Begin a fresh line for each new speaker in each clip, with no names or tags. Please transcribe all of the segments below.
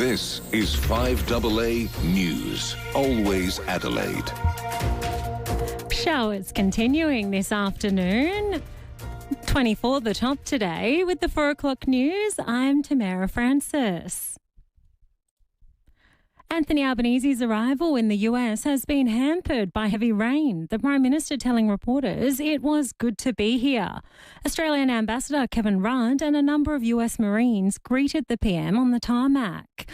This is 5AA News. Always Adelaide.
Showers continuing this afternoon. 24 the top today. With the 4 o'clock news, I'm Tamara Francis. Anthony Albanese's arrival in the US has been hampered by heavy rain, the Prime Minister telling reporters it was good to be here. Australian Ambassador Kevin Rudd and a number of US Marines greeted the PM on the tarmac.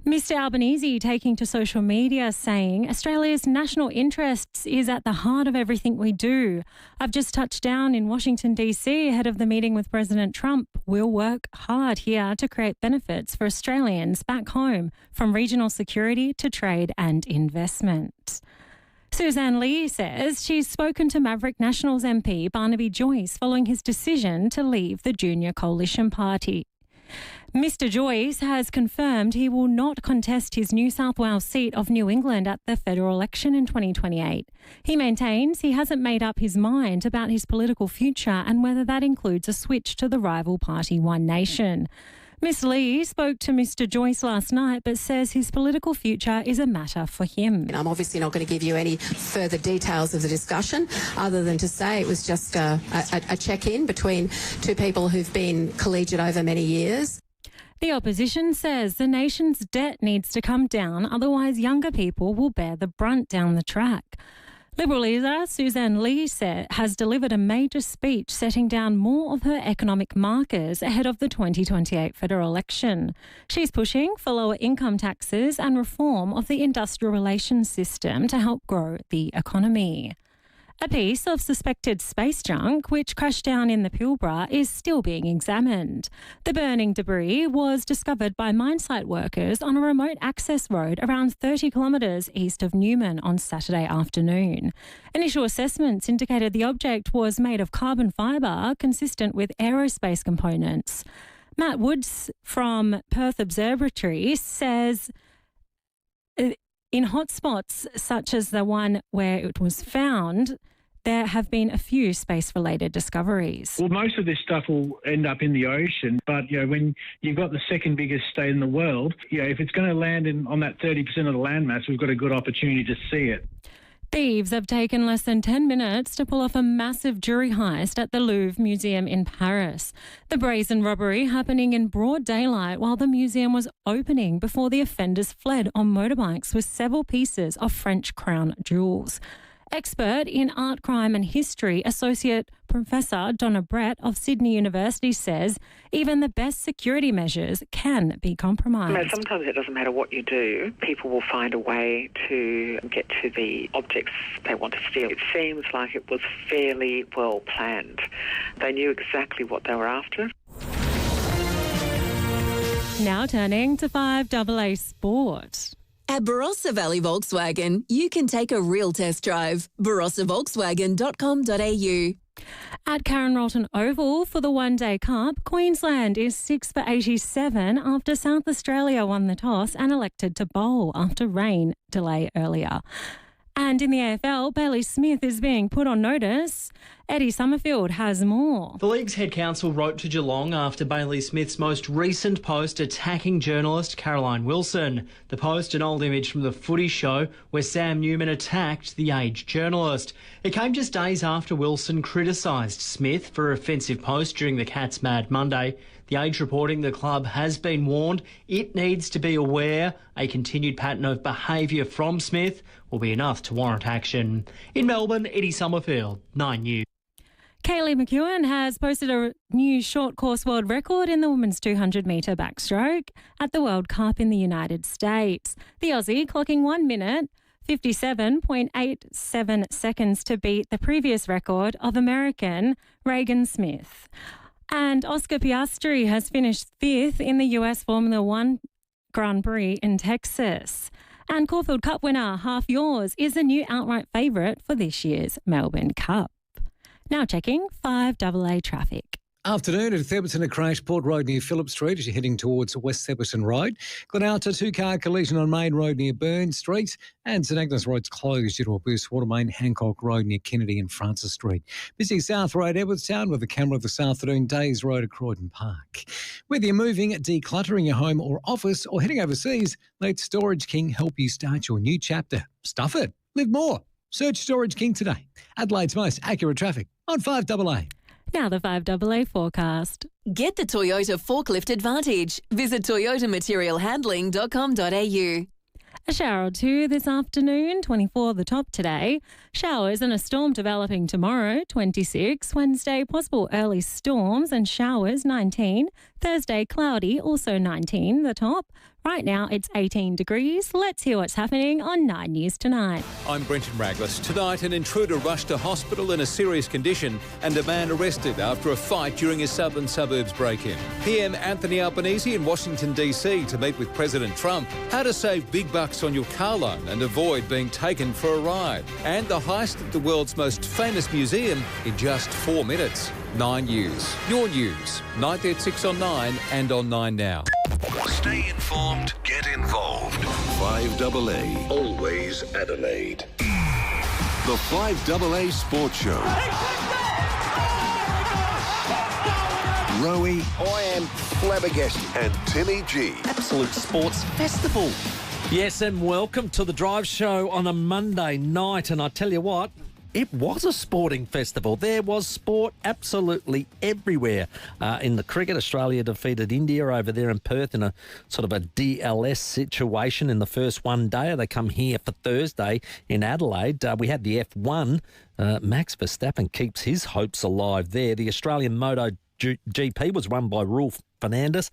Mr Albanese taking to social media saying, Australia's national interests is at the heart of everything we do. I've just touched down in Washington, D.C. ahead of the meeting with President Trump. We'll work hard here to create benefits for Australians back home, from regional security to trade and investment. Suzanne Lee says she's spoken to Maverick Nationals MP Barnaby Joyce following his decision to leave the Junior Coalition Party. Mr Joyce has confirmed he will not contest his New South Wales seat of New England at the federal election in 2028. He maintains he hasn't made up his mind about his political future and whether that includes a switch to the rival party One Nation. Ms Lee spoke to Mr Joyce last night but says his political future is a matter for him.
I'm obviously not going to give you any further details of the discussion other than to say it was just a check-in between two people who've been collegiate over many years.
The opposition says the nation's debt needs to come down, otherwise younger people will bear the brunt down the track. Liberal leader Suzanne Lee has delivered a major speech setting down more of her economic markers ahead of the 2028 federal election. She's pushing for lower income taxes and reform of the industrial relations system to help grow the economy. A piece of suspected space junk, which crashed down in the Pilbara, is still being examined. The burning debris was discovered by mine site workers on a remote access road around 30 kilometres east of Newman on Saturday afternoon. Initial assessments indicated the object was made of carbon fibre consistent with aerospace components. Matt Woods from Perth Observatory says in hotspots such as the one where it was found, there have been a few space-related discoveries.
Well, most of this stuff will end up in the ocean, but when you've got the second biggest state in the world, if it's going to land on that 30% of the landmass, we've got a good opportunity to see it.
Thieves have taken less than 10 minutes to pull off a massive jewellery heist at the Louvre Museum in Paris. The brazen robbery happening in broad daylight while the museum was opening before the offenders fled on motorbikes with several pieces of French crown jewels. Expert in art, crime and history, Associate Professor Donna Brett of Sydney University says even the best security measures can be compromised.
Sometimes it doesn't matter what you do. People will find a way to get to the objects they want to steal. It seems like it was fairly well planned. They knew exactly what they were after.
Now turning to 5AA Sport.
At Barossa Valley Volkswagen, you can take a real test drive. barossavolkswagen.com.au.
At Karen Rolton Oval for the One Day Cup, Queensland is 6 for 87 after South Australia won the toss and elected to bowl after rain delay earlier. And in the AFL, Bailey Smith is being put on notice. Eddie Summerfield has more.
The league's head counsel wrote to Geelong after Bailey Smith's most recent post attacking journalist Caroline Wilson. The post, an old image from the Footy Show where Sam Newman attacked the Age journalist. It came just days after Wilson criticised Smith for her offensive post during the Cats' Mad Monday. The Age reporting the club has been warned it needs to be aware a continued pattern of behaviour from Smith will be enough to warrant action. In Melbourne, Eddie Summerfield, 9 News.
Kaylee McEwen has posted a new short course world record in the women's 200-metre backstroke at the World Cup in the United States. The Aussie clocking 1 minute, 57.87 seconds to beat the previous record of American Reagan Smith. And Oscar Piastri has finished 5th in the US Formula One Grand Prix in Texas. And Caulfield Cup winner Half Yours is a new outright favourite for this year's Melbourne Cup. Now checking 5AA traffic.
Afternoon at Theberton, a crash, Port Road near Phillip Street as you're heading towards West Theberton Road. Glenalta, two-car collision on Main Road near Burn Street. And St Agnes Road's closed due to a burst water main, Hancock Road near Kennedy and Francis Street. Busy South Road, Edwardstown, with the camera of this afternoon, Days Road at Croydon Park. Whether you're moving, decluttering your home or office, or heading overseas, let Storage King help you start your new chapter. Stuff it. Live more. Search Storage King today. Adelaide's most accurate traffic on 5AA.
Now the 5AA forecast.
Get the Toyota Forklift Advantage. Visit toyotamaterialhandling.com.au.
A shower or two this afternoon, 24 the top today. Showers and a storm developing tomorrow, 26. Wednesday, possible early storms and showers, 19. Thursday, cloudy, also 19 the top. Right now, it's 18 degrees. Let's hear what's happening on 9 News Tonight.
I'm Brenton Raglas. Tonight, an intruder rushed to hospital in a serious condition and a man arrested after a fight during a southern suburbs break-in. PM Anthony Albanese in Washington, D.C. to meet with President Trump. How to save big bucks on your car loan and avoid being taken for a ride. And the heist at the world's most famous museum in just 4 minutes. 9 News. Your news. 9:36 on 9 and on 9 Now.
Stay informed, get involved. 5AA, always Adelaide. The 5AA Sports Show. Rowey.
I am flabbergasted.
And Timmy G.
Absolute sports festival. Yes, and welcome to the Drive Show on a Monday night. And I tell you what, it was a sporting festival. There was sport absolutely everywhere. In the cricket, Australia defeated India over there in Perth in a sort of a DLS situation in the first one day. They come here for Thursday in Adelaide. We had the F1. Max Verstappen keeps his hopes alive there. The Australian MotoGP was won by Rolf Fernandez,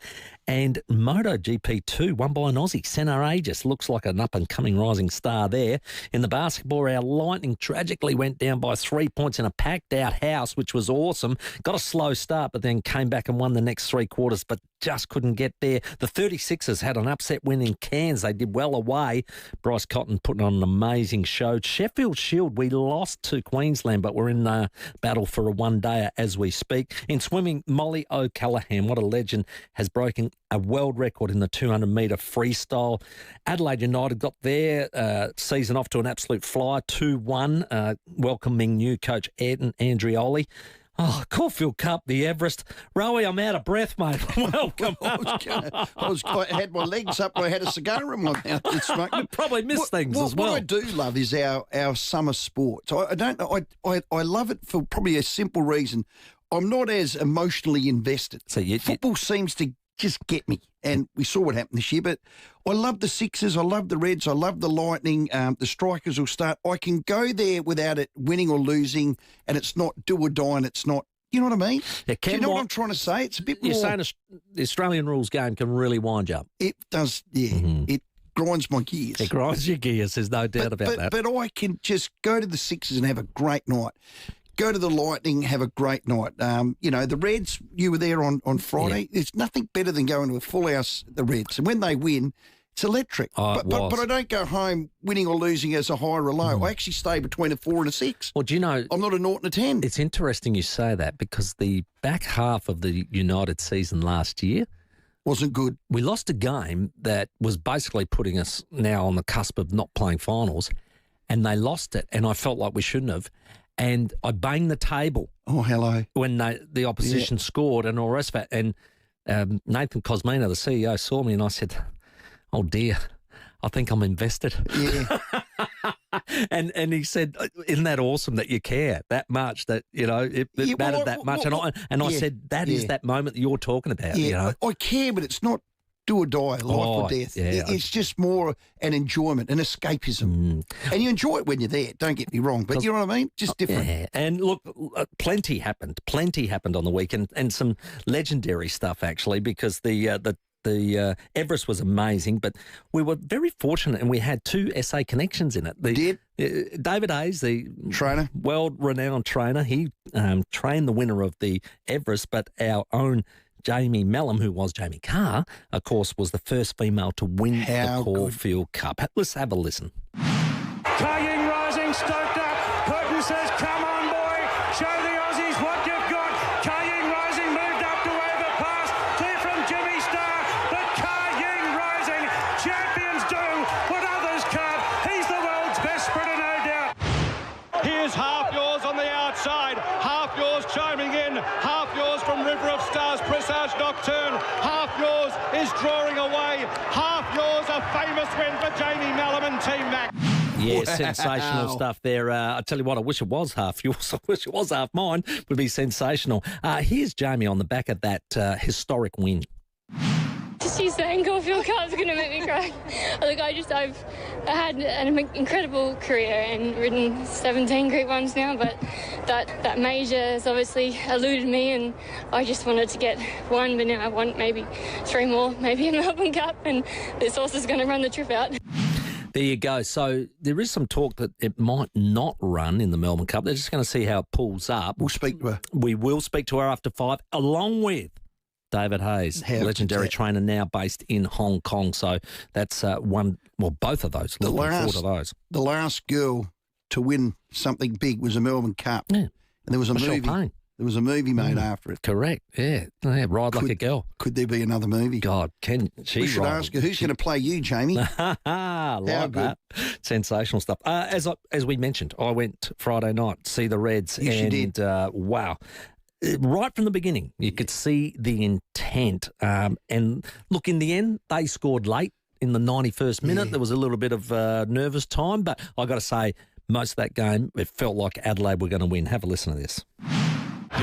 and MotoGP 2 won by an Aussie, Senna Aegis. Looks like an up-and-coming rising star there. In the basketball, our Lightning tragically went down by 3 points in a packed-out house, which was awesome. Got a slow start, but then came back and won the next three quarters, but just couldn't get there. The 36ers had an upset win in Cairns. They did well away. Bryce Cotton putting on an amazing show. Sheffield Shield, we lost to Queensland, but we're in the battle for a one-dayer as we speak. In swimming, Molly O'Callaghan, what a legend, has broken a world record in the 200-metre freestyle. Adelaide United got their season off to an absolute flyer, 2-1, welcoming new coach Ed Andrioli. Oh, Caulfield Cup, the Everest. Rowey, I'm out of breath, mate. Welcome.
I had my legs up and I had a cigar in my mouth and smoking.
You probably missed things as well.
What I do love is our summer sports. I don't know. I love it for probably a simple reason. I'm not as emotionally invested.
So
Football seems to just get me, and we saw what happened this year. But I love the Sixers, I love the Reds, I love the Lightning. The Strikers will start. I can go there without it winning or losing, and it's not do or die, and it's not. You know what I mean?
Do you know
what I'm trying to say? It's a bit more.
You're saying the Australian rules game can really wind you up.
It does, yeah. Mm-hmm. It grinds my gears.
It grinds your gears. There's no doubt about that.
But I can just go to the Sixers and have a great night. Go to the Lightning, have a great night. The Reds, you were there on Friday. Yeah. There's nothing better than going to a full house, the Reds. And when they win, it's electric.
Oh,
but I don't go home winning or losing as a high or a low. I actually stay between a 4 and a 6.
Well, do you know...
I'm not a 0 and a 10.
It's interesting you say that because the back half of the United season last year...
wasn't good.
We lost a game that was basically putting us now on the cusp of not playing finals, and they lost it, and I felt like we shouldn't have. And I banged the table.
Oh, hello.
When the opposition scored and all the rest of it. And Nathan Cosmino, the CEO, saw me and I said, oh, dear, I think I'm invested.
Yeah.
and he said, isn't that awesome that you care that much, that, it mattered that much? I said, that is that moment that you're talking about.
Yeah, I care, but it's not do or die, life or death.
Yeah.
It's just more an enjoyment, an escapism. And you enjoy it when you're there, don't get me wrong, but you know what I mean? Just different.
Yeah. And look, plenty happened on the weekend, and some legendary stuff, actually, because the Everest was amazing, but we were very fortunate and we had 2 SA connections in it. David Hayes, the
trainer,
world-renowned trainer, he trained the winner of the Everest, but our own Jamie Mellum, who was Jamie Carr, of course, was the first female to win the Caulfield Cup. Let's have a listen.
Kaying rising, stoked up. Curtin says, come on, boy. Show the Aussies what you've got. Kaying rising, move is drawing away. Half yours, a famous win for Jamie Mallam and Team Mac.
Yeah, sensational stuff there. I tell you what, I wish it was half yours. I wish it was half mine. It would be sensational. Here's Jamie on the back of that historic win.
Just use the Ancaulfield Cup is going to make me cry. Look, I've had an incredible career and ridden 17 Group 1s now, but that major has obviously eluded me, and I just wanted to get one, but now I want maybe 3 more, maybe a Melbourne Cup, and this horse is going to run the trip out.
There you go. So there is some talk that it might not run in the Melbourne Cup. They're just going to see how it pulls up.
We'll speak to her.
We will speak to her after 5, along with David Hayes, legendary trainer now based in Hong Kong. So that's both of those. Looking forward to those.
The last girl to win something big was a Melbourne Cup.
Yeah.
And there was a movie.
Payne.
There was a movie made after it.
Correct. Yeah. Ride Like a Girl.
Could there be another movie?
God, can she?
We should ask her who's going to play you, Jamie.
Like that. Sensational stuff. As we mentioned, I went Friday night to see the Reds,
yes,
and
you did.
Wow. Right from the beginning, you could see the intent. And look, in the end, they scored late in the 91st minute. There was a little bit of nervous time, but I got to say, most of that game, it felt like Adelaide were going to win. Have a listen to this.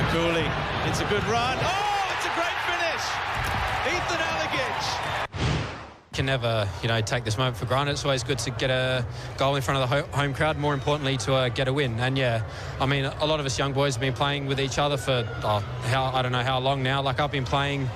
Cooley, it's a good run. Oh, it's a great finish. Ethan Allegage.
Can never, take this moment for granted. It's always good to get a goal in front of the home crowd, more importantly to get a win. And yeah, I mean, a lot of us young boys have been playing with each other for, I don't know how long now. Like, I've been playing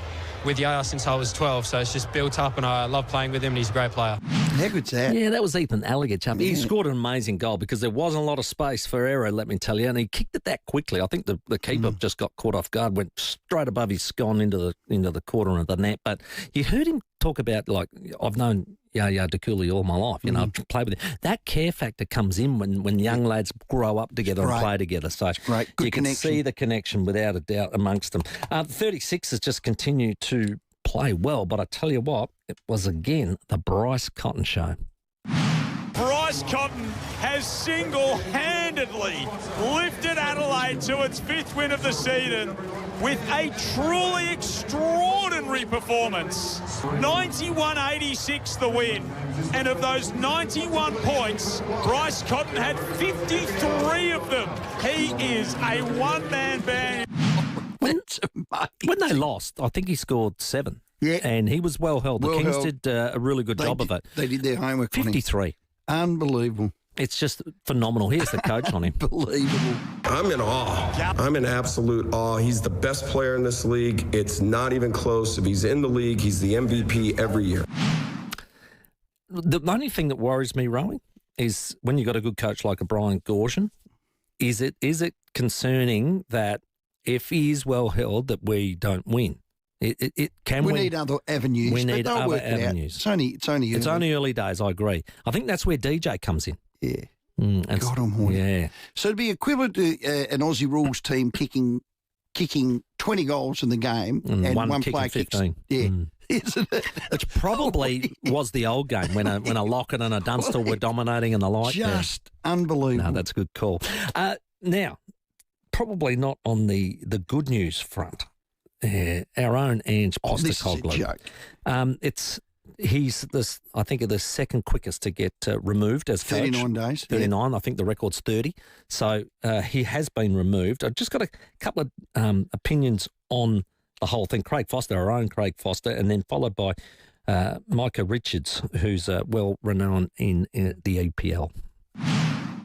with Yaya since I was 12, so it's just built up, and I love playing with him, and he's a great player.
How good's that?
Yeah, that was Ethan Allegage. He scored an amazing goal because there wasn't a lot of space for error, let me tell you, and he kicked it that quickly. I think the keeper just got caught off guard, went straight above his scone into the corner of the net. But you heard him talk about, like, I've known Yaya Cooley all my life. I've played with him. That care factor comes in when young lads grow up together and play together. So you can see the connection without a doubt amongst them. 36 has just continued to play well, but I tell you what, it was again the Bryce Cotton show.
Bryce Cotton has single-handedly lifted Adelaide to its 5th win of the season with a truly extraordinary performance. 91-86 the win. And of those 91 points, Bryce Cotton had 53 of them. He is a one-man band.
When they lost, I think he scored 7.
Yeah.
And he was well held. The Kings did a really good job of it.
They did their homework
53.
Unbelievable.
It's just phenomenal. Here's the coach on him.
Unbelievable.
I'm in awe. I'm in absolute awe. He's the best player in this league. It's not even close. If he's in the league, he's the MVP every year.
The only thing that worries me, Rowey, is when you've got a good coach like a Brian Gorshin, is it concerning that if he is well held that we don't win? We
need other avenues.
We need other avenues.
It's
only early days, I agree. I think that's where DJ comes in.
Yeah. God almighty.
Yeah.
So it'd be equivalent to an Aussie rules team kicking 20 goals in the game and one player kicks
15.
Yeah. Isn't it?
Which probably was the old game when a Lockett and a Dunstall were dominating and the like.
Just unbelievable.
No, that's a good call. Now, probably not on the good news front. Our own Ange Postecoglou. He's I think the second quickest to get removed as coach.
39 days.
39. I think the record's 30. So he has been removed. I've just got a couple of opinions on the whole thing. Craig Foster, our own Craig Foster, and then followed by Micah Richards, who's well renowned in the EPL.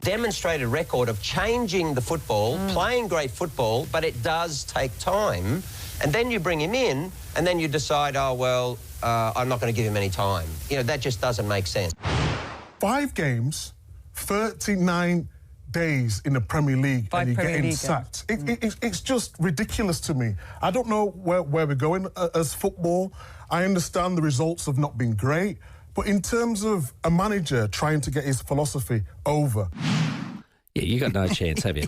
Demonstrated record of changing the football, playing great football, but it does take time. And then you bring him in, and then you decide, I'm not going to give him any time. That just doesn't make sense.
5 games, 39 days in the Premier League, and you're getting sacked. It's just ridiculous to me. I don't know where we're going as football. I understand the results have not been great, but in terms of a manager trying to get his philosophy over...
Yeah, you got no chance, have you?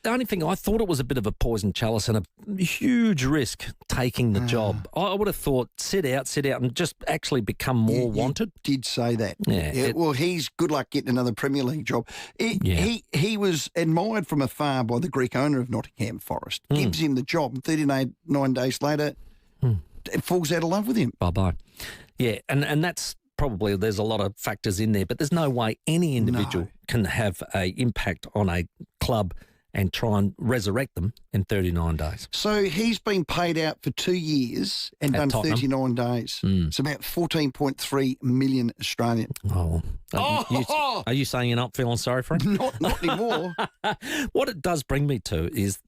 The only thing, I thought it was a bit of a poison chalice and a huge risk taking the job. I would have thought sit out and just actually become more wanted.
You did say that.
Yeah.
Well, he's good luck getting another Premier League job. He was admired from afar by the Greek owner of Nottingham Forest. Gives him the job, and 39 days later, falls out of love with him.
Bye-bye. Yeah, and that's probably, there's a lot of factors in there, but there's no way any individual can have an impact on a club and try and resurrect them in 39 days.
So he's been paid out for 2 years and done
Tottenham.
39 days. It's about 14.3 million Australian.
Oh. Are you saying you're not feeling sorry for him?
Not anymore.
What it does bring me to is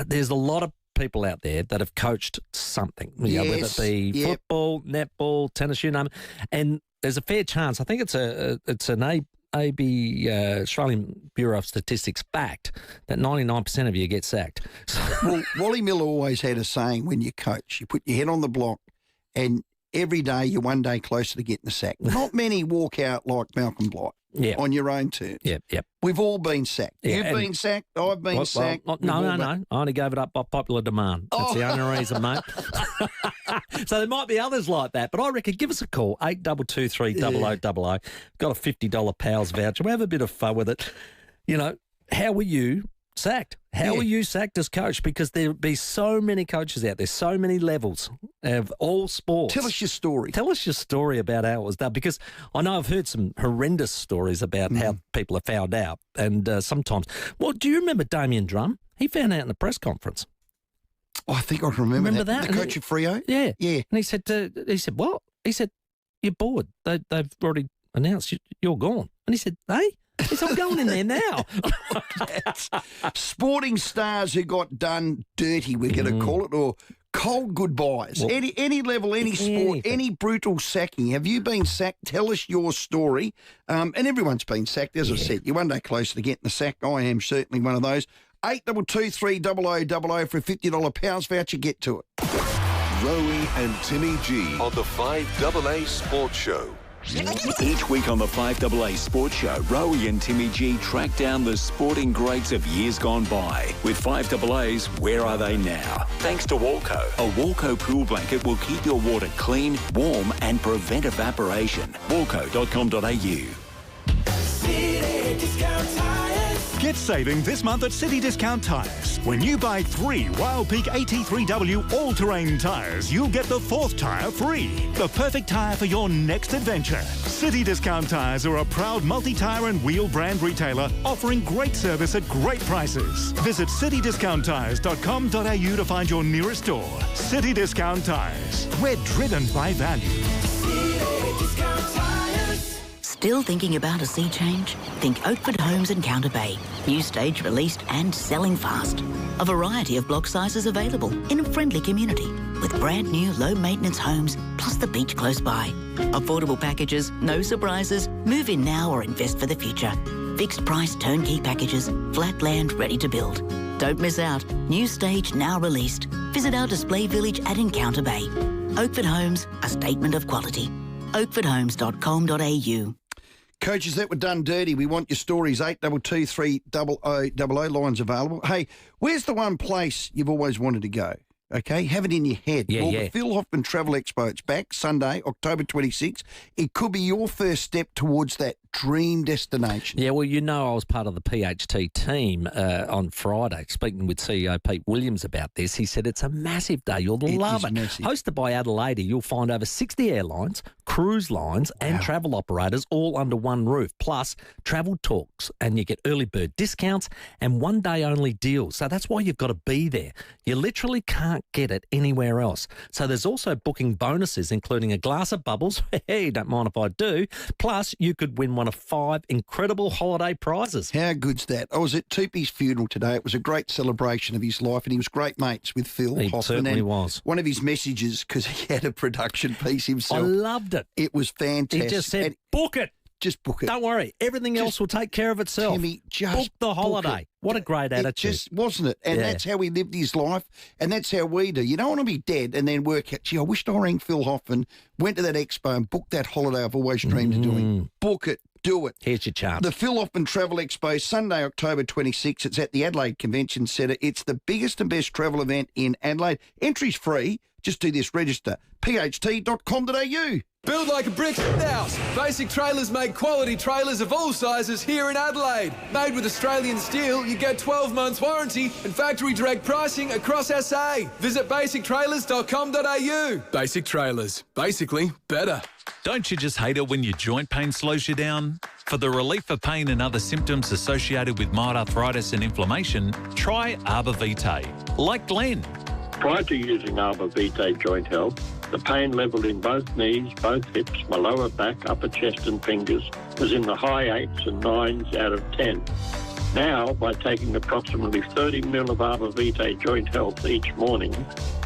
there's a lot of people out there that have coached something, whether it be football, netball, tennis, you name it, and there's a fair chance. I think it's an Australian Bureau of Statistics fact that 99% of you get sacked.
Well, Wally Miller always had a saying when you coach, you put your head on the block and every day you're one day closer to getting the sack. Not many walk out like Malcolm Blight on your own terms.
Yep.
We've all been sacked. You've been sacked. I've been sacked.
No. I only gave it up by popular demand. That's the only reason, mate. So there might be others like that, but I reckon give us a call, 8223 0000. Got a $50 Pals voucher. We'll have a bit of fun with it. You know, how were you sacked? How were you sacked as coach? Because there'll be so many coaches out there, so many levels of all sports.
Tell us your story.
Tell us your story about how it was done, because I know I've heard some horrendous stories about how people have found out, and sometimes. Well, do you remember Damien Drum? He found out in a press conference.
Oh, I think I remember that. The coach of Freo?
Yeah.
Yeah.
And he said, what? He said, you're bored. They've already announced you're gone. And he said, hey? He said, I'm going in there now.
Sporting stars who got done dirty, we're going to call it, or cold goodbyes. Well, any level, any sport, any brutal sacking. Have you been sacked? Tell us your story. And everyone's been sacked, as I said. You're one day closer to getting the sack. I am certainly one of those. 8223 0000 for a $50 Pals voucher. Get to it.
Rowey and Timmy G on the 5AA Sports Show. Each week on the 5AA Sports Show, Rowey and Timmy G track down the sporting greats of years gone by. With 5AA's Where Are They Now? Thanks to Walco. A Walco pool blanket will keep your water clean, warm and prevent evaporation. Walco.com.au.
Get saving this month at City Discount Tyres. When you buy 3 Wild Peak AT3W all-terrain tyres, you'll get the 4th tyre free. The perfect tyre for your next adventure. City Discount Tyres are a proud multi-tyre and wheel brand retailer offering great service at great prices. Visit citydiscounttyres.com.au to find your nearest store. City Discount Tyres. We're driven by value.
City Discount Tyres. Still thinking about a sea change? Think Oakford Homes in Counter Bay. New stage released and selling fast. A variety of block sizes available in a friendly community with brand new low maintenance homes plus the beach close by. Affordable packages, no surprises. Move in now or invest for the future. Fixed price turnkey packages, flat land ready to build. Don't miss out. New stage now released. Visit our display village at Encounter Bay. Oakford Homes, a statement of quality. oakfordhomes.com.au.
Coaches that were done dirty, we want your stories. 8223 0000. Lines available. Hey, where's the one place you've always wanted to go? Okay, have it in your head. The Phil Hoffman Travel Expo, it's back Sunday, October 26th. It could be your first step towards that dream destination.
Yeah, well, you know, I was part of the PHT team on Friday, speaking with CEO Pete Williams about this. He said it's a massive day. You'll love it. Massive. Hosted by Adelaide, you'll find over 60 airlines, cruise lines and travel operators all under one roof, plus travel talks, and you get early bird discounts and one-day only deals. So that's why you've got to be there. You literally can't get it anywhere else. So there's also booking bonuses, including a glass of bubbles. Hey, don't mind if I do. Plus, you could win one of 5 incredible holiday prizes.
How good's that? I was at Tupi's funeral today. It was a great celebration of his life, and he was great mates with Phil Hoffman.
He certainly was.
One of his messages, because he had a production piece himself.
I loved it.
It was fantastic.
He just said, book it.
Just book it.
Don't worry. Everything else will take care of itself.
Timmy, just
book the holiday. What a great attitude.
Just wasn't it? And that's how he lived his life, and that's how we do. You don't want to be dead and then work out, gee, I wished I rang Phil Hoffman, went to that expo and booked that holiday I've always dreamed of doing. Book it. Do it.
Here's your chance.
The Phil Hoffman Travel Expo, Sunday, October 26th. It's at the Adelaide Convention Centre. It's the biggest and best travel event in Adelaide. Entry's free. Just do this, register, pht.com.au.
Build like a brick house. Basic Trailers make quality trailers of all sizes here in Adelaide. Made with Australian steel, you get 12 months warranty and factory direct pricing across SA. Visit basictrailers.com.au. Basic Trailers. Basically better.
Don't you just hate it when your joint pain slows you down? For the relief of pain and other symptoms associated with mild arthritis and inflammation, try Arbor Vitae. Like Glenn.
Prior to using Arbor Vitae Joint Health, the pain level in both knees, both hips, my lower back, upper chest and fingers was in the high 8s and 9s out of 10. Now, by taking approximately 30 ml of Arbor Vitae Joint Health each morning,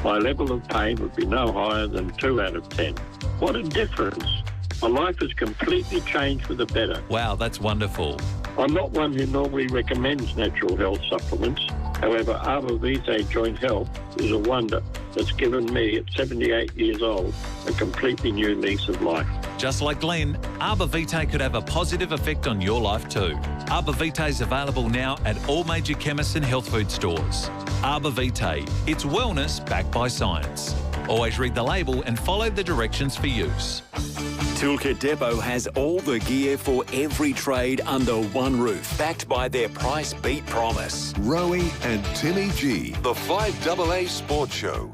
my level of pain would be no higher than 2 out of 10. What a difference. My life has completely changed for the better.
Wow, that's wonderful.
I'm not one who normally recommends natural health supplements. However, Arbor Vitae Joint Health is a wonder that's given me, at 78 years old, a completely new lease of life.
Just like Glenn, Arbor Vitae could have a positive effect on your life too. Arbor Vitae is available now at all major chemists and health food stores. Arbor Vitae, it's wellness backed by science. Always read the label and follow the directions for use.
Toolkit Depot has all the gear for every trade under one roof, backed by their price beat promise. Rowey and Timmy G, the 5AA Sports Show.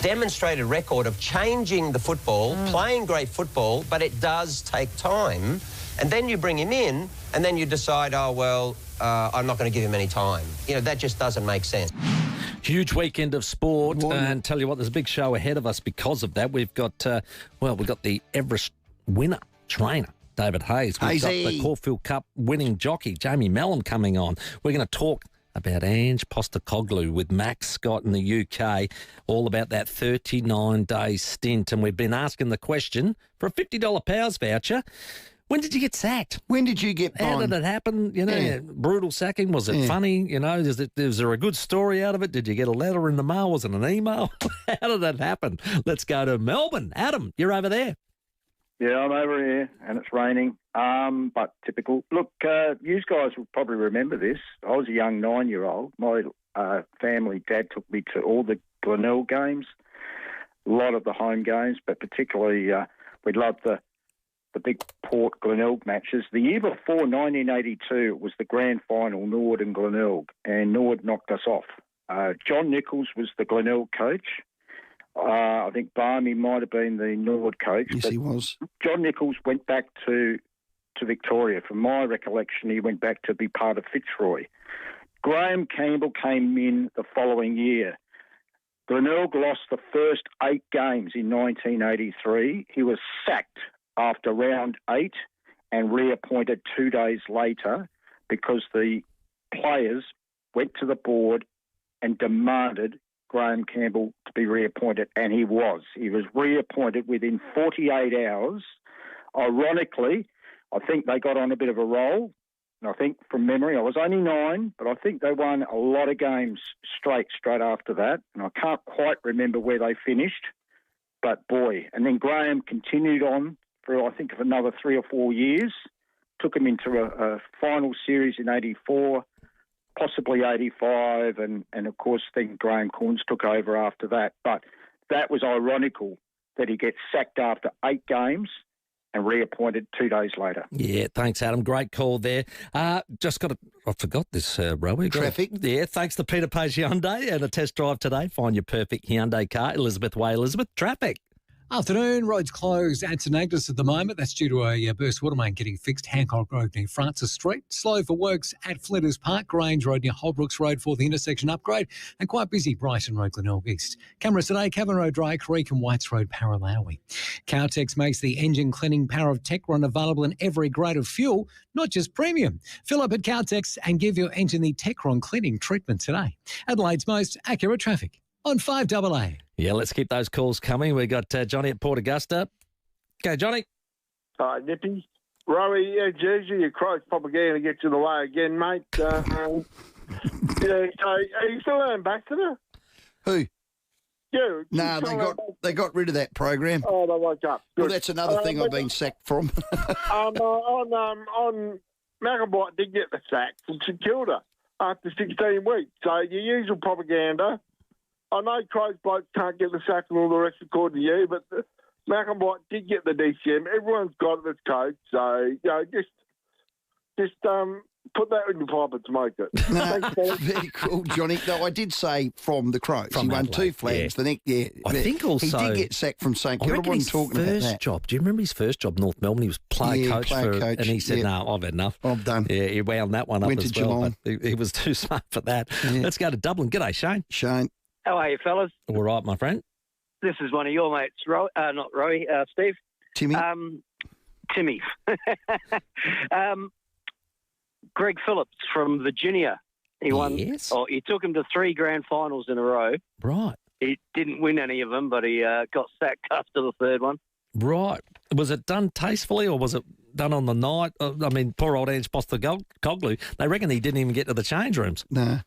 Demonstrated record of changing the football, playing great football, but it does take time. And then you bring him in, and then you decide, oh, well, I'm not going to give him any time. You know, that just doesn't make sense.
Huge weekend of sport, and tell you what, there's a big show ahead of us because of that. We've got, we've got the Everest winner, trainer, David Hayes. We've got the Caulfield Cup winning jockey, Jamie Mellon, coming on. We're going to talk about Ange Postecoglou with Max Scott in the UK, all about that 39-day stint. And we've been asking the question for a $50 Powers voucher. When did you get sacked?
When did you get
How did it happen? You know, brutal sacking. Was it funny? You know, is there a good story out of it? Did you get a letter in the mail? Was it an email? How did that happen? Let's go to Melbourne. Adam, you're over there.
Yeah, I'm over here, and it's raining, but typical. Look, you guys will probably remember this. I was a young 9-year-old. My family, Dad took me to all the Glenelg games, a lot of the home games, but particularly we loved the big Port Glenelg matches. The year before, 1982, it was the grand final, Nord and Glenelg, and Nord knocked us off. John Nichols was the Glenelg coach. I think Barmy might have been the Nord coach.
Yes, he was.
John Nichols went back to Victoria. From my recollection, he went back to be part of Fitzroy. Graham Campbell came in the following year. Glenelg lost the first 8 games in 1983. He was sacked after round 8 and reappointed 2 days later because the players went to the board and demanded Graham Campbell to be reappointed, and he was. He was reappointed within 48 hours. Ironically, I think they got on a bit of a roll, and I think from memory, I was only 9, but I think they won a lot of games straight after that, and I can't quite remember where they finished, but boy. And then Graham continued on for, I think, another 3 or 4 years, took him into a final series in 84, possibly 85, and of course then Graham Corns took over after that. But that was ironical that he gets sacked after 8 games and reappointed 2 days later.
Yeah, thanks, Adam. Great call there. I forgot this, Rowey.
Traffic.
Yeah, thanks to Peter Page Hyundai and a test drive today. Find your perfect Hyundai car. Elizabeth Way, Elizabeth. Traffic.
Afternoon, roads closed at St Agnes at the moment. That's due to a burst water main getting fixed. Hancock Road near Francis Street. Slow for works at Flinders Park. Grange Road near Holbrooks Road for the intersection upgrade. And quite busy Brighton Road, Glenelg East. Cameras today, Cavan Road, Dry Creek and Whites Road, Paralawi. Caltex makes the engine cleaning power of Techron available in every grade of fuel, not just premium. Fill up at Caltex and give your engine the Techron cleaning treatment today. Adelaide's most accurate traffic on 5AA.
Yeah, let's keep those calls coming. We got Johnny at Port Augusta. Go, Johnny.
Hi, Nippy. Rowey, Jersey, your Crows propaganda gets in the way again, mate. Yeah, so are you still an ambassador?
Who?
You.
No, they got rid of that program.
Oh, they woke up. Good.
Well, that's another thing I've been sacked from.
on McElboy did get the sack from St Kilda after 16 weeks. So your usual propaganda I know Crows blokes can't get the sack and all the rest according to you, but Malcolm White did get the DCM. Everyone's got it that's coach. So, just put that in your pipe and smoke it.
No, very cool, Johnny. No, I did say from the Crows. He won 2 flags. The next year.
I think also
he did get sacked from St Kilda. I
reckon his
talking about
first
that.
job. Do you remember his first job, North Melbourne? He was player coach, and he said, "No, I've had enough.
I'm done."
Yeah, he wound that one up
Went
as
to
well.
Geelong.
But he was too smart for that.
Yeah.
Let's go to Dublin. G'day, Shane.
Shane.
How are you, fellas?
All right, my friend.
This is one of your mates, not Rowey, Steve.
Timmy.
Timmy. Greg Phillips from Virginia. He won.
Yes.
Oh, he took him to 3 grand finals in a row.
Right.
He didn't win any of them, but he got sacked after the 3rd one.
Right. Was it done tastefully or was it done on the night? I mean, poor old Ange Postecoglou, they reckon he didn't even get to the change rooms.
No.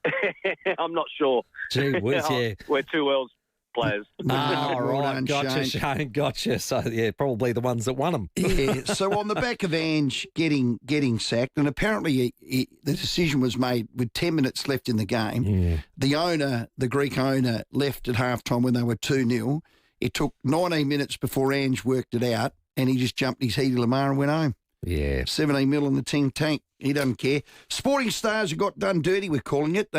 I'm not sure.
Gee whiz, yeah.
We're 2 worlds players.
Right. Gotcha, Shane. Gotcha. So, yeah, probably the ones that won them.
Yeah. So on the back of Ange getting sacked, and apparently the decision was made with 10 minutes left in the game.
Yeah.
The Greek owner, left at halftime when they were 2-0. It took 19 minutes before Ange worked it out, and he just jumped his Heaty Lamar and went home.
Yeah.
17 mil in the tank. He doesn't care. Sporting stars who got done dirty, we're calling it.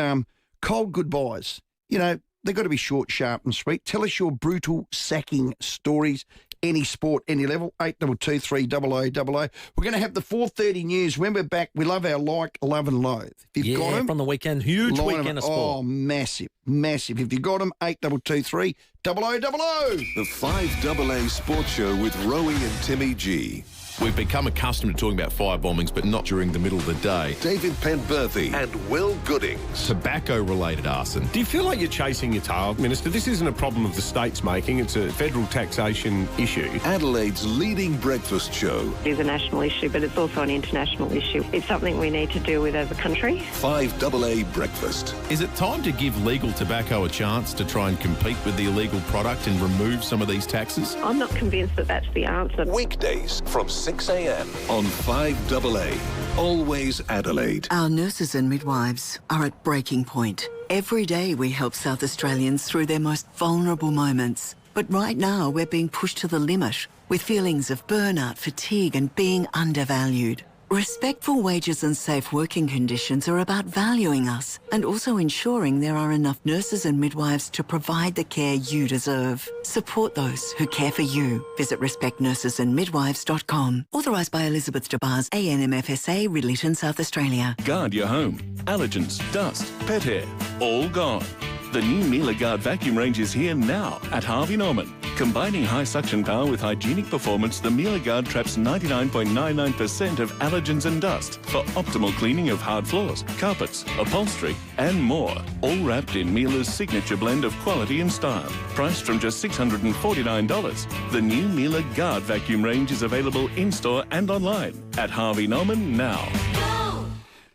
Cold goodbyes. You know, they've got to be short, sharp and sweet. Tell us your brutal sacking stories. Any sport, any level, 8223 0000. We're going to have the 4:30 news. When we're back, we love our like, love and loathe. If you've got them,
from the weekend, huge weekend of sport.
Oh, massive. If you've got them, 8223 0000.
The 5AA Sports Show with Rowey and Timmy G.
We've become accustomed to talking about fire bombings, but not during the middle of the day.
David Penberthy and Will Goodings.
Tobacco-related arson.
Do you feel like you're chasing your tail, Minister? This isn't a problem of the state's making. It's a federal taxation issue.
Adelaide's leading breakfast show.
It is a national issue, but it's also an international issue. It's something we need to deal with as a country.
5AA Breakfast.
Is it time to give legal tobacco a chance to try and compete with the illegal product and remove some of these taxes?
I'm not convinced that that's the answer.
Weekdays from 6 a.m. on 5AA. Always Adelaide.
Our nurses and midwives are at breaking point. Every day we help South Australians through their most vulnerable moments. But right now we're being pushed to the limit with feelings of burnout, fatigue and being undervalued. Respectful wages and safe working conditions are about valuing us and also ensuring there are enough nurses and midwives to provide the care you deserve. Support those who care for you. Visit respectnursesandmidwives.com. Authorised by Elizabeth DeBars, ANMFSA, Lytton, South Australia.
Guard your home. Allergens, dust, pet hair, all gone. The new Miele Guard vacuum range is here now at Harvey Norman. Combining high suction power with hygienic performance, the Miele Guard traps 99.99% of allergens and dust for optimal cleaning of hard floors, carpets, upholstery, and more. All wrapped in Miele's signature blend of quality and style. Priced from just $649. The new Miele Guard vacuum range is available in-store and online at Harvey Norman now.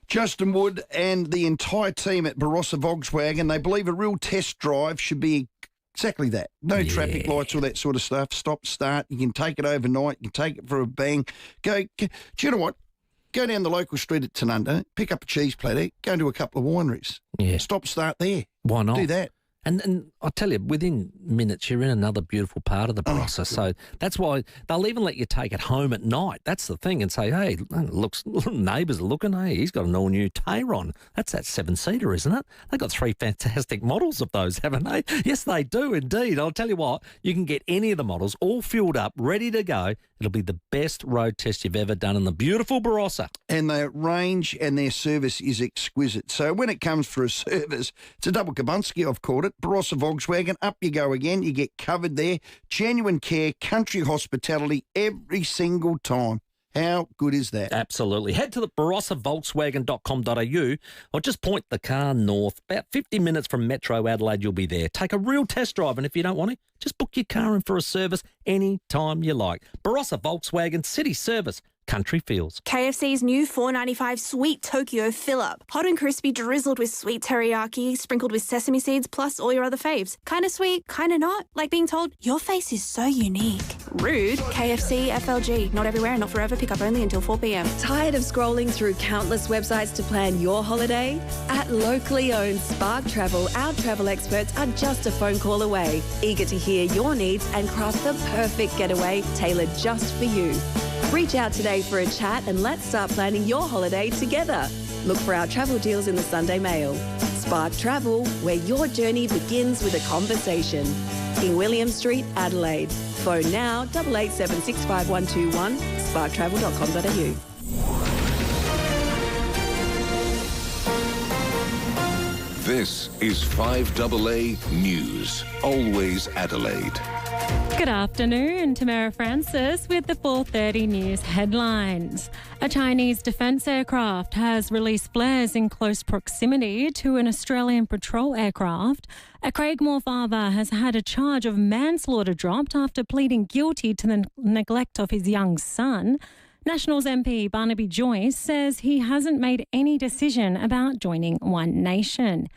Justin Wood and the entire team at Barossa Volkswagen, they believe a real test drive should be exactly that. No traffic lights, all that sort of stuff. Stop, start. You can take it overnight. You can take it for a bang. Do you know what? Go down the local street at Tanunda, pick up a cheese platter, go into a couple of wineries.
Yeah.
Stop, start there.
Why not?
Do that.
And I tell you, within minutes, you're in another beautiful part of the Barossa. So that's why they'll even let you take it home at night. That's the thing. And say, hey, looks, neighbours are looking. Hey, he's got an all-new Tayron. That's that 7-seater, isn't it? They've got 3 fantastic models of those, haven't they? Yes, they do indeed. I'll tell you what, you can get any of the models all fueled up, ready to go. It'll be the best road test you've ever done in the beautiful Barossa.
And their range and their service is exquisite. So when it comes for a service, it's a double Kabunski, I've called it. Barossa Volkswagen, up you go again. You get covered there. Genuine care, country hospitality every single time. How good is that?
Absolutely. Head to the barossavolkswagen.com.au or just point the car north. About 50 minutes from Metro Adelaide, you'll be there. Take a real test drive, and if you don't want it, just book your car in for a service any time you like. Barossa Volkswagen City Service. country feels.
KFC's new $4.95 Sweet Tokyo fill-up. Hot and crispy, drizzled with sweet teriyaki, sprinkled with sesame seeds, plus all your other faves. Kind of sweet, kind of not. Like being told, your face is so unique. Rude. KFC, FLG. Not everywhere and not forever. Pick up only until 4 p.m.
Tired of scrolling through countless websites to plan your holiday? At locally owned Spark Travel, our travel experts are just a phone call away. Eager to hear your needs and craft the perfect getaway tailored just for you. Reach out today for a chat and let's start planning your holiday together. Look for our travel deals in the Sunday Mail. Spark Travel, where your journey begins with a conversation. King William Street, Adelaide. Phone now 88765121, sparktravel.com.au.
This is 5AA News. Always Adelaide.
Good afternoon, Tamara Francis with the 4:30 news headlines. A Chinese defence aircraft has released flares in close proximity to an Australian patrol aircraft. A Craigmore father has had a charge of manslaughter dropped after pleading guilty to the neglect of his young son. Nationals MP Barnaby Joyce says he hasn't made any decision about joining One Nation.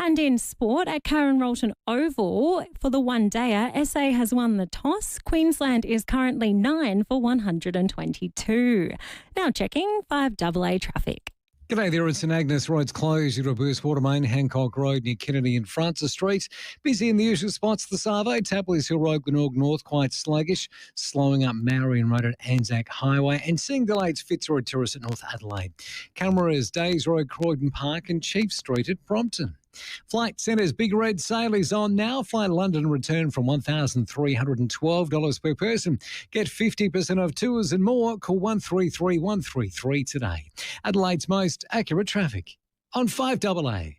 And in sport, at Karen Rolton Oval for the one-dayer, SA has won the toss. Queensland is currently 9 for 122. Now checking 5AA traffic.
G'day there, it's St Agnes. Roads closed due to a burst water main. Hancock Road near Kennedy and Francis Streets. Busy in the usual spots. The Savo, Tapley's Hill Road, Glenorg North, quite sluggish. Slowing up Marion Road at Anzac Highway. And seeing delays Fitzroy Terrace at North Adelaide. Cameras, Days Road, Croydon Park and Chief Street at Brompton. Flight Centre's Big Red Sale is on now. Fly London return from $1,312 per person. Get 50% off tours and more. Call 133 133 today. Adelaide's most accurate traffic on 5AA.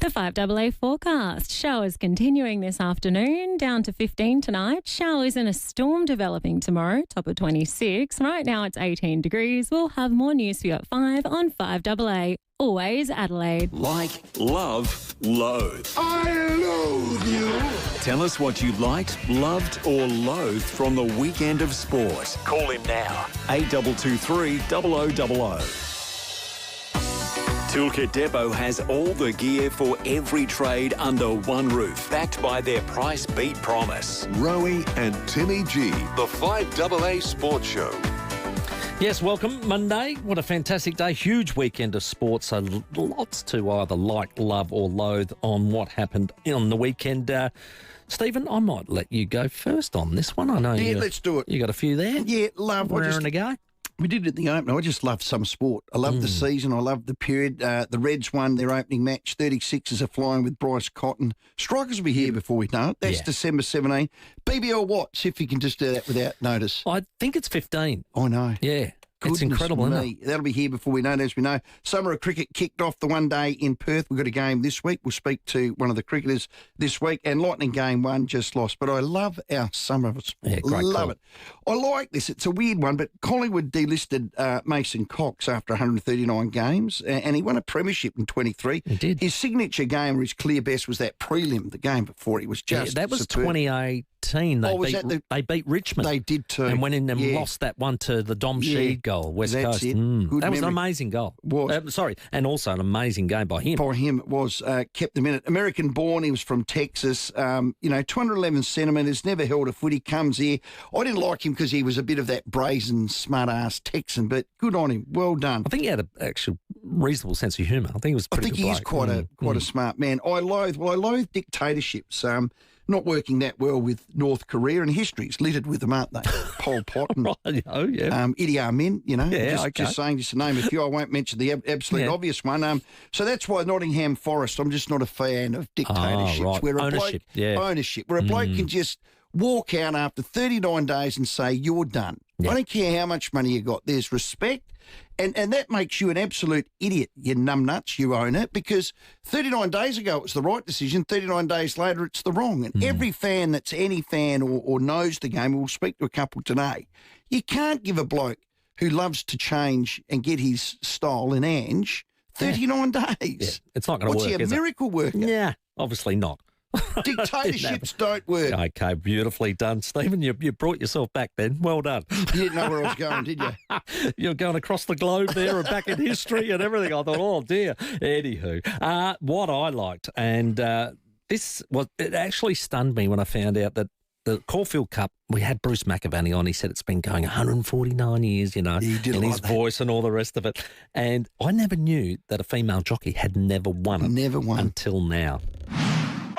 The 5AA forecast. Showers continuing this afternoon, down to 15 tonight. Showers and a storm developing tomorrow, top of 26. Right now it's 18 degrees. We'll have more news for you at 5 on 5AA. Always Adelaide.
Like, love, loathe.
I loathe you.
Tell us what you liked, loved or loathed from the weekend of sport. Call him now. 8223 0000. Toolkit Depot has all the gear for every trade under one roof, backed by their price beat promise. Rowey and Timmy G, the 5AA Sports Show.
Yes, welcome. Monday. What a fantastic day. Huge weekend of sport. So lots to either like, love or loathe on what happened on the weekend. Stephen, I might let you go first on this one. I know
let's do it.
You got a few there?
Yeah, love.
Raring to go?
We did it in the opener. I just love some sport. I love the season. I love the period. The Reds won their opening match. 36ers are flying with Bryce Cotton. Strikers will be here before we know it. That's December 17. BBL what? See if you can just do that without notice.
I think it's 15.
I know.
Yeah. It's incredible, isn't it?
That'll be here before we know it. As we know, summer of cricket kicked off the one day in Perth. We've got a game this week. We'll speak to one of the cricketers this week. And Lightning game one just lost. But I love our summer of sport.
Yeah, great
love
call.
it. I like this. It's a weird one, but Collingwood delisted Mason Cox after 139 games, and he won a premiership in 23.
He did.
His signature game, or his clear best, was that prelim, the game before. He was just
that was
superb.
2018. They beat Richmond.
They did too.
And went in and lost that one to the Dom Sheed goal, West
That's
Coast.
it.
That was an amazing goal. And also an amazing game by him.
By him, it was. Kept them in it. American-born, he was from Texas. 211 centimetres, never held a foot. He comes here. I didn't like him because he was a bit of that brazen, smart-ass Texan, but good on him. Well done.
I think he had an actual reasonable sense of humour. I think he was pretty good
he is quite a smart man. I loathe dictatorships. Not working that well with North Korea, and history's littered with them, aren't they? Pol Pot and Idi Amin, just saying, just to name a few. I won't mention the absolute obvious one. So that's why Nottingham Forest, I'm just not a fan of dictatorships.
Right.
Where
Ownership,
ownership, where a bloke can just walk out after 39 days and say, you're done. Yeah. I don't care how much money you got. There's respect. And that makes you an absolute idiot, you numbnuts, you own it, because 39 days ago it was the right decision, 39 days later it's the wrong. And every fan that's any fan or knows the game, we'll speak to a couple today, you can't give a bloke who loves to change and get his style in Ange 39 days.
Yeah. It's not going to work,
What's he, a miracle worker?
Yeah, obviously not.
Dictatorships don't work.
Okay, beautifully done, Stephen. You brought yourself back then. Well done.
You didn't know where I was going, did you?
You're going across the globe there and back in history and everything. I thought, oh, dear. Anywho, what I liked, and it actually stunned me when I found out that the Caulfield Cup, we had Bruce McAvaney on. He said it's been going 149 years, and his voice and all the rest of it. And I never knew that a female jockey had never won it.
Never won.
Until now.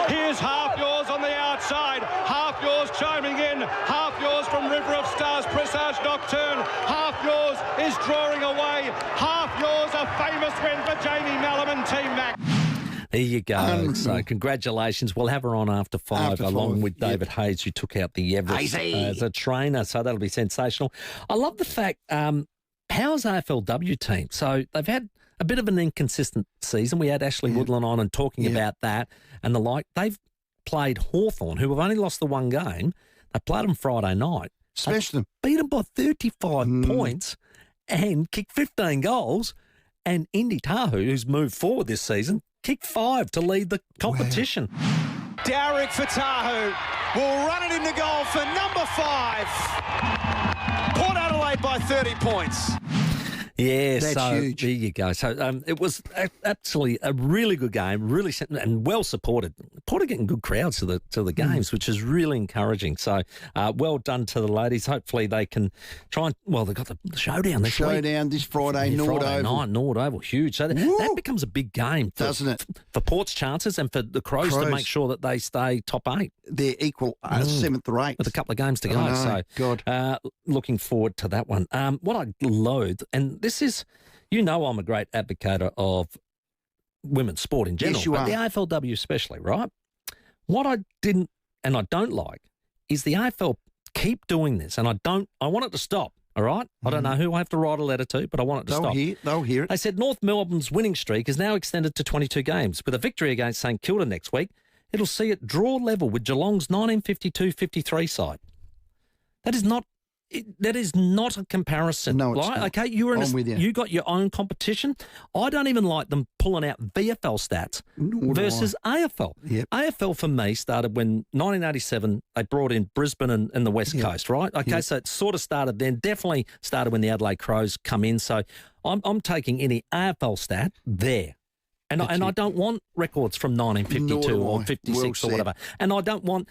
Here's Half Yours on the outside. Half Yours chiming in. Half Yours from River of Stars, Presage Nocturne. Half Yours is drawing away. Half Yours, a famous win for Jamie Mallam and Team Mac.
There you go. So congratulations. We'll have her on after 5, along with David Hayes, who took out the Everest as a trainer. So that'll be sensational. I love the fact, how's AFLW team? So they've had a bit of an inconsistent season. We had Ashley Woodland on and talking about that and the like. They've played Hawthorn, who have only lost the one game. They played them Friday night.
Smashed them.
Beat them by 35 points and kicked 15 goals. And Indy Tahu, who's moved forward this season, kicked 5 to lead the competition.
Wow. Dowrick for Tahu will run it into goal for number 5. Port Adelaide by 30 points.
Yeah,
That's
so
huge.
There you go. So it was absolutely a really good game, really and well supported. Port are getting good crowds to the games, which is really encouraging. So well done to the ladies. Hopefully they can try and they've got the showdown this week.
Showdown this Friday, Nord
Friday
Oval.
night, Nord Oval, huge. So that becomes a big game,
doesn't it?
For Port's chances and for the Crows to make sure that they stay top 8.
They're equal 7th or 8th
with a couple of games to go. So looking forward to that one. What I loathe, and this is, I'm a great advocate of women's sport in general, but the AFLW especially, right? What I didn't and I don't like is the AFL keep doing this, and I want it to stop, all right? I don't know who I have to write a letter to, but I want it to stop.
They'll hear it.
They said North Melbourne's winning streak is now extended to 22 games. With a victory against St Kilda next week, it'll see it draw level with Geelong's 1952-53 side. That is not a comparison.
No, it's
right?
not.
Okay,
I'm with you.
You got your own competition. I don't even like them pulling out VFL stats versus AFL.
Yep.
AFL for me started when 1987 they brought in Brisbane and the West Coast, right? Okay, so it sort of started then. Definitely started when the Adelaide Crows come in. So I'm taking any AFL stat there. And I don't want records from 1952 or 56 or whatever. And I don't want...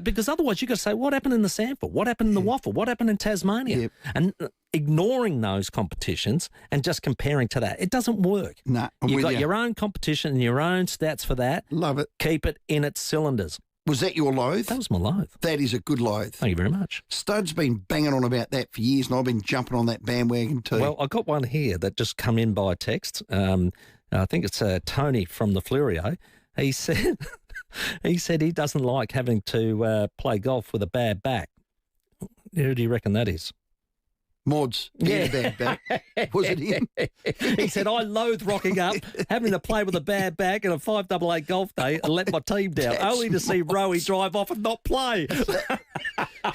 because otherwise you've got to say, what happened in the Sanford? What happened in the Waffle? What happened in Tasmania?
Yep.
And ignoring those competitions and just comparing to that, it doesn't work.
No,
You've got your own competition and your own stats for that.
Love it.
Keep it in its cylinders.
Was that your loathe?
That was my loathe.
That is a good loathe.
Thank you very much.
Stud's been banging on about that for years, and I've been jumping on that bandwagon too.
Well, I got one here that just come in by text. I think it's Tony from the Flurio. He said... He said he doesn't like having to play golf with a bad back. Who do you reckon that is?
Mods. Yeah, bad back. Was it him?
He said, I loathe rocking up, having to play with a bad back and a 5AA golf day and let my team down, only to see Rowey drive off and not play.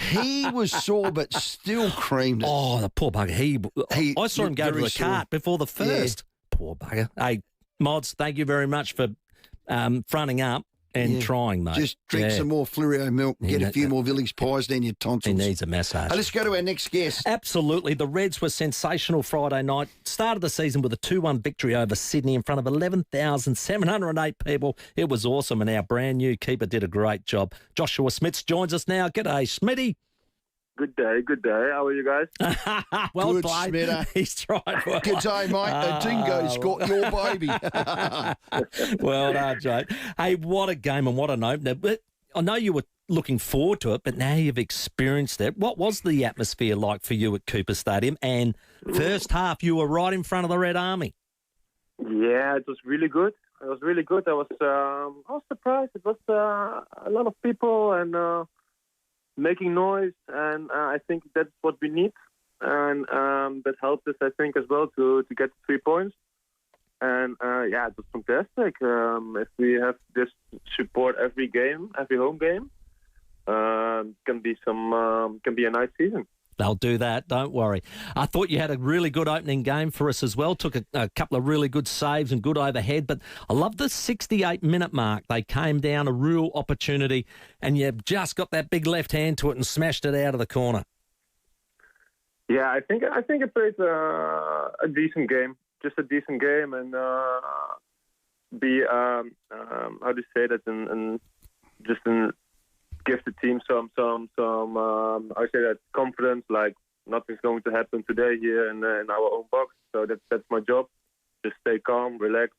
He was sore, but still creamed it.
Oh, the poor bugger. I saw him go to the cart before the first. Yeah. Poor bugger. Hey, Mods, thank you very much for fronting up. And trying, mate.
Just drink some more Flurio milk, get a few more village pies down your tonsils.
He needs a massage.
Let's go to our next guest.
Absolutely. The Reds were sensational Friday night. Started the season with a 2-1 victory over Sydney in front of 11,708 people. It was awesome, and our brand new keeper did a great job. Joshua Smits joins us now. G'day, Smitty.
Good day. How are you guys?
Well
Good,
played.
Smitter.
He's tried well.
Good day, mate. A dingo's got your baby.
Well done, Jake. Hey, what a game and what an opener. But I know you were looking forward to it, but now you've experienced it. What was the atmosphere like for you at Cooper Stadium? And first half, you were right in front of the Red Army.
Yeah, it was really good. I was surprised. It was a lot of people and making noise, and I think that's what we need, and that helped us, I think, as well to get 3 points. And it was fantastic. If we have this support every game, every home game, can be a nice season.
They'll do that, don't worry. I thought you had a really good opening game for us as well. Took a couple of really good saves and good overhead, but I love the 68-minute mark. They came down, a real opportunity, and you just got that big left hand to it and smashed it out of the corner.
Yeah, I think I played a decent game, just a decent game, and how do you say that, and give the team some I say that confidence, like nothing's going to happen today here in our own box. So that's my job. Just stay calm, relax,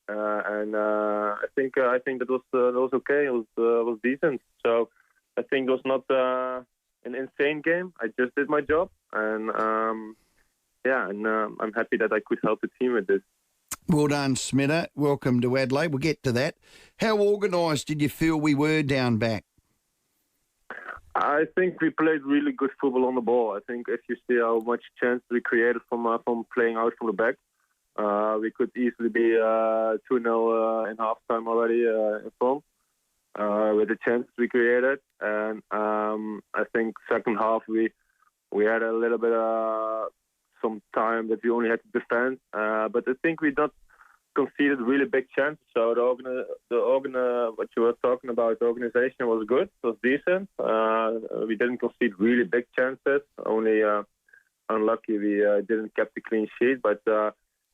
and I think that was okay. It was decent. So I think it was not an insane game. I just did my job, and I'm happy that I could help the team with this.
Well done, Smitter. Welcome to Adelaide. We'll get to that. How organised did you feel we were down back?
I think we played really good football on the ball. I think if you see how much chance we created from playing out from the back, we could easily be 2-0 in halftime already in front with the chances we created. And I think second half we had a little bit some time that we only had to defend, but I think we not conceded really big chances. So what you were talking about, the organization was good, was decent. We didn't concede really big chances. Only unlucky we didn't keep the clean sheet, but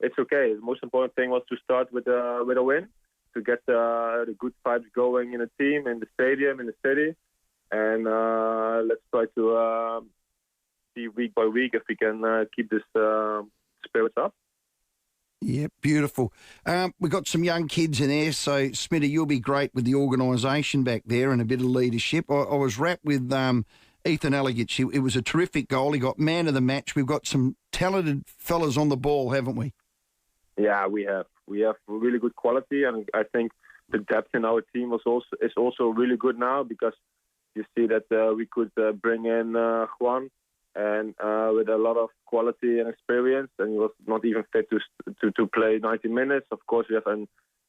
it's okay. The most important thing was to start with a win, to get the good vibes going in the team, in the stadium, in the city, and let's try to see week by week if we can keep this spirits up.
Yeah, beautiful. We've got some young kids in there, so Smitty, you'll be great with the organisation back there and a bit of leadership. I was wrapped with Ethan Alligic. It was a terrific goal. He got man of the match. We've got some talented fellas on the ball, haven't we?
Yeah, we have. We have really good quality, and I think the depth in our team is also really good now, because you see that we could bring in Juan, and with a lot of quality and experience, and he was not even fit to play 90 minutes. Of course, we have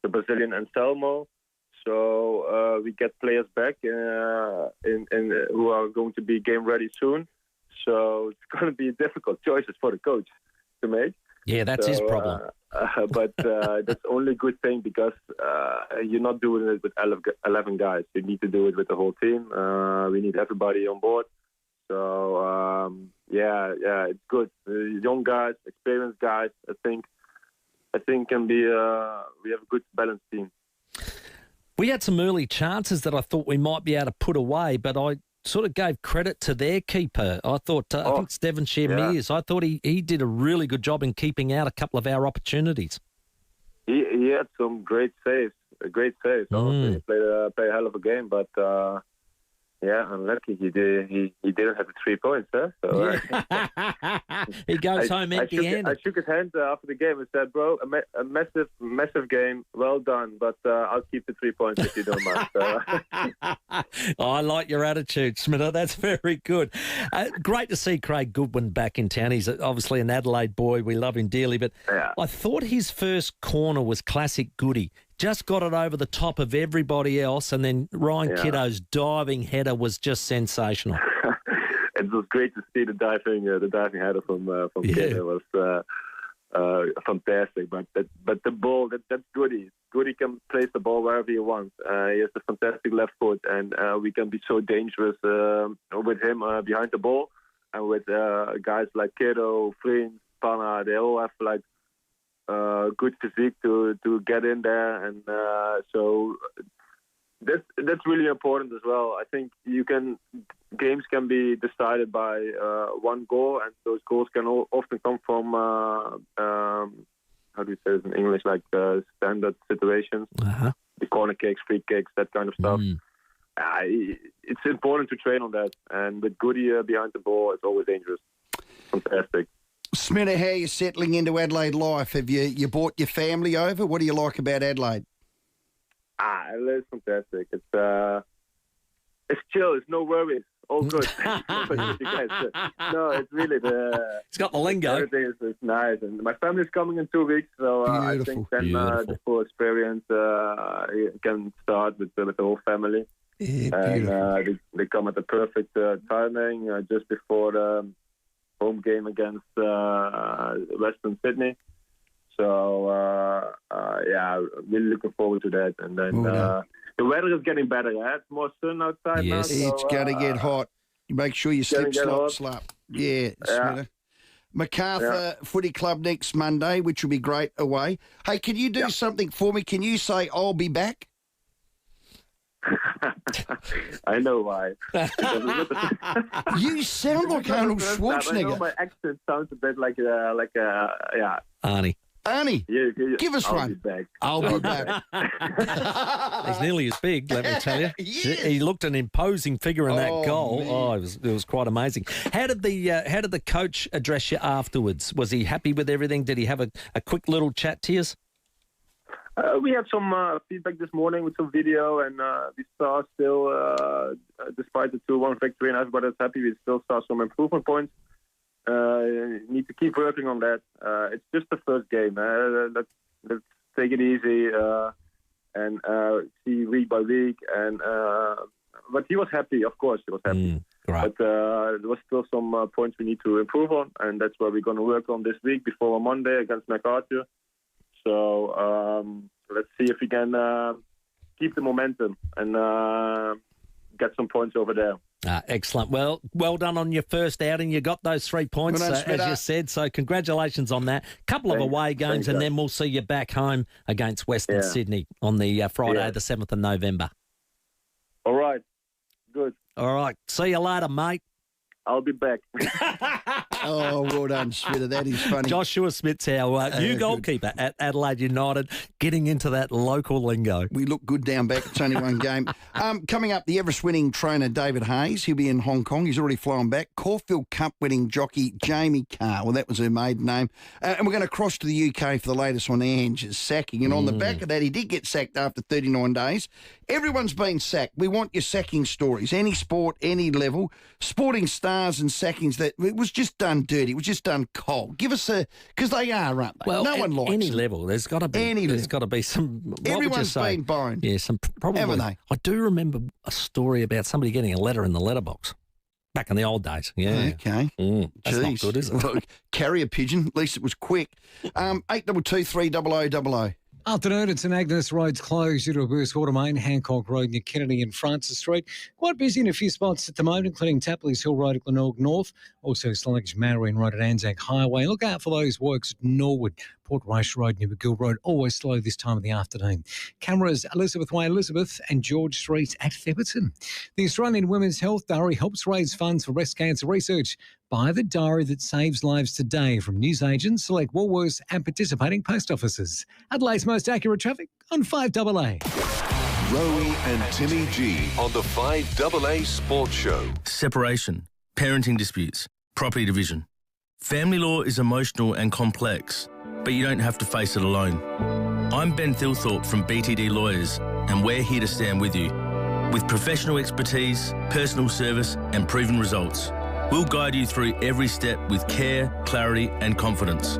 the Brazilian Anselmo, so we get players back who are going to be game ready soon. So it's going to be difficult choices for the coach to make.
Yeah, that's his problem.
But that's only a good thing, because you're not doing it with 11 guys. You need to do it with the whole team. We need everybody on board. So, it's good. Young guys, experienced guys, I think can be, we have a good balanced team.
We had some early chances that I thought we might be able to put away, but I sort of gave credit to their keeper. I thought, I think it's Devonshire Mears. I thought he did a really good job in keeping out a couple of our opportunities.
He had some great saves, honestly. He played a hell of a game, but unlucky he didn't have the 3 points, huh? So,
he goes home empty-handed.
I shook his hand after the game and said, "Bro, a massive game, well done, but I'll keep the 3 points if you don't mind." So.
I like your attitude, Smitter. That's very good. Great to see Craig Goodwin back in town. He's obviously an Adelaide boy. We love him dearly, but I thought his first corner was classic Goody. Just got it over the top of everybody else, and then Ryan Kiddo's diving header was just sensational.
It was great to see the diving header from Kiddo. It was fantastic. But the ball, that's Goody. Goody can place the ball wherever he wants. He has a fantastic left foot, and we can be so dangerous with him behind the ball, and with guys like Kiddo, Vriend, Panna. They all have good physique to get in there, and so that's really important as well. I think games can be decided by one goal, and those goals can often come from how do you say it in English, like standard situations, the corner kicks, free kicks, that kind of stuff. It's important to train on that, and with Goody behind the ball, it's always dangerous. Fantastic.
Smitter, how are you settling into Adelaide life? Have you brought your family over? What do you like about Adelaide?
Adelaide's fantastic. It's chill. It's no worries. All good. No, it's really
it's got the lingo.
Everything is nice, and my family's coming in 2 weeks, so I think then the full experience can start with the whole family. And they come at the perfect timing just before the home game against Western Sydney. So, really looking forward to that. And then the weather is getting better. It's more sun outside now. So,
it's going to get hot. Make sure you slip, slop. Yeah, Sweater. MacArthur Footy Club next Monday, which will be great away. Hey, can you do something for me? Can you say, I'll be back?
I know why.
You sound like Arnold Schwarzenegger.
I know my accent sounds a bit like
Arnie.
Give us one. I'll be back.
He's nearly as big, let me tell you. He looked an imposing figure in that goal. Man. Oh, it was quite amazing. How did the coach address you afterwards? Was he happy with everything? Did he have a quick little chat to you?
We had some feedback this morning with some video, and we saw still, despite the 2-1 victory, and everybody's happy, we still saw some improvement points. Need to keep working on that. It's just the first game. Let's take it easy and see week by week. And but he was happy, of course, he was happy.
Right.
But there was still some points we need to improve on, and that's what we're going to work on this week before Monday against MacArthur. So let's see if we can keep the momentum and get some points over there.
Excellent. Well done on your first outing. You got those 3 points, as you said, so congratulations on that. Couple of away games, and then we'll see you back home against Western Sydney on the Friday, the 7th of November.
All right. Good.
All right. See you later, mate.
I'll be back.
Oh, well done, Smitter. That is funny.
Joshua Smith's our new goalkeeper at Adelaide United, getting into that local lingo.
We look good down back. It's only one game. Coming up, the Everest-winning trainer David Hayes. He'll be in Hong Kong. He's already flown back. Caulfield Cup-winning jockey Jamie Carr. Well, that was her maiden name. And we're going to cross to the UK for the latest on Ange's sacking. And on the back of that, he did get sacked after 39 days. Everyone's been sacked. We want your sacking stories. Any sport, any level. Sporting stars and sackings that it was just done dirty. It was just done cold. Give us because they are, aren't they?
Well,
no one likes
any
them.
level. There's got to be. There's got to be some.
Everyone's been boned.
Yeah, some probably.
Haven't they?
I do remember a story about somebody getting a letter in the letterbox back in the old days. Yeah.
Okay.
That's not good, is it?
Look, carrier pigeon. At least it was quick. 8223 30000.
Afternoon, it's St Agnes Road's closed due to a burst water main, Hancock Road near Kennedy and Francis Street. Quite busy in a few spots at the moment, including Tapley's Hill Road at Glenorg North, also sluggish Marion Road at Anzac Highway. Look out for those works at Norwood, Port Roche Road near McGill Road, always slow this time of the afternoon. Cameras Elizabeth Way, Elizabeth and George Street at Febberton. The Australian Women's Health Diary helps raise funds for breast cancer research. Buy the diary that saves lives today from newsagents, select Woolworths and participating post offices. Adelaide's most accurate traffic on 5AA.
Rowey and Timmy G on the 5AA Sports Show.
Separation, parenting disputes, property division. Family law is emotional and complex, but you don't have to face it alone. I'm Ben Thilthorpe from BTD Lawyers, and we're here to stand with you. With professional expertise, personal service, and proven results, we'll guide you through every step with care, clarity, and confidence.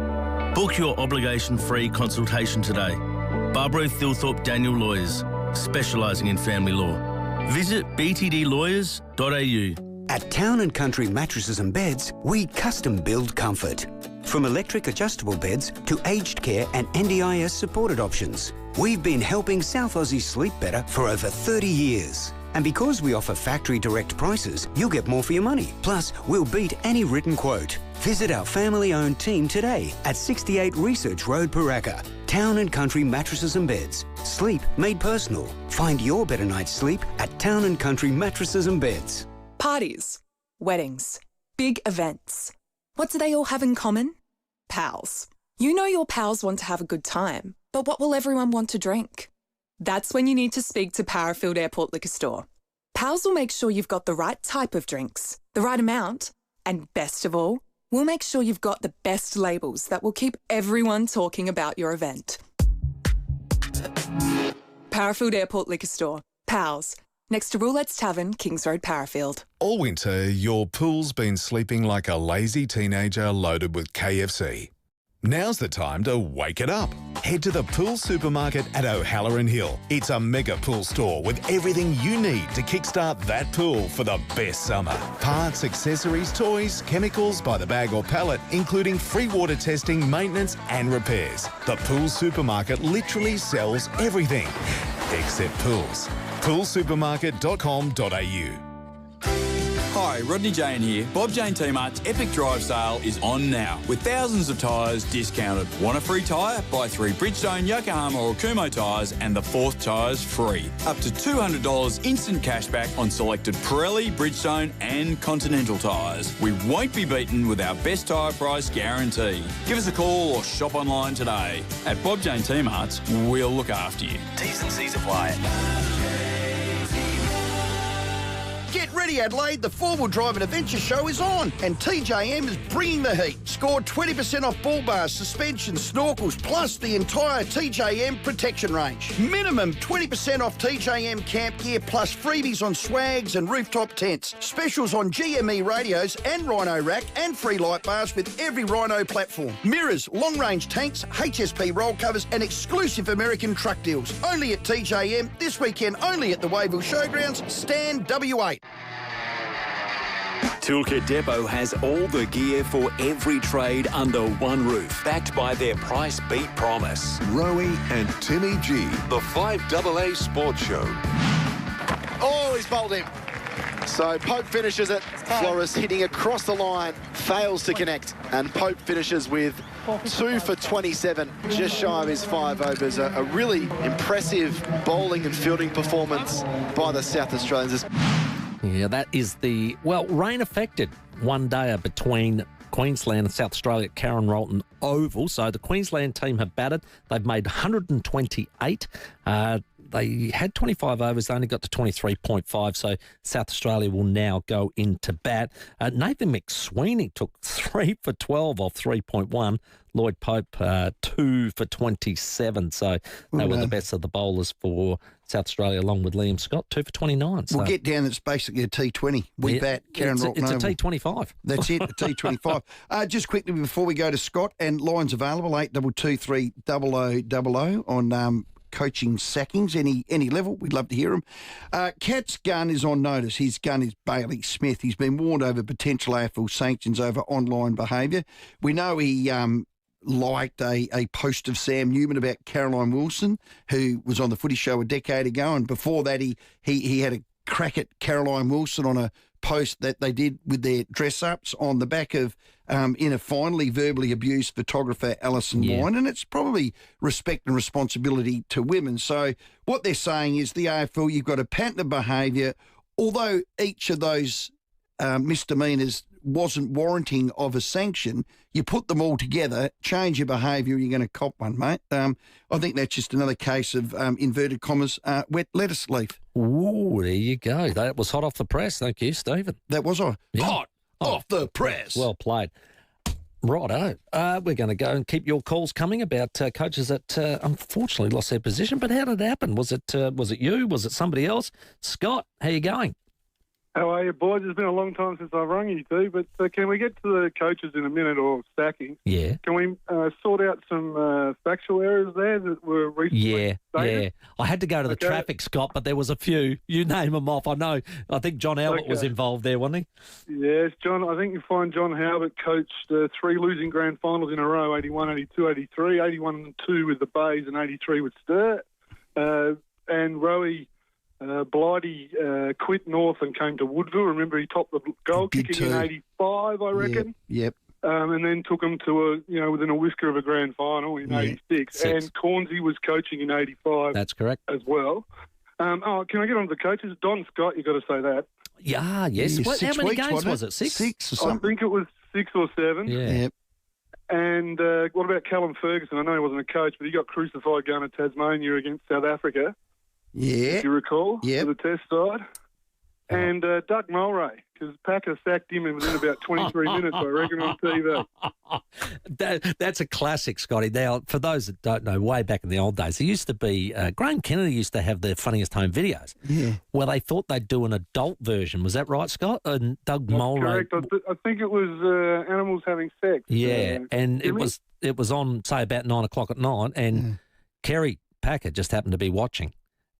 Book your obligation-free consultation today. Barbara Thilthorpe Daniel Lawyers, specialising in family law. Visit btdlawyers.au.
At Town & Country Mattresses and Beds, we custom build comfort. From electric adjustable beds to aged care and NDIS supported options, we've been helping South Aussies sleep better for over 30 years. And because we offer factory direct prices, you'll get more for your money. Plus, we'll beat any written quote. Visit our family-owned team today at 68 Research Road, Paraka. Town & Country Mattresses and Beds. Sleep made personal. Find your better night's sleep at Town & Country Mattresses and Beds.
Parties, weddings, big events. What do they all have in common? Pals. You know your pals want to have a good time, but what will everyone want to drink? That's when you need to speak to Parafield Airport Liquor Store. Pals will make sure you've got the right type of drinks, the right amount, and best of all, we'll make sure you've got the best labels that will keep everyone talking about your event. Parafield Airport Liquor Store. Pals. Next to Roulette's Tavern, Kings Road, Parafield.
All winter, your pool's been sleeping like a lazy teenager loaded with KFC. Now's the time to wake it up. Head to the Pool Supermarket at O'Halloran Hill. It's a mega pool store with everything you need to kickstart that pool for the best summer. Parts, accessories, toys, chemicals by the bag or pallet, including free water testing, maintenance and repairs. The Pool Supermarket literally sells everything except pools. Poolsupermarket.com.au.
Hi, Rodney Jane here. Bob Jane T-Mart's Epic Drive Sale is on now with thousands of tyres discounted. Want a free tyre? Buy 3 Bridgestone, Yokohama or Kumho tyres and the 4th tyre's free. Up to $200 instant cashback on selected Pirelli, Bridgestone and Continental tyres. We won't be beaten with our best tyre price guarantee. Give us a call or shop online today. At Bob Jane T-Mart's, we'll look after you.
T's and C's apply. Get ready, Adelaide. The four-wheel drive and adventure show is on, and TJM is bringing the heat. Score 20% off bull bars, suspensions, snorkels, plus the entire TJM protection range. Minimum 20% off TJM camp gear, plus freebies on swags and rooftop tents. Specials on GME radios and Rhino rack, and free light bars with every Rhino platform. Mirrors, long-range tanks, HSP roll covers, and exclusive American truck deals. Only at TJM, this weekend only at the Wayville Showgrounds, Stand W8.
Toolkit Depot has all the gear for every trade under one roof, backed by their price beat promise.
Rowey and Timmy G,
the 5AA Sports Show.
Oh, he's bowled him. So Pope finishes it. Flores hitting across the line, fails to connect. And Pope finishes with 2 for 27, just shy of his 5 overs. A really impressive bowling and fielding performance by the South Australians.
Yeah, that is the, rain-affected one-dayer between Queensland and South Australia at Karen Rolton Oval. So the Queensland team have batted. They've made 128. They had 25 overs. They only got to 23.5, so South Australia will now go into bat. Nathan McSweeney took 3 for 12 off 3.1. Lloyd Pope, 2 for 27. So they were the best of the bowlers for South Australia, along with Liam Scott, 2 for 29. So.
We'll get down, it's basically a T20. We bat Karen Rolton
It's a
Oval.
T25.
That's it, a T25. Just quickly before we go to Scott, and lines available, 8223 0000 on coaching sackings, any level. We'd love to hear them. Cat's gun is on notice. His gun is Bailey Smith. He's been warned over potential AFL sanctions over online behaviour. We know he liked a post of Sam Newman about Caroline Wilson, who was on the Footy Show a decade ago, and before that he had a crack at Caroline Wilson on a post that they did with their dress-ups on the back of in a finally verbally abused photographer Alison Wine, and it's probably respect and responsibility to women. So what they're saying is the AFL, you've got a pattern of behaviour, although each of those misdemeanors wasn't warranting of a sanction, you put them all together, change your behaviour, you're going to cop one, mate. I think that's just another case of, inverted commas, wet lettuce leaf.
Ooh, there you go. That was hot off the press. Thank you, Stephen.
That was hot off the press.
Well played. Righto. We're going to go and keep your calls coming about coaches that unfortunately lost their position. But how did it happen? Was it you? Was it somebody else? Scott, how you going?
How are you, boys? It's been a long time since I've rung you two, but can we get to the coaches in a minute, or stacking?
Yeah.
Can we sort out some factual errors there that were recently stated?
Yeah. I had to go to the traffic, Scott, but there was a few. You name them off. I think John Albert was involved there, wasn't he?
Yes, John. I think you find John Albert coached 3 losing grand finals in a row, 81, 82, 83, 81 and 2 with the Bays and 83 with Sturt. And Rowey... Blighty quit North and came to Woodville. Remember, he topped the goal kicking in 85, I reckon.
Yep.
And then took him to within a whisker of a grand final in 86. And Cornsey was coaching in 85.
That's correct.
As well. Can I get on to the coaches? Don Scott, you've got to say that.
Yeah, yes. How many games was it? 6?
6 or something.
I think it was 6 or 7.
Yeah. Yep.
And what about Callum Ferguson? I know he wasn't a coach, but he got crucified going to Tasmania against South Africa.
Yeah.
If you recall,
for
the test side. And Doug Mulray, because Packer sacked him within about 23 minutes, I reckon, on TV.
That's a classic, Scotty. Now, for those that don't know, way back in the old days, there used to be, Graham Kennedy used to have their funniest home videos.
Yeah.
Where they thought they'd do an adult version. Was that right, Scott? And Doug Mulray.
Correct. I think it was animals having sex.
Yeah, and
Timmy?
it was on, say, about 9 o'clock at night, and Kerry Packer just happened to be watching.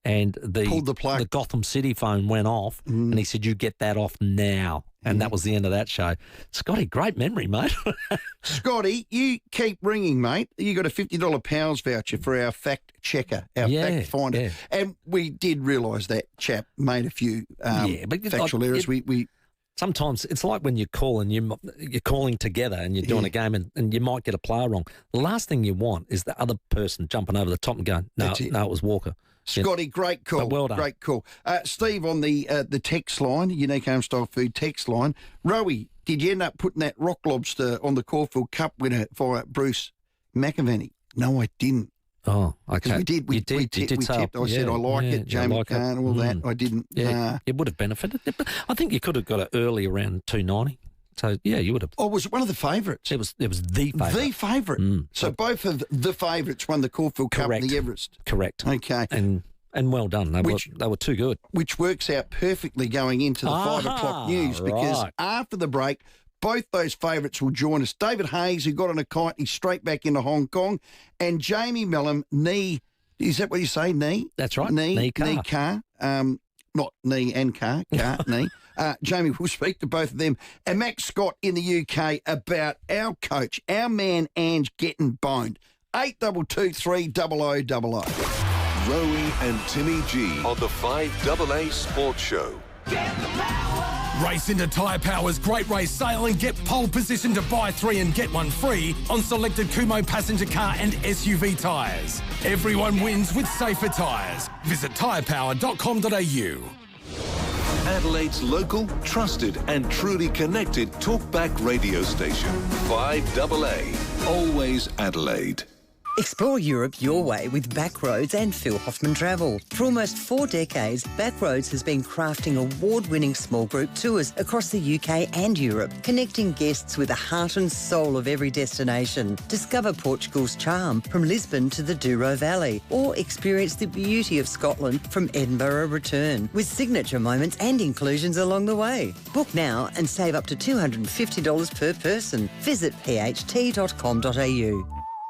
And
Pulled the plug.
The Gotham City phone went off, and he said, "You get that off now." And that was the end of that show. Scotty, great memory, mate.
Scotty, you keep ringing, mate. You got a $50 Powers voucher for our fact checker, our fact finder.
Yeah.
And we did realise that chap made a few factual errors. We
sometimes it's like when you call and you're calling together and you're doing a game and you might get a player wrong. The last thing you want is the other person jumping over the top and going, no, it was Walker.
Scotty, great call.
But well done.
Great call. Steve, on the text line, Unique Home-Style Food text line, Rowey, did you end up putting that rock lobster on the Caulfield Cup winner via Bruce McAvaney? No, I didn't.
Oh, okay.
We did. We tipped. I said, I like it, Jamie
like
Kahn, all that. I didn't.
Yeah, it would have benefited. I think you could have got it early around 290. So, yeah, you would have.
Oh, was it one of the favourites?
It was the favourite.
The favourite. So both of the favourites won the Caulfield Cup and the Everest.
Correct.
Okay.
And well done. They were too good.
Which works out perfectly going into the 5 o'clock news because after the break, both those favourites will join us. David Hayes, who got on a kite, he's straight back into Hong Kong, and Jamie Mellum, is that what you say, knee?
That's right.
Knee car. Not knee and car, knee. Jamie, we'll speak to both of them. And Max Scott in the UK about our coach, our man Ange getting boned. 8223 0000.
Rowey and Timmy G on the 5AA Sports Show.
Race into Tyre Power's Great Race Sale and get pole position to buy 3 and get 1 free on selected Kumho passenger car and SUV tyres. Everyone wins with safer tyres. Visit tyrepower.com.au.
Adelaide's local, trusted and truly connected talkback radio station. 5AA. Always Adelaide.
Explore Europe your way with Backroads and Phil Hoffman Travel. For almost 4 decades, Backroads has been crafting award-winning small group tours across the UK and Europe, connecting guests with the heart and soul of every destination. Discover Portugal's charm from Lisbon to the Douro Valley, or experience the beauty of Scotland from Edinburgh return, with signature moments and inclusions along the way. Book now and save up to $250 per person. Visit pht.com.au.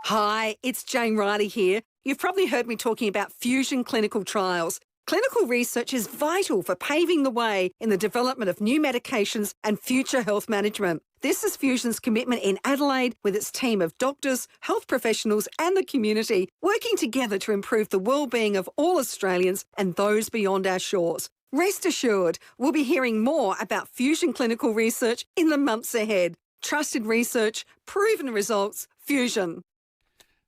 Hi, it's Jane Riley here. You've probably heard me talking about Fusion clinical trials. Clinical research is vital for paving the way in the development of new medications and future health management. This is Fusion's commitment in Adelaide with its team of doctors, health professionals and the community, working together to improve the well-being of all Australians and those beyond our shores. Rest assured, we'll be hearing more about Fusion clinical research in the months ahead. Trusted research, proven results, Fusion.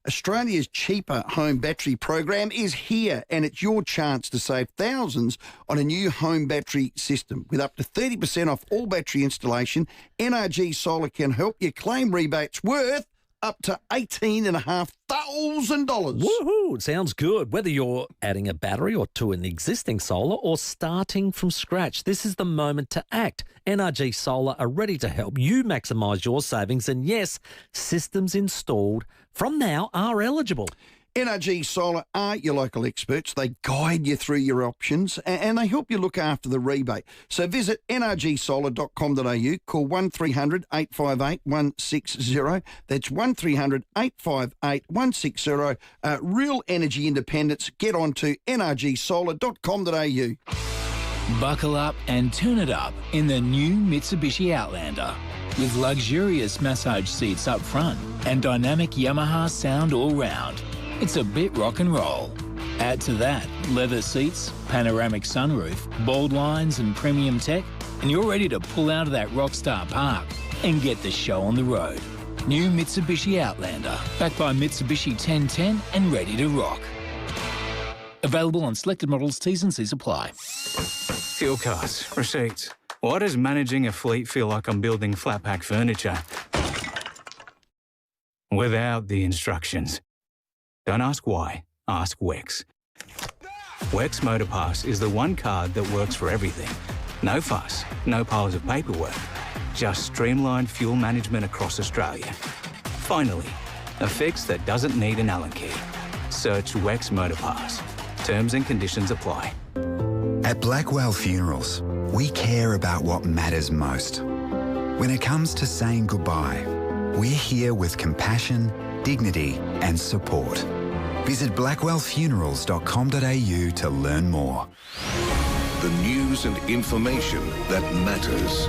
Australia's cheaper home battery program is here, and it's your chance to save thousands on a new home battery system. With up to 30% off all battery installation, NRG Solar can help you claim rebates worth up to $18,500.
Woohoo! Sounds good. Whether you're adding a battery or to an existing solar or starting from scratch, this is the moment to act. NRG Solar are ready to help you maximise your savings, and yes, systems installed from now are eligible.
NRG Solar are your local experts. They guide you through your options and they help you look after the rebate. So visit nrgsolar.com.au, call 1300 858 160. That's 1300 858 160. Real energy independence. Get on to nrgsolar.com.au.
Buckle up and turn it up in the new Mitsubishi Outlander. With luxurious massage seats up front and dynamic Yamaha sound all round. It's a bit rock and roll. Add to that leather seats, panoramic sunroof, bold lines and premium tech, and you're ready to pull out of that rockstar park and get the show on the road. New Mitsubishi Outlander, backed by Mitsubishi 1010 and ready to rock. Available on selected models, T's and C's apply.
Fuel cards, receipts. Why does managing a fleet feel like I'm building flat pack furniture? Without the instructions. Don't ask why, ask Wex. Wex Motor Pass is the one card that works for everything. No fuss, no piles of paperwork, just streamlined fuel management across Australia. Finally, a fix that doesn't need an Allen key. Search Wex Motorpass. Terms and conditions apply.
At Blackwell Funerals, we care about what matters most. When it comes to saying goodbye, we're here with compassion, dignity and support. Visit blackwellfunerals.com.au to learn more.
The news and information that matters.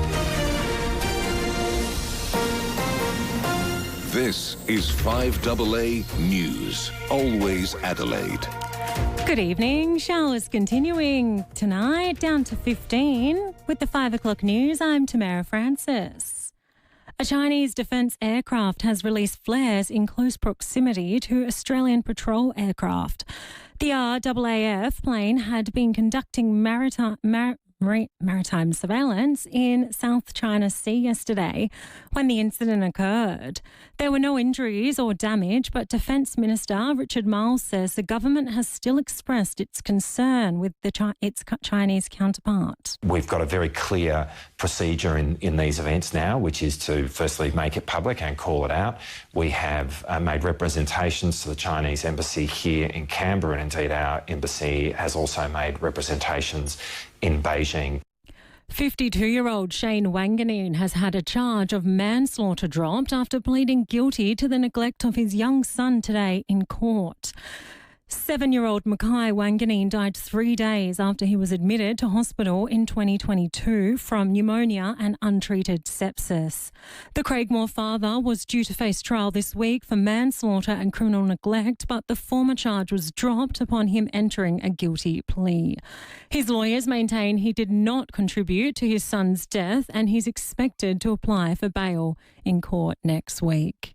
This is 5AA News, always Adelaide.
Good evening. Showers continuing tonight, down to 15. With the 5 o'clock news, I'm Tamara Francis. A Chinese defence aircraft has released flares in close proximity to Australian patrol aircraft. The RAAF plane had been conducting maritime surveillance in South China Sea yesterday when the incident occurred. There were no injuries or damage, but Defence Minister Richard Marles says the government has still expressed its concern with its Chinese counterpart.
We've got a very clear procedure in these events now, which is to firstly make it public and call it out. We have made representations to the Chinese embassy here in Canberra, and indeed our embassy has also made representations in Beijing.
52-year-old Shane Wanganeen has had a charge of manslaughter dropped after pleading guilty to the neglect of his young son today in court. 7-year-old Mackay Wanganeen died 3 days after he was admitted to hospital in 2022 from pneumonia and untreated sepsis. The Craigmore father was due to face trial this week for manslaughter and criminal neglect, but the former charge was dropped upon him entering a guilty plea. His lawyers maintain he did not contribute to his son's death and he's expected to apply for bail in court next week.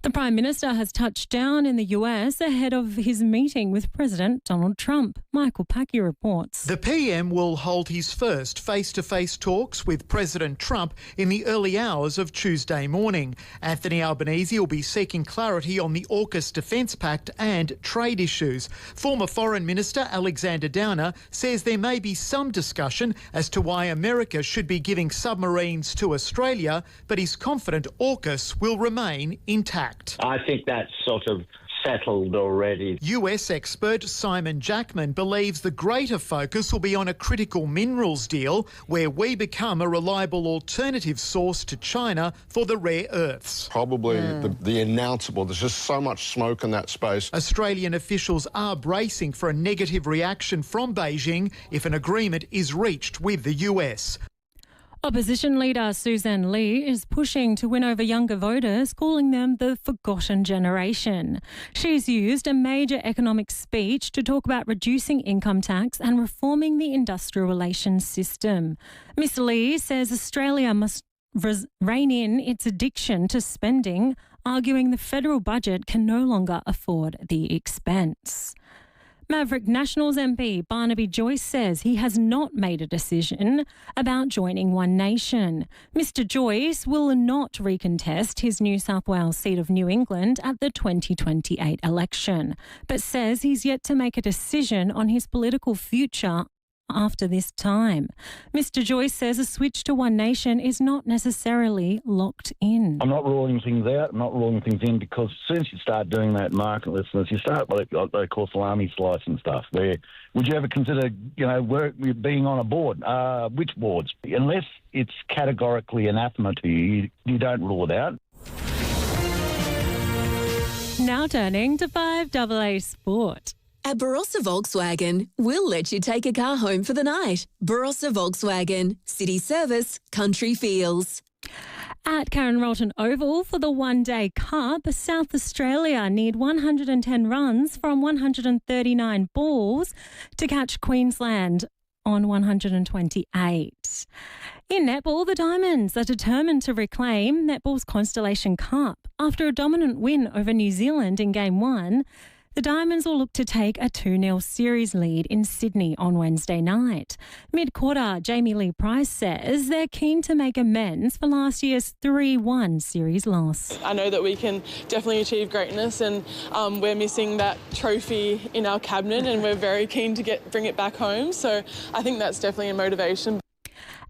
The Prime Minister has touched down in the US ahead of his meeting with President Donald Trump. Michael Packy reports.
The PM will hold his first face-to-face talks with President Trump in the early hours of Tuesday morning. Anthony Albanese will be seeking clarity on the AUKUS Defence Pact and trade issues. Former Foreign Minister Alexander Downer says there may be some discussion as to why America should be giving submarines to Australia, but he's confident AUKUS will remain intact.
I think that's sort of settled already.
US expert Simon Jackman believes the greater focus will be on a critical minerals deal where we become a reliable alternative source to China for the rare earths.
Probably the announceable. There's just so much smoke in that space.
Australian officials are bracing for a negative reaction from Beijing if an agreement is reached with the US.
Opposition leader Suzanne Lee is pushing to win over younger voters, calling them the forgotten generation. She's used a major economic speech to talk about reducing income tax and reforming the industrial relations system. Ms Lee says Australia must rein in its addiction to spending, arguing the federal budget can no longer afford the expense. Maverick Nationals MP Barnaby Joyce says he has not made a decision about joining One Nation. Mr Joyce will not recontest his New South Wales seat of New England at the 2028 election, but says he's yet to make a decision on his political future after this time. Mr Joyce says a switch to One Nation is not necessarily locked in.
I'm not ruling things out, I'm not ruling things in, because as soon as you start doing that marketlessness, you start what they call salami slice and stuff. Where would you ever consider, being on a board? Which boards? Unless it's categorically anathema to you, you don't rule it out.
Now turning to 5AA Sport.
At Barossa Volkswagen, we'll let you take a car home for the night. Barossa Volkswagen, city service, country feels.
At Karen Rolton Oval for the one-day cup, South Australia need 110 runs from 139 balls to catch Queensland on 128. In netball, the Diamonds are determined to reclaim netball's Constellation Cup. After a dominant win over New Zealand in Game 1, the Diamonds will look to take a 2-0 series lead in Sydney on Wednesday night. Mid-quarter, Jamie Lee Price says they're keen to make amends for last year's 3-1 series loss.
I know that we can definitely achieve greatness, and we're missing that trophy in our cabinet, and we're very keen to bring it back home. So I think that's definitely a motivation.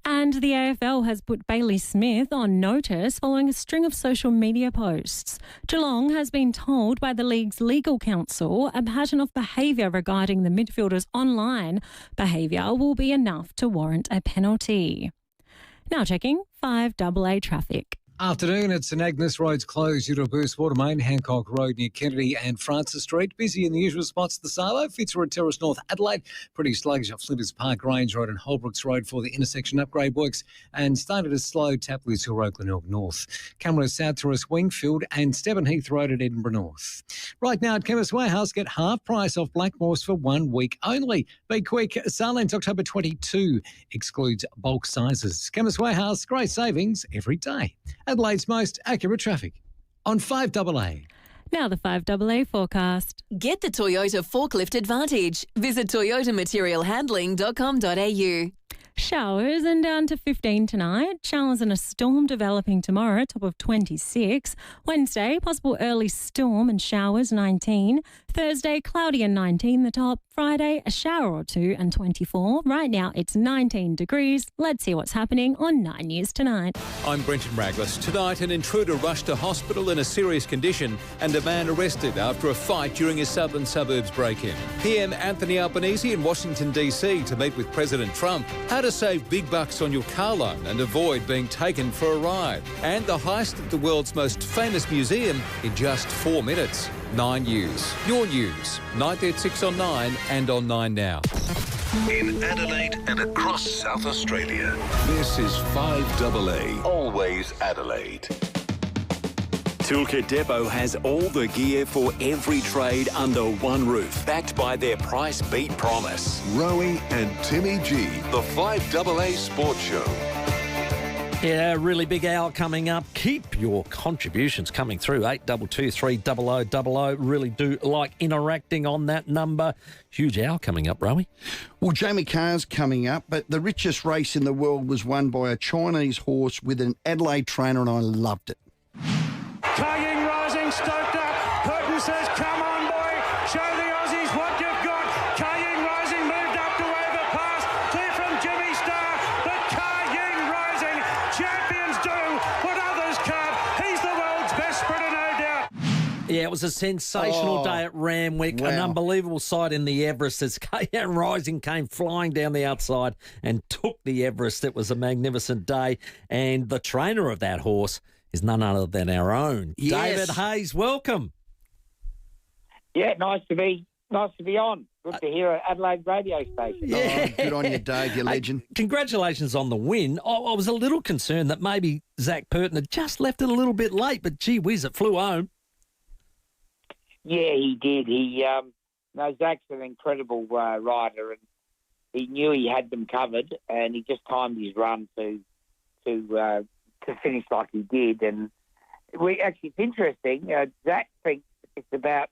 And the AFL has put Bailey Smith on notice following a string of social media posts. Geelong has been told by the league's legal counsel a pattern of behaviour regarding the midfielder's online behaviour will be enough to warrant a penalty. Now checking 5AA traffic.
Afternoon at St Agnes, roads closed due to a burst water main. Hancock Road near Kennedy and Francis Street. Busy in the usual spots, the Salo, Fitzroy Terrace North Adelaide. Pretty sluggish up Flinders Park Range Road and Holbrooks Road for the intersection upgrade works. And started as slow Tapley's Hill Road, Glenelg North. Camera South Terrace Wingfield and Stephen Heath Road at Edinburgh North. Right now at Chemist Warehouse, get half price off Blackmores for 1 week only. Be quick, sale ends October 22. Excludes bulk sizes. Chemist Warehouse, great savings every day. Adelaide's most accurate traffic on 5AA.
Now the 5AA forecast.
Get the Toyota Forklift Advantage. Visit toyotamaterialhandling.com.au.
Showers and down to 15 tonight. Showers and a storm developing tomorrow, top of 26. Wednesday, possible early storm and showers, 19. Thursday, cloudy and 19, the top. Friday, a shower or two and 24. Right now, it's 19 degrees. Let's see what's happening on 9 News Tonight.
I'm Brenton Raglas. Tonight, an intruder rushed to hospital in a serious condition and a man arrested after a fight during a southern suburbs break-in. PM Anthony Albanese in Washington, D.C. to meet with President Trump. How to save big bucks on your car loan and avoid being taken for a ride. And the heist of the world's most famous museum in just 4 minutes. 9 News. Your news. 9:36 on 9 and on 9 Now.
In Adelaide and across South Australia, this is 5AA, always Adelaide.
Toolkit Depot has all the gear for every trade under one roof, backed by their price beat promise.
Rowey and Timmy G, the 5AA Sports Show.
Yeah, really big hour coming up. Keep your contributions coming through. 8223 0000. Really do like interacting on that number. Huge hour coming up, Rowey.
Well, Jamie Carr's coming up, but the richest race in the world was won by a Chinese horse with an Adelaide trainer, and I loved it.
Kaying rising, stoked up. Curtin says, come on, boy. Show the Aussies what you've got. Kaying rising moved up to overpass. Clear from Jimmy Star. But Kaying rising. Champions do what others can't. He's the world's best sprinter, no doubt.
Yeah, it was a sensational day at Randwick.
Wow.
An unbelievable sight in the Everest as Kaying Rising came flying down the outside and took the Everest. It was a magnificent day. And the trainer of that horse is none other than our own.
Yes.
David Hayes, welcome.
Yeah, nice to be on. Good to hear an Adelaide radio station.
Yeah.
Oh, good on you, Dave, you legend.
Congratulations on the win. I was a little concerned that maybe Zach Purton had just left it a little bit late, but gee whiz, it flew home.
Yeah, he did. Zach's an incredible rider, and he knew he had them covered, and he just timed his run to finish like he did. And it's interesting. Zach thinks it's about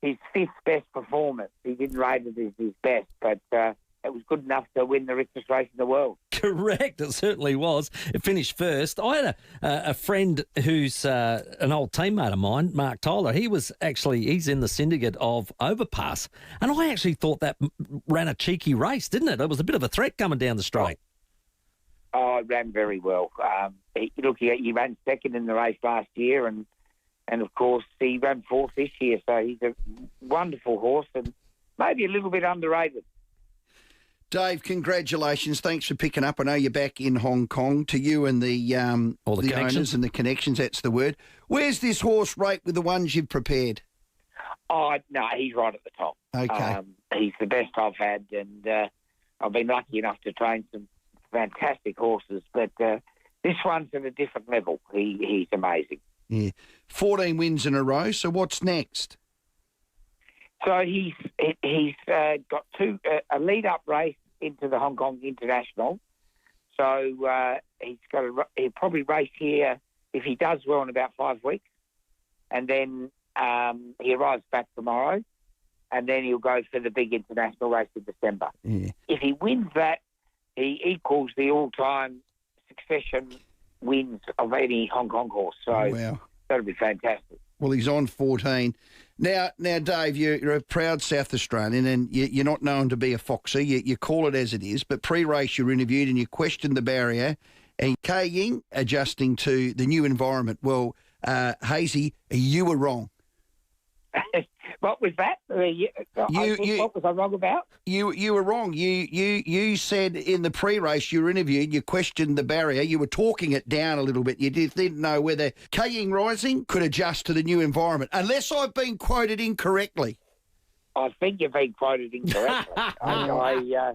his fifth best performance. He didn't rate it as his best, but it was good enough to win the richest race in the world.
Correct, it certainly was. It finished first. I had a friend who's an old teammate of mine, Mark Tyler. He's in the syndicate of Overpass, and I actually thought that ran a cheeky race, didn't it? It was a bit of a threat coming down the straight.
Oh, it ran very well. He ran second in the race last year, and of course he ran fourth this year. So he's a wonderful horse and maybe a little bit underrated.
Dave, congratulations. Thanks for picking up. I know you're back in Hong Kong. To you and the owners and the connections, that's the word. Where's this horse rate with the ones you've prepared?
Oh, no, he's right at the top.
Okay.
He's the best I've had, and I've been lucky enough to train some fantastic horses, but this one's at a different level. He's amazing.
Yeah. 14 wins in a row, so what's next?
So he's got a lead-up race into the Hong Kong International. So he'll probably race here if he does well in about 5 weeks, and then he arrives back tomorrow, and then he'll go for the big international race in December.
Yeah.
If he wins that, he equals the all-time succession wins of any Hong Kong horse. So
wow.
That'll be fantastic.
Well, he's on 14. Now, Dave, you're a proud South Australian and you're not known to be a foxer. You call it as it is. But pre-race, you're interviewed and you questioned the barrier and Kei Ying adjusting to the new environment. Well, Hazy, you were wrong.
What was that? What was I wrong about?
You were wrong. You said in the pre-race you were interviewed, you questioned the barrier. You were talking it down a little bit. You didn't know whether Kei Ying Rising could adjust to the new environment, unless I've been quoted incorrectly.
I think you've been quoted incorrectly. I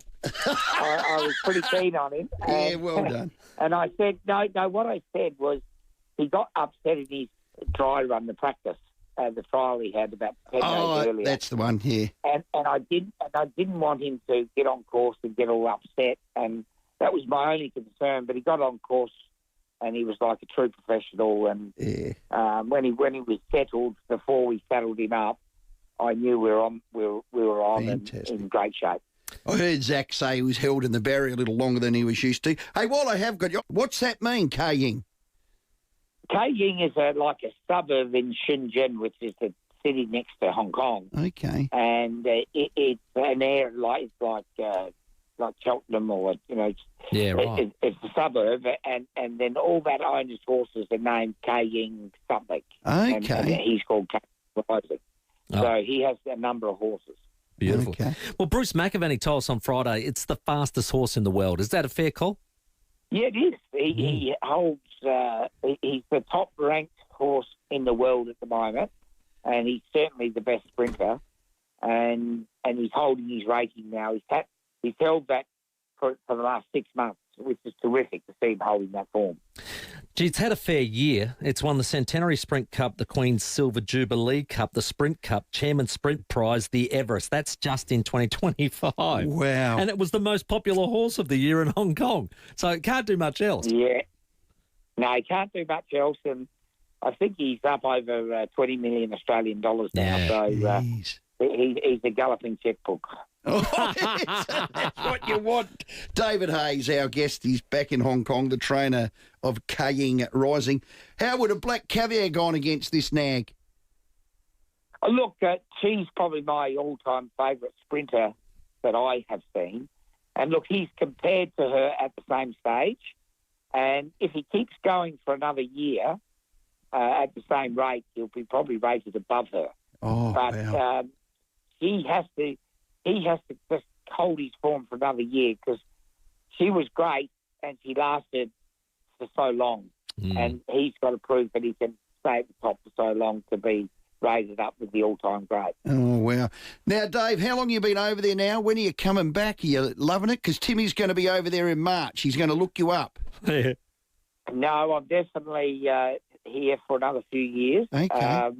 was pretty keen on him.
Yeah, well done.
And I said, no, what I said was he got upset in his dry run, the practice. The trial he had about 10 days earlier.
That's the one here.
And I didn't want him to get on course and get all upset, and that was my only concern. But he got on course, and he was like a true professional. And when he was settled, before we saddled him up, I knew we were on and in great shape.
I heard Zach say he was held in the barrier a little longer than he was used to. Hey, while I have got you, what's that mean, Kei Ying?
Kei Ying is like a suburb in Shenzhen, which is the city next to Hong Kong.
Okay.
And it's an area like Cheltenham or,
Yeah, right.
It's a suburb, and then all that owner's horses are named Kei Ying something.
Okay.
And he's called Kei Rising. So he has a number of horses.
Beautiful.
Okay.
Well, Bruce McAvaney told us on Friday it's the fastest horse in the world. Is that a fair call?
Yeah, it is. He holds. He's the top-ranked horse in the world at the moment, and he's certainly the best sprinter. And he's holding his rating now. He's held that for the last 6 months, which is terrific to see him holding that form.
Gee, it's had a fair year. It's won the Centenary Sprint Cup, the Queen's Silver Jubilee Cup, the Sprint Cup, Chairman's Sprint Prize, the Everest. That's just in 2025.
Wow.
And it was the most popular horse of the year in Hong Kong. So it can't do much else.
Yeah. No, he can't do much else. And I think he's up over 20 million Australian dollars now.
Yeah.
So he's a galloping checkbook.
That's what you want. David Hayes, our guest, he's back in Hong Kong, the trainer of Kei Ying Rising. How would a Black Caviar gone against this nag?
Look, she's probably my all-time favourite sprinter that I have seen. And look, he's compared to her at the same stage. And if he keeps going for another year at the same rate, he'll be probably rated above her.
Oh,
but
wow.
he has to just hold his form for another year, because she was great and she lasted for so long. And he's got to prove that he can stay at the top for so long to be rated up with the all-time great.
Oh, wow. Now, Dave, how long have you been over there now? When are you coming back? Are you loving it? Because Timmy's going to be over there in March. He's going to look you up.
No, I'm definitely here for another few years.
Okay.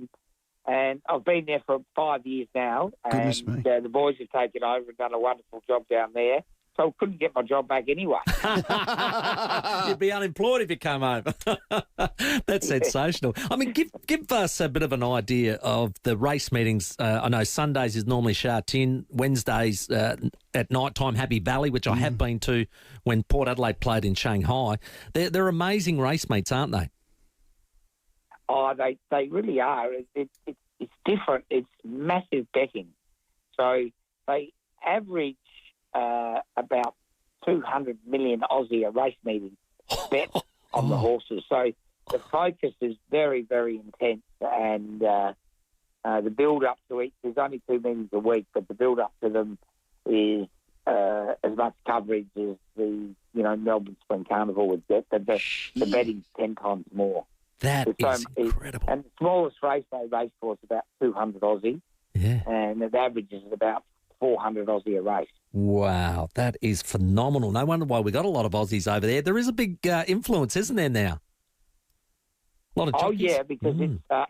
And I've been there for 5 years now.
Goodness
and
me.
The boys have taken over and done a wonderful job down there. So I couldn't get my job back anyway.
You'd be unemployed if you come over. That's sensational. I mean, give us a bit of an idea of the race meetings. I know Sundays is normally Sha Tin, Wednesdays at night time Happy Valley, which I have been to when Port Adelaide played in Shanghai. They're amazing race meets, aren't they?
Oh, they really are. It's different. It's massive betting. So they average about 200 million Aussie a race meeting bet on the horses. So the focus is very, very intense, and the build-up to each, there's only 2 meetings a week, but the build-up to them is as much coverage as the Melbourne Spring Carnival would get. The betting's 10 times more.
That is incredible.
And the smallest race they race for is about 200 Aussie.
Yeah.
And the average is about 400 Aussie a race.
Wow, that is phenomenal. No wonder why we got a lot of Aussies over there. There is a big influence, isn't there, now? A lot of jockeys.
Oh, yeah, because it's a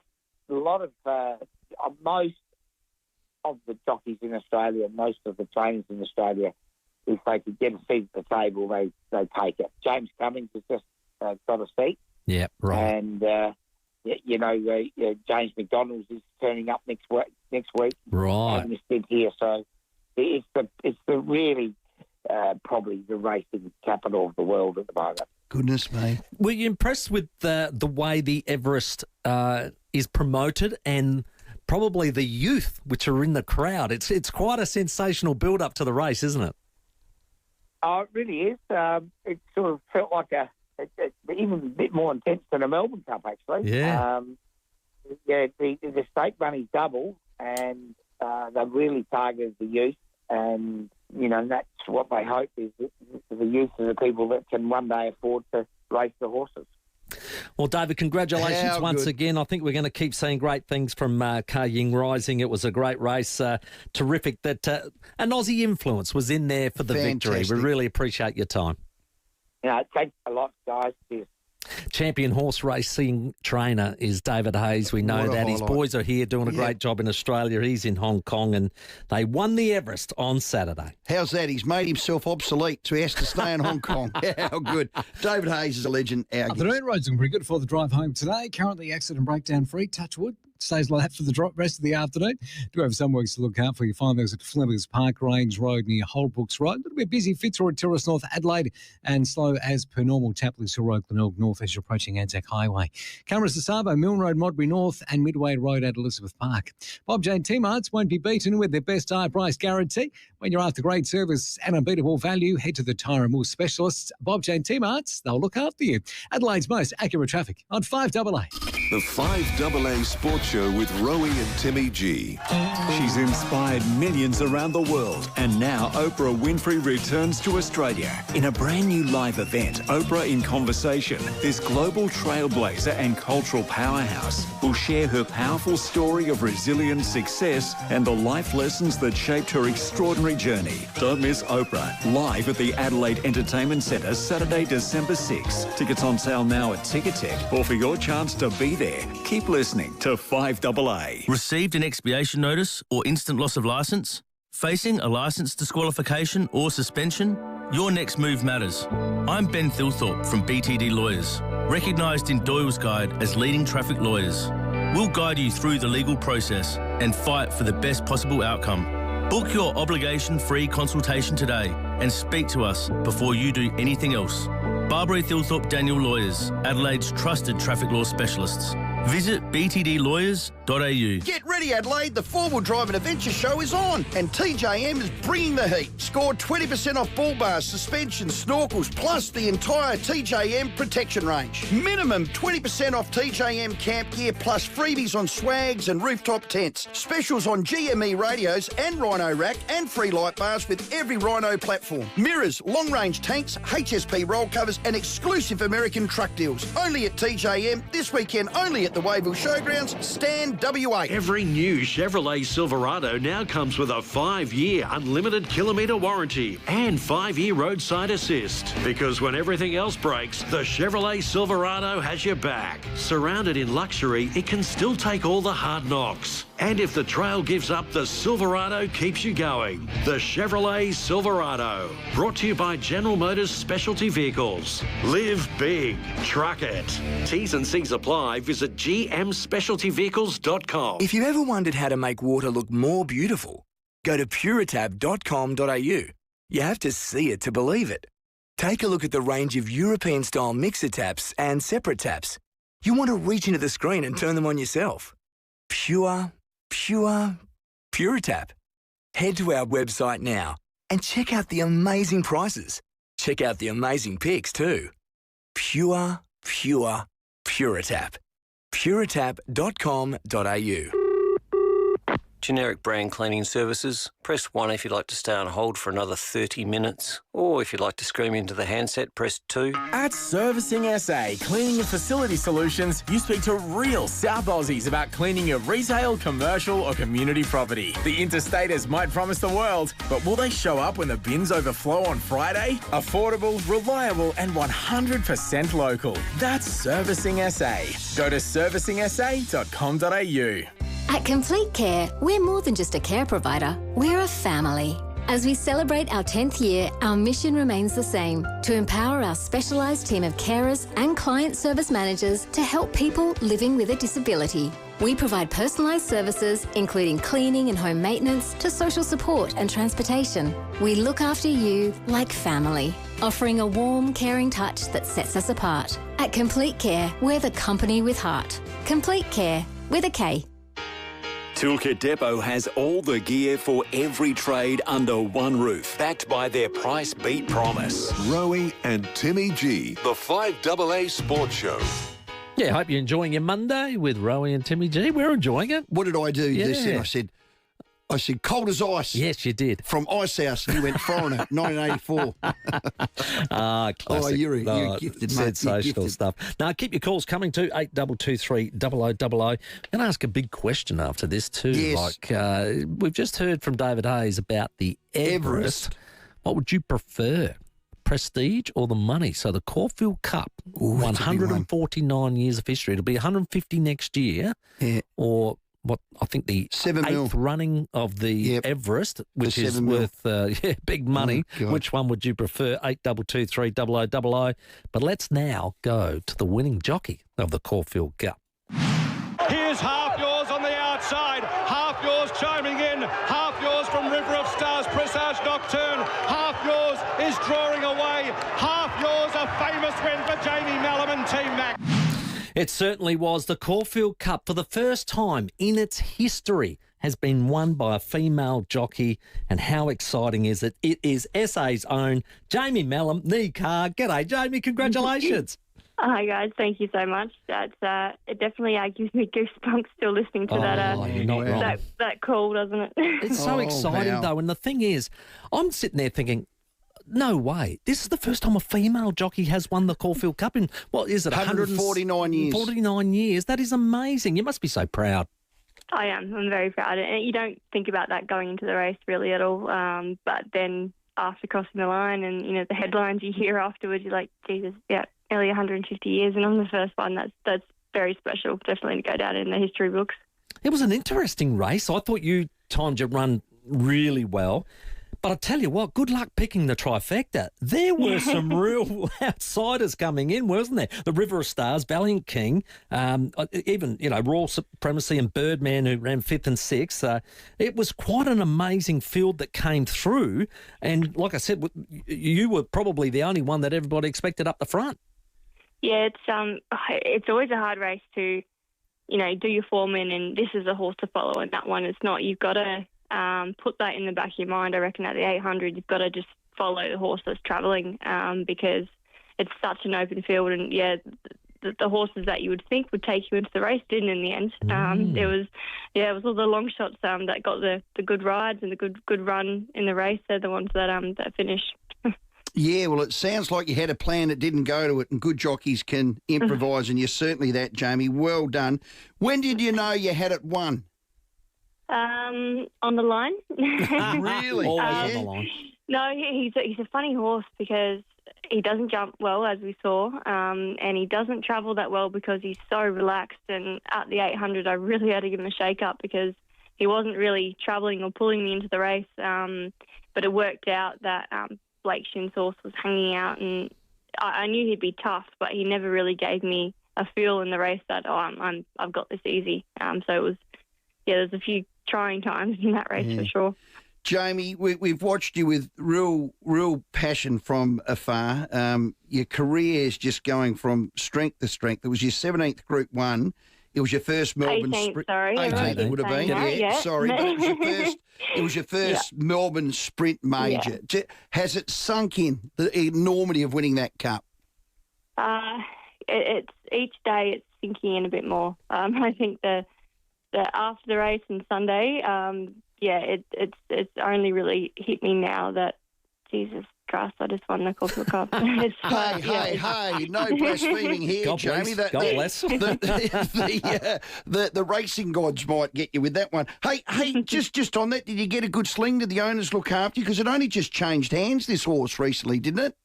lot of most of the jockeys in Australia, most of the trainers in Australia, if they could get a seat at the table, they take it. James Cummings has just got a seat.
Yeah, right.
And, James McDonald's is turning up next week.
Right.
Having a stint here. So it's the really probably the racing capital of the world at the moment.
Goodness me.
Were you impressed with the way the Everest is promoted and probably the youth which are in the crowd? It's quite a sensational build-up to the race, isn't it?
Oh, it really is. It sort of felt like even a bit more intense than a Melbourne Cup, actually.
Yeah.
The state money doubled, and they've really targeted the youth, and that's what they hope is the youth are the people that can one day afford to race the horses.
Well, David, congratulations once again. I think we're going to keep seeing great things from Ka Ying Rising. It was a great race. Terrific that an Aussie influence was in there for the victory. We really appreciate your time.
Thanks a lot, guys. Cheers.
Champion horse racing trainer is David Hayes. We know that. His boys are here doing a great job in Australia. He's in Hong Kong, and they won the Everest on Saturday.
How's that? He's made himself obsolete, so he has to stay in Hong Kong. How good. David Hayes is a legend.
The dirt road's looking pretty good for the drive home today. Currently accident breakdown free. Touch wood. Stays like that for the rest of the afternoon. Do have some works to look out for. You find those at Fleming's Park Range Road near Holbrooks Road. A little bit busy. Fitzroy Terrace North Adelaide, and slow as per normal. Tapley's Hill Road, Glenelg North as you're approaching Anzac Highway. Cameras to Sabo, Milne Road, Modbury North, and Midway Road at Elizabeth Park. Bob Jane T-Marts won't be beaten with their best high price guarantee. When you're after great service and unbeatable value, head to the Tyre and Moore specialists. Bob Jane T-Marts, they'll look after you. Adelaide's most accurate traffic on 5AA.
The 5AA Sports Show with Rowey and Timmy G.
She's inspired millions around the world, and now Oprah Winfrey returns to Australia in a brand new live event, Oprah in Conversation. This global trailblazer and cultural powerhouse will share her powerful story of resilient success and the life lessons that shaped her extraordinary journey. Don't miss Oprah, live at the Adelaide Entertainment Centre, Saturday, December 6. Tickets on sale now at Ticketek, or for your chance to be there, keep listening to 5AA.
Received an expiation notice or instant loss of licence? Facing a licence disqualification or suspension? Your next move matters. I'm Ben Thilthorpe from BTD Lawyers, recognised in Doyle's Guide as leading traffic lawyers. We'll guide you through the legal process and fight for the best possible outcome. Book your obligation-free consultation today and speak to us before you do anything else. Barbary Thilthorpe Daniel Lawyers, Adelaide's trusted traffic law specialists. Visit btdlawyers.au.
Get ready, Adelaide. The four-wheel drive and adventure show is on, and TJM is bringing the heat. Score 20% off bull bars, suspensions, snorkels, plus the entire TJM protection range. Minimum 20% off TJM camp gear, plus freebies on swags and rooftop tents. Specials on GME radios and Rhino rack, and free light bars with every Rhino platform. Mirrors, long-range tanks, HSP roll covers, and exclusive American truck deals. Only at TJM this weekend. Only at the Wayville Showgrounds, Stand WA.
Every new Chevrolet Silverado now comes with a 5-year unlimited kilometre warranty and 5-year roadside assist. Because when everything else breaks, the Chevrolet Silverado has your back. Surrounded in luxury, it can still take all the hard knocks. And if the trail gives up, the Silverado keeps you going. The Chevrolet Silverado. Brought to you by General Motors Specialty Vehicles. Live big. Truck it. T's and C's apply. Visit gmspecialtyvehicles.com.
If you ever wondered how to make water look more beautiful, go to puritab.com.au. You have to see it to believe it. Take a look at the range of European-style mixer taps and separate taps. You want to reach into the screen and turn them on yourself. Pure Puritap. Head to our website now and check out the amazing prices. Check out the amazing pics too. Puritap. Puritap.com.au.
Generic brand cleaning services. Press 1 if you'd like to stay on hold for another 30 minutes. Or if you'd like to scream into the handset, press 2.
At Servicing SA, cleaning and facility solutions, you speak to real South Aussies about cleaning your retail, commercial or community property. The interstaters might promise the world, but will they show up when the bins overflow on Friday? Affordable, reliable and 100% local. That's Servicing SA. Go to servicingsa.com.au.
At Complete Care, we're more than just a care provider, we're a family.
As we celebrate our 10th year, our mission remains the same, to empower our specialised team of carers and client service managers to help people living with a disability. We provide personalised services, including cleaning and home maintenance, to social support and transportation. We look after you like family, offering a warm, caring touch that sets us apart. At Complete Care, we're the company with heart. Complete Care, with a K.
Toolkit Depot has all the gear for every trade under one roof, backed by their price beat promise. Rowey and Timmy G, the 5AA Sports Show.
Yeah, hope you're enjoying your Monday with Rowey and Timmy G. We're enjoying it.
What did I do?
Yeah.
I said, cold as ice.
Yes, you did.
From Ice House, and you went foreigner, 1984.
Classic.
Oh, you're gifted, mate.
Sensational stuff. Now, keep your calls coming to 8223 0000. I'm going to ask a big question after this too.
Yes.
Like, we've just heard from David Hayes about the Everest. What would you prefer? Prestige or the money? So the Caulfield Cup, 149 years of history. It'll be 150 next year.
Yeah.
Or what I think the 8th running of the Everest, which is worth big money.
Oh,
which one would you prefer? 8223 0000. But let's now go to the winning jockey of the Caulfield Cup.
Here's half yours on the outside, half yours chiming in, half yours from River of Stars, Presage Nocturne, half yours is drawing away, half yours a famous win for Jamie Mallam and Team Mac.
It certainly was. The Caulfield Cup, for the first time in its history, has been won by a female jockey. And how exciting is it? It is SA's own Jamie Mallam, the car. G'day, Jamie. Congratulations.
Hi, guys. Thank you so much. It definitely gives me goosebumps still listening to
you're not wrong.
that call, doesn't it?
It's so exciting, though. And the thing is, I'm sitting there thinking, no way. This is the first time a female jockey has won the Caulfield Cup in, what is it,
149 years.
49 years. That is amazing. You must be so proud.
I am. I'm very proud. And you don't think about that going into the race really at all. But then after crossing the line and, you know, the headlines you hear afterwards, you're like, Jesus, yeah, nearly 150 years. And I'm the first one. That's very special, definitely to go down in the history books.
It was an interesting race. I thought you timed your run really well. But I tell you what, good luck picking the trifecta. There were some real outsiders coming in, wasn't there? The River of Stars, Valiant King, even, you know, Royal Supremacy and Birdman, who ran 5th and 6th. It was quite an amazing field that came through. And like I said, you were probably the only one that everybody expected up the front.
Yeah, it's always a hard race to, you know, do your form in, and this is a horse to follow, and that one it's not. You've got to put that in the back of your mind. I reckon at the 800, you've got to just follow the horse that's travelling because it's such an open field. And, yeah, the horses that you would think would take you into the race didn't in the end. It was all the long shots that got the good rides and the good run in the race. They're the ones that finished.
Yeah, well, it sounds like you had a plan that didn't go to it, and good jockeys can improvise, and you're certainly that, Jamie. Well done. When did you know you had it won?
On the line.
Really?
Always on the line.
No, he's a funny horse because he doesn't jump well, as we saw, and he doesn't travel that well because he's so relaxed. And at the 800, I really had to give him a shake-up because he wasn't really travelling or pulling me into the race. But it worked out that Blake Shin's horse was hanging out, and I knew he'd be tough, but he never really gave me a feel in the race that I've got this easy. So it was, there's a few trying times in that race for sure.
Jamie, we've watched you with real passion from afar. Your career is just going from strength to strength. It was your 17th Group 1. It was your first Melbourne
18th, sorry.
18th would have been. Yeah. Sorry, but it was your first Melbourne Sprint Major. Yeah. Has it sunk in, the enormity of winning that cup?
It's each day it's sinking in a bit more. I think the after the race and Sunday, it's only really hit me now that, Jesus Christ, I just won the Caulfield Cup.
Hey, no blaspheming here,
God
Jamie.
God bless.
The racing gods might get you with that one. Hey, just on that, did you get a good sling? Did the owners look after you? Because it only just changed hands, this horse, recently, didn't it?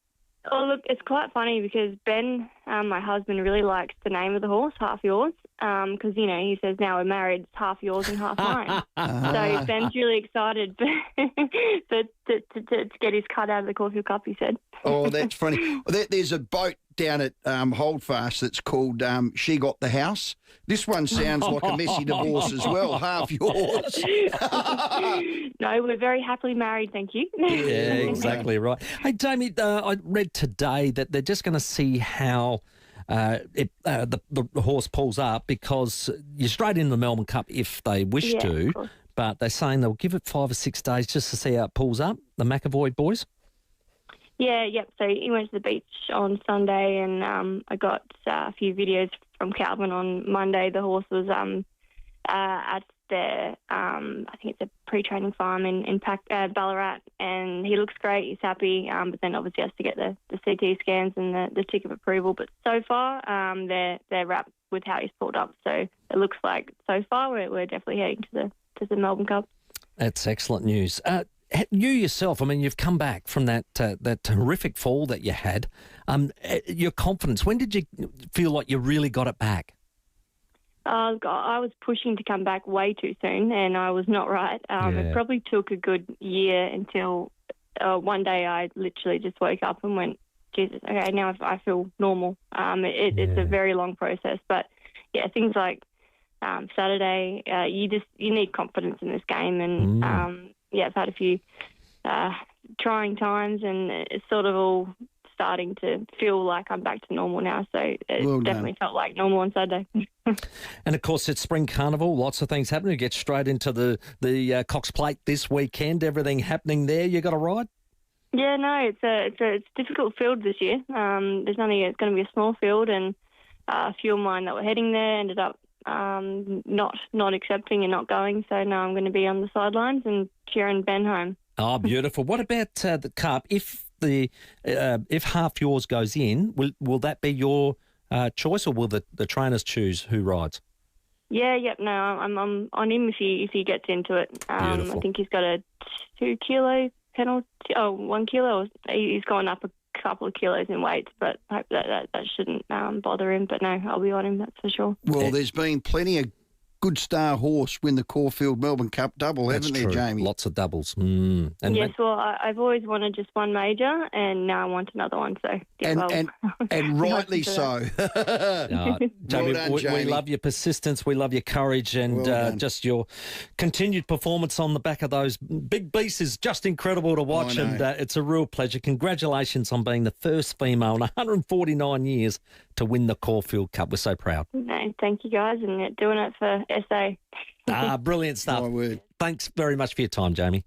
Oh, look, it's quite funny because Ben my husband really likes the name of the horse, Half Yours, because, he says now we're married, it's half yours and half mine. So Ben's really excited to get his cut out of the Caulfield Cup, he said.
Oh, that's funny. There's a boat down at Holdfast that's called She Got the House. This one sounds like a messy divorce as well, Half Yours.
No, we're very happily married, thank you.
Yeah, exactly right. Hey, Jamie, I read today that they're just going to see how the horse pulls up, because you're straight in the Melbourne Cup if they wish to, but they're saying they'll give it 5 or 6 days just to see how it pulls up, the McAvoy boys.
Yeah, yep. So he went to the beach on Sunday, and I got a few videos from Calvin on Monday. The horse was at their, I think it's a pre-training farm in Ballarat, and he looks great. He's happy, but then obviously has to get the CT scans and the tick of approval. But so far, they're wrapped with how he's pulled up. So it looks like so far we're definitely heading to the Melbourne Cup. That's excellent news. You yourself, I mean, you've come back from that horrific fall that you had. Your confidence, when did you feel like you really got it back? I was pushing to come back way too soon, and I was not right. It probably took a good year until one day I literally just woke up and went, Jesus, okay, now I feel normal. It's a very long process, but yeah, things like Saturday, you need confidence in this game, and I've had a few trying times, and it's sort of all starting to feel like I'm back to normal now. So it definitely felt like normal on Saturday.
And of course, it's Spring Carnival. Lots of things happening. You get straight into the Cox Plate this weekend. Everything happening there. You got a ride?
Yeah, no, it's a difficult field this year. It's going to be a small field, and a few of mine that were heading there ended up not accepting and not going. So now I'm going to be on the sidelines and cheering Ben home.
Oh, beautiful. What about the Cup? If Half Yours goes in, will that be your choice, or will the trainers choose who rides?
Yeah, yep. No, I'm on him if he gets into it. I think he's got a 2 kilo penalty. 1 kilo. He's gone up a couple of kilos in weights, but I hope that shouldn't bother him. But no, I'll be on him, that's for sure.
Well, there's been plenty of good star horse win the Caulfield Melbourne Cup double, haven't there, Jamie?
Lots of doubles.
Yes, well, I've always wanted just one major, and now I want another one. So
and rightly so.
Jamie,
well done, Jamie.
We love your persistence, we love your courage, and just your continued performance on the back of those big beasts is just incredible to watch, and it's a real pleasure. Congratulations on being the first female in 149 years to win the Caulfield Cup. We're so proud.
No, thank you guys, and doing it for SA.
Brilliant stuff. My word. Thanks very much for your time, Jamie.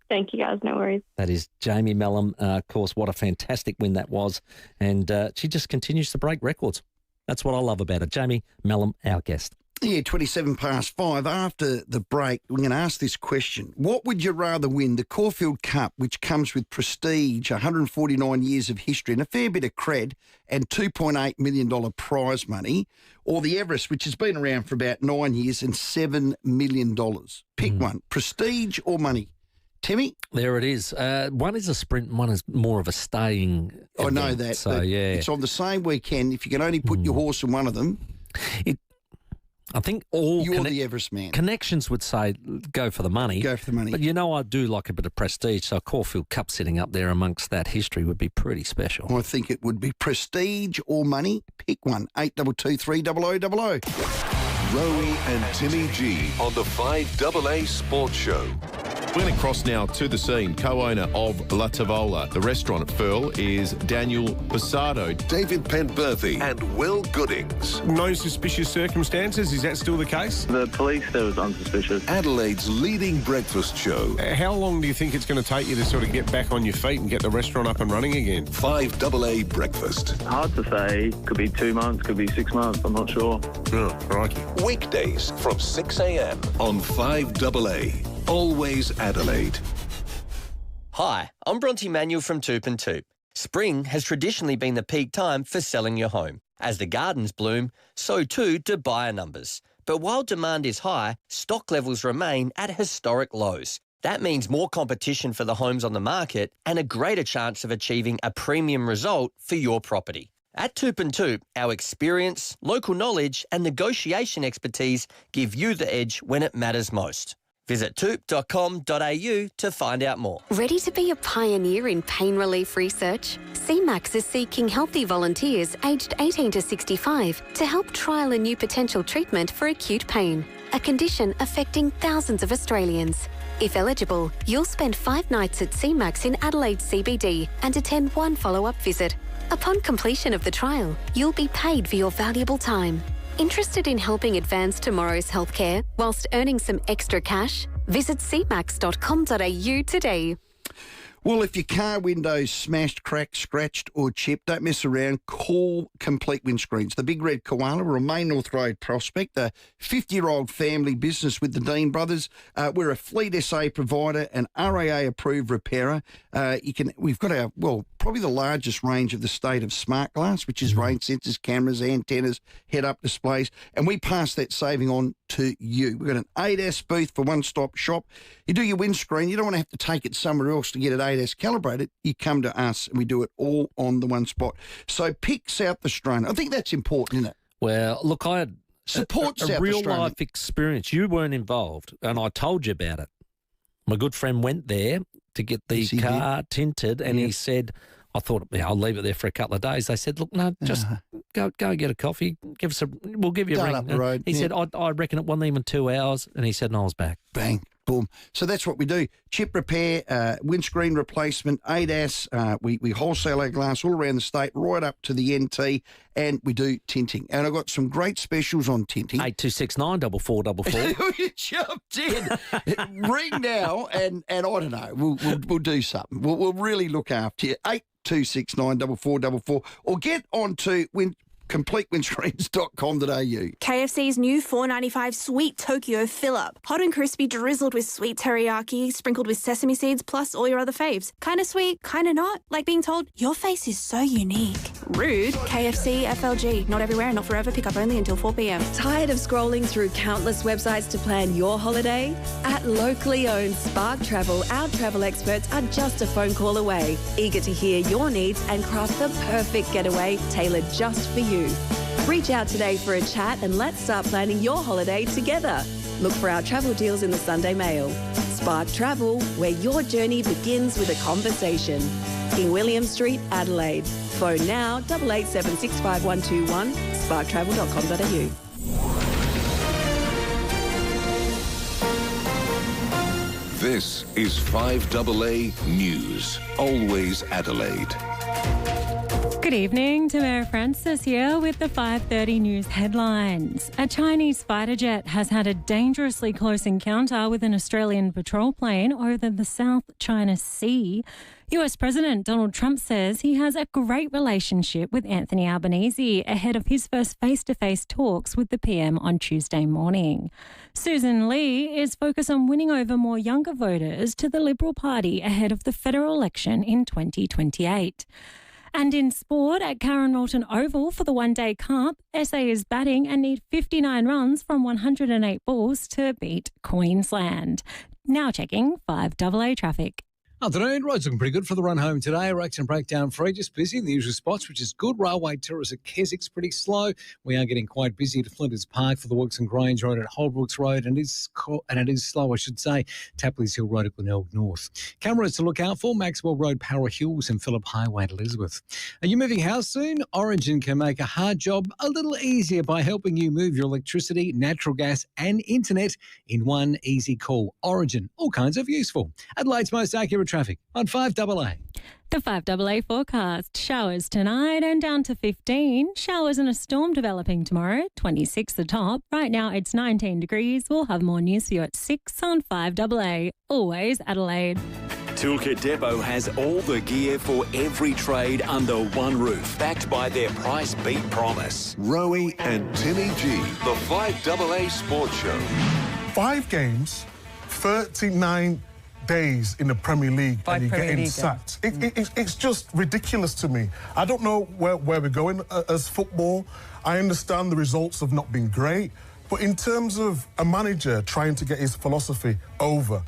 Thank you guys, no worries.
That is Jamie Mellum. Of course, what a fantastic win that was. And she just continues to break records. That's what I love about it. Jamie Mellum, our guest.
Yeah, 5:27. After the break, we're going to ask this question. What would you rather win, the Caulfield Cup, which comes with prestige, 149 years of history and a fair bit of cred, and $2.8 million prize money, or the Everest, which has been around for about 9 years and $7 million? Pick one, prestige or money. Timmy?
There it is. One is a sprint and one is more of a staying event.
I know that.
So, yeah.
It's on the same weekend. If you can only put your horse in one of them...
I think you're
the Everest man.
Connections would say go for the money.
Go for the money.
But I do like a bit of prestige, so a Caulfield Cup sitting up there amongst that history would be pretty special.
I think it would be prestige or money. Pick one. 8223 0000.
Rowey and Timmy G on the 5AA Sports Show. We're going to cross now to the scene. Co-owner of La Tavola, the restaurant at Furl, is Daniel Bassado, David Penberthy and Will Goodings.
No suspicious circumstances, is that still the case?
The police said it was unsuspicious.
Adelaide's leading breakfast show.
How long do you think it's going to take you to sort of get back on your feet and get the restaurant up and running again?
5AA Breakfast.
Hard to say. Could be 2 months, could be 6 months, I'm not sure.
Oh, crikey.
Weekdays from 6 a.m. on 5AA. Always Adelaide.
Hi, I'm Bronte Manuel from Toop and Toop. Spring has traditionally been the peak time for selling your home. As the gardens bloom, so too do buyer numbers. But while demand is high, stock levels remain at historic lows. That means more competition for the homes on the market and a greater chance of achieving a premium result for your property. At Toop and Toop, our experience, local knowledge and negotiation expertise give you the edge when it matters most. Visit toop.com.au to find out more.
Ready to be a pioneer in pain relief research? CMAX is seeking healthy volunteers aged 18 to 65 to help trial a new potential treatment for acute pain, a condition affecting thousands of Australians. If eligible, you'll spend 5 nights at CMAX in Adelaide CBD and attend 1 follow-up visit. Upon completion of the trial, you'll be paid for your valuable time. Interested in helping advance tomorrow's healthcare whilst earning some extra cash? Visit cmax.com.au today.
Well, if your car window's smashed, cracked, scratched or chipped, don't mess around. Call Complete Windscreens. The Big Red Koala, we're on Main North Road Prospect, a 50-year-old family business with the Dean brothers. We're a Fleet SA provider and RAA-approved repairer. We've got probably the largest range of the state of smart glass, which is rain sensors, cameras, antennas, head-up displays, and we pass that saving on to you. We've got an ADAS booth for one-stop shop. You do your windscreen, you don't want to have to take it somewhere else to get it ADAS calibrated. You come to us and we do it all on the one spot. So pick South Australia. I think that's important, isn't it?
Well, look, I had a real-life experience. You weren't involved, and I told you about it. My good friend went there to get the car tinted, and he said, I thought, I'll leave it there for a couple of days. They said, look, no, just go get a coffee. We'll give you a ring.
Up the road.
He said, I reckon it wasn't even 2 hours, and he said, and I was back.
Bang, boom. So that's what we do. Chip repair, windscreen replacement, ADAS. We wholesale our glass all around the state, right up to the NT, and we do tinting. And I've got some great specials on tinting.
8269 4444.
You jumped in. Ring now, and I don't know. We'll do something. We'll really look after you. 8269 4444, or get on to CompleteWindscreens.com.au.
KFC's new $4.95 sweet Tokyo fill-up. Hot and crispy, drizzled with sweet teriyaki, sprinkled with sesame seeds, plus all your other faves. Kind of sweet, kind of not. Like being told, your face is so unique. Rude. KFC, FLG. Not everywhere, not forever. Pick up only until 4 p.m.
Tired of scrolling through countless websites to plan your holiday? At locally owned Spark Travel, our travel experts are just a phone call away. Eager to hear your needs and craft the perfect getaway tailored just for you. Reach out today for a chat and let's start planning your holiday together. Look for our travel deals in the Sunday Mail. Spark Travel, where your journey begins with a conversation. King William Street, Adelaide. Phone now 88765121, sparktravel.com.au.
This is 5AA News, always Adelaide.
Good evening, Tamara Francis here with the 5:30 news headlines. A Chinese fighter jet has had a dangerously close encounter with an Australian patrol plane over the South China Sea. US President Donald Trump says he has a great relationship with Anthony Albanese ahead of his first face-to-face talks with the PM on Tuesday morning. Susan Lee is focused on winning over more younger voters to the Liberal Party ahead of the federal election in 2028. And in sport, at Karen Moulton Oval for the One-Day Cup, SA is batting and need 59 runs from 108 balls to beat Queensland. Now checking 5AA traffic.
Afternoon, roads looking pretty good for the run home today. Reaction breakdown free, just busy in the usual spots, which is good. Railway Terrace at Keswick's pretty slow. We are getting quite busy at Flinders Park for the Works and Grange Road at Holbrooks Road, and it is slow, I should say, Tapley's Hill Road at Glenelg North. Cameras to look out for, Maxwell Road, Para Hills and Phillip Highway at Elizabeth. Are you moving house soon? Origin can make a hard job a little easier by helping you move your electricity, natural gas and internet in one easy call. Origin, all kinds of useful. Adelaide's most accurate traffic on 5AA.
The 5AA forecast. Showers tonight and down to 15. Showers and a storm developing tomorrow. 26 the top. Right now it's 19 degrees. We'll have more news for you at 6 on 5AA. Always Adelaide.
Toolkit Depot has all the gear for every trade under one roof, backed by their price beat promise. Rowey and Timmy G, the 5AA Sports Show.
5 games, 39 days in the Premier League and you're getting sacked. It's just ridiculous to me. I don't know where we're going as football. I understand the results have not been great, but in terms of a manager trying to get his philosophy over.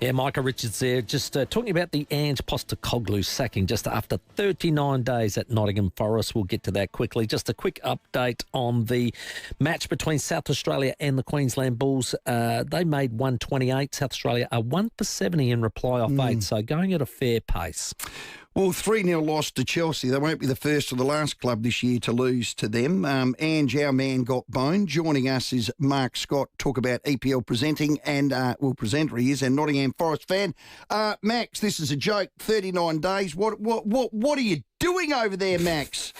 Yeah, Micah Richards there, just talking about the Ange Postecoglou sacking just after 39 days at Nottingham Forest. We'll get to that quickly. Just a quick update on the match between South Australia and the Queensland Bulls. They made 128. South Australia are 1 for 70 in reply off 8, so going at a fair pace.
Well, 3-0 loss to Chelsea. They won't be the first or the last club this year to lose to them. Ange, our man, got boned. Joining us is Mark Scott, talk about EPL presenting and, presenter he is, and Nottingham Forest fan. Max, this is a joke. 39 days. What are you doing over there, Max?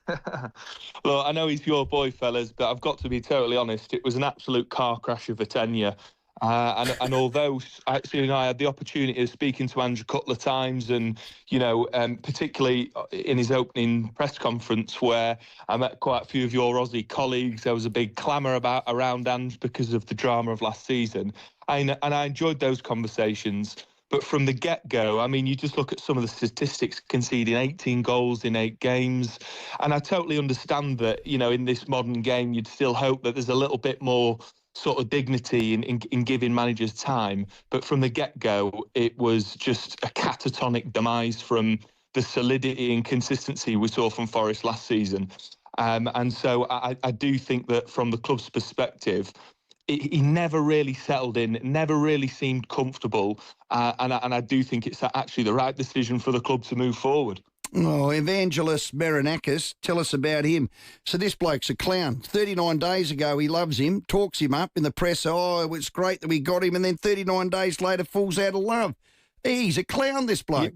Look, I know he's your boy, fellas, but I've got to be totally honest. It was an absolute car crash of a tenure. And although actually, I had the opportunity of speaking to Andrew a couple of times, and particularly in his opening press conference, where I met quite a few of your Aussie colleagues, there was a big clamour around Ange because of the drama of last season, and I enjoyed those conversations. But from the get-go, I mean, you just look at some of the statistics, conceding 18 goals in 8 games, and I totally understand that, in this modern game, you'd still hope that there's a little bit more sort of dignity in giving managers time. But from the get-go, it was just a catatonic demise from the solidity and consistency we saw from Forest last season. And so I do think that from the club's perspective, he never really settled in, never really seemed comfortable. And I do think it's actually the right decision for the club to move forward.
Oh, Evangelos Marinakis, tell us about him. So this bloke's a clown. 39 days ago, he loves him, talks him up in the press. Oh, it's great that we got him. And then 39 days later, falls out of love. He's a clown, this bloke.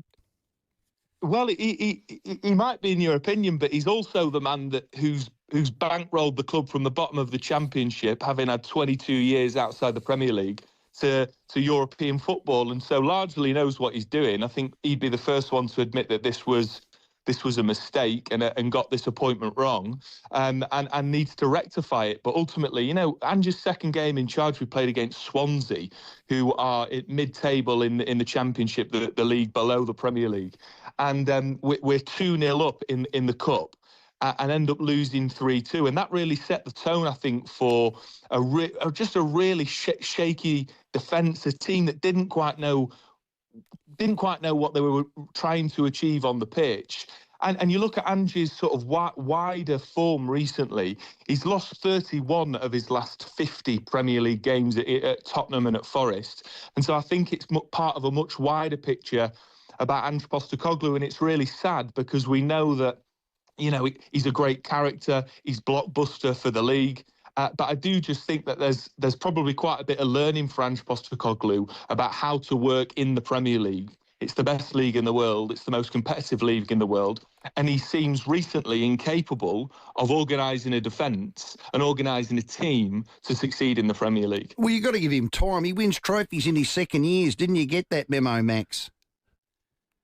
Yeah. Well, he might be in your opinion, but he's also the man who's bankrolled the club from the bottom of the Championship, having had 22 years outside the Premier League, to European football, and so largely knows what he's doing. I think he'd be the first one to admit that this was a mistake and got this appointment wrong, and needs to rectify it. But ultimately, Ange's second game in charge, we played against Swansea, who are at mid-table in the Championship, the league below the Premier League, and we're 2-0 up in the cup. And end up losing 3-2, and that really set the tone, I think, for just a really shaky defence, a team that didn't quite know what they were trying to achieve on the pitch. And you look at Ange's sort of wider form recently. He's lost 31 of his last 50 Premier League games at Tottenham and at Forest, and so I think it's part of a much wider picture about Ange Postecoglou, and it's really sad because we know that. He's a great character. He's blockbuster for the league. But I do just think that there's probably quite a bit of learning for Ange Postecoglou about how to work in the Premier League. It's the best league in the world. It's the most competitive league in the world. And he seems recently incapable of organising a defence and organising a team to succeed in the Premier League.
Well, you've got to give him time. He wins trophies in his second years. Didn't you get that memo, Max?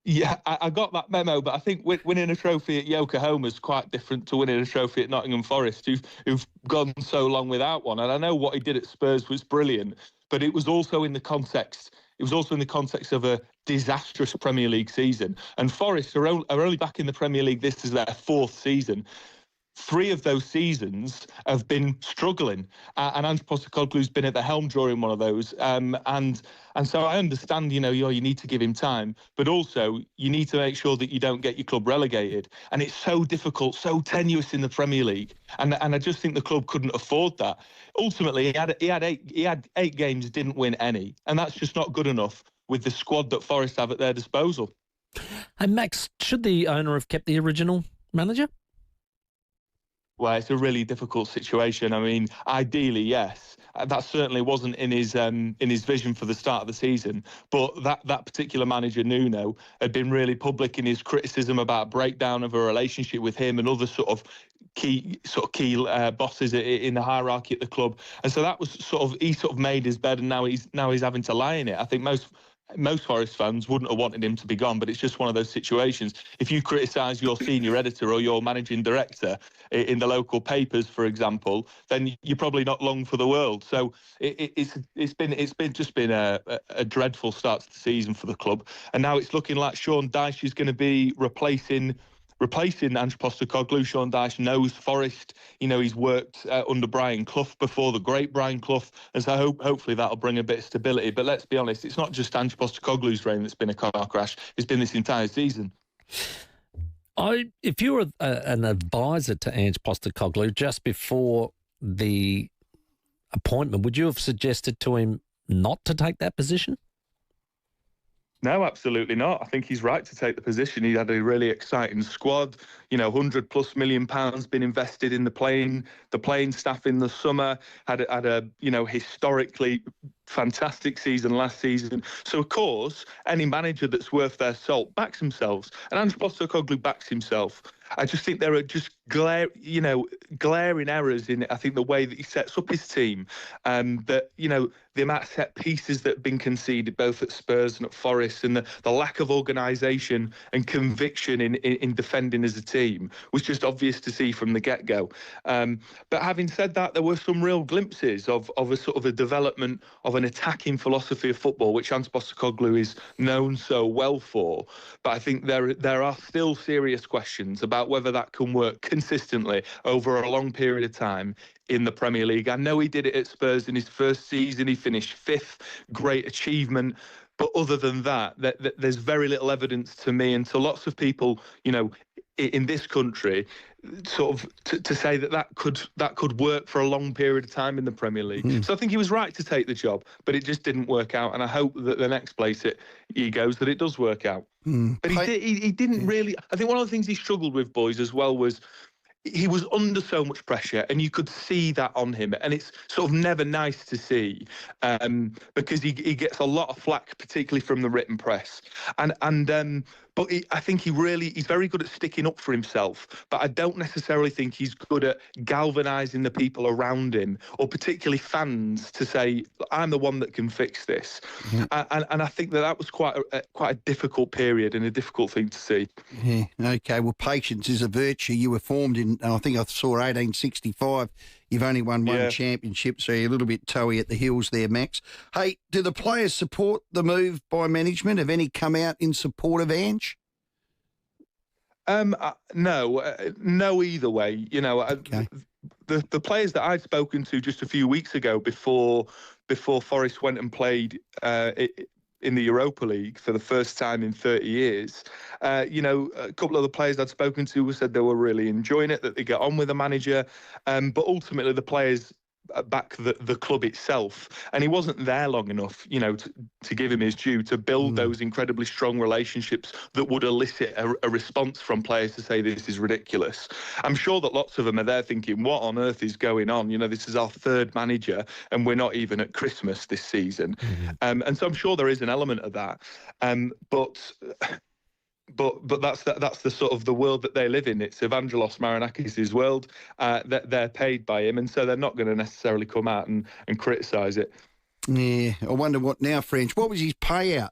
Yeah, I got that memo, but I think winning a trophy at Yokohama is quite different to winning a trophy at Nottingham Forest, who've gone so long without one. And I know what he did at Spurs was brilliant, but it was also in the context. It was also in the context of a disastrous Premier League season. And Forest are only back in the Premier League. This is their 4th season. 3 of those seasons have been struggling, and Ange Postecoglou's been at the helm during one of those. And so I understand, you need to give him time, but also you need to make sure that you don't get your club relegated. And it's so difficult, so tenuous in the Premier League, and I just think the club couldn't afford that. Ultimately, he had 8 games, didn't win any, and that's just not good enough with the squad that Forest have at their disposal.
And Max, should the owner have kept the original manager?
Well, it's a really difficult situation. I mean, ideally, yes. That certainly wasn't in his vision for the start of the season. But that particular manager, Nuno, had been really public in his criticism about breakdown of a relationship with him and other key bosses in the hierarchy at the club. And so that was he made his bed, and now he's having to lie in it. I think most Forest fans wouldn't have wanted him to be gone, but it's just one of those situations. If you criticise your senior editor or your managing director in the local papers, for example, then you're probably not long for the world. So it's been a dreadful start to the season for the club, and now it's looking like Sean Dyche is going to be replacing replacing Ange Postecoglou. Sean Dyche knows Forest. He's worked under Brian Clough before, the great Brian Clough, and so hopefully that'll bring a bit of stability. But let's be honest, it's not just Ange Postecoglou's reign that's been a car crash. It's been this entire season.
If you were an advisor to Ange Postecoglou just before the appointment, would you have suggested to him not to take that position?
No, absolutely not. I think he's right to take the position. He had a really exciting squad. £100+ million been invested in the playing staff in the summer. Had a historically fantastic season last season. So of course, any manager that's worth their salt backs themselves, and Ange Postecoglou backs himself. I just think there are just glaring errors in it. I think the way that he sets up his team, that the amount of set pieces that have been conceded both at Spurs and at Forest, and the lack of organisation and conviction in defending as a team was just obvious to see from the get-go. But having said that, there were some real glimpses of a sort of a development of an attacking philosophy of football, which Ange Postecoglou is known so well for. But I think there are still serious questions about whether that can work consistently over a long period of time in the Premier League. I know he did it at Spurs in his first season. He finished 5th, great achievement. But other than that, there's very little evidence to me and to lots of people, in this country, sort of to say that could work for a long period of time in the Premier League. So I think he was right to take the job, but it just didn't work out. And I hope that the next place he goes, that it does work out. But he didn't really. I think one of the things he struggled with, boys, as well, was he was under so much pressure, and you could see that on him, and it's sort of never nice to see, because he gets a lot of flack, particularly from the written press, but I think he's very good at sticking up for himself, but I don't necessarily think he's good at galvanising the people around him, or particularly fans, to say, I'm the one that can fix this. And I think that was quite a difficult period and a difficult thing to see.
Yeah, okay. Well, patience is a virtue. You were formed in, I think I saw 1865. You've only won one championship, so you're a little bit toey at the heels there, Max. Hey, do the players support the move by management? Have any come out in support of Ange? No, either way. The players that I'd spoken to just a few weeks ago before Forest went and played in the Europa League for the first time in 30 years, a couple of the players I'd spoken to said they were really enjoying it, that they get on with the manager, but ultimately the players back the club itself, and he wasn't there long enough, to give him his due, to build those incredibly strong relationships that would elicit a response from players to say this is ridiculous. I'm sure that lots of them are there thinking, what on earth is going on? This is our 3rd manager and we're not even at Christmas this season. And so I'm sure there is an element of that. But that's the sort of the world that they live in. It's Evangelos Marinakis' world. They're paid by him, and so they're not going to necessarily come out and criticise it. Yeah, I wonder what now, French. What was his payout?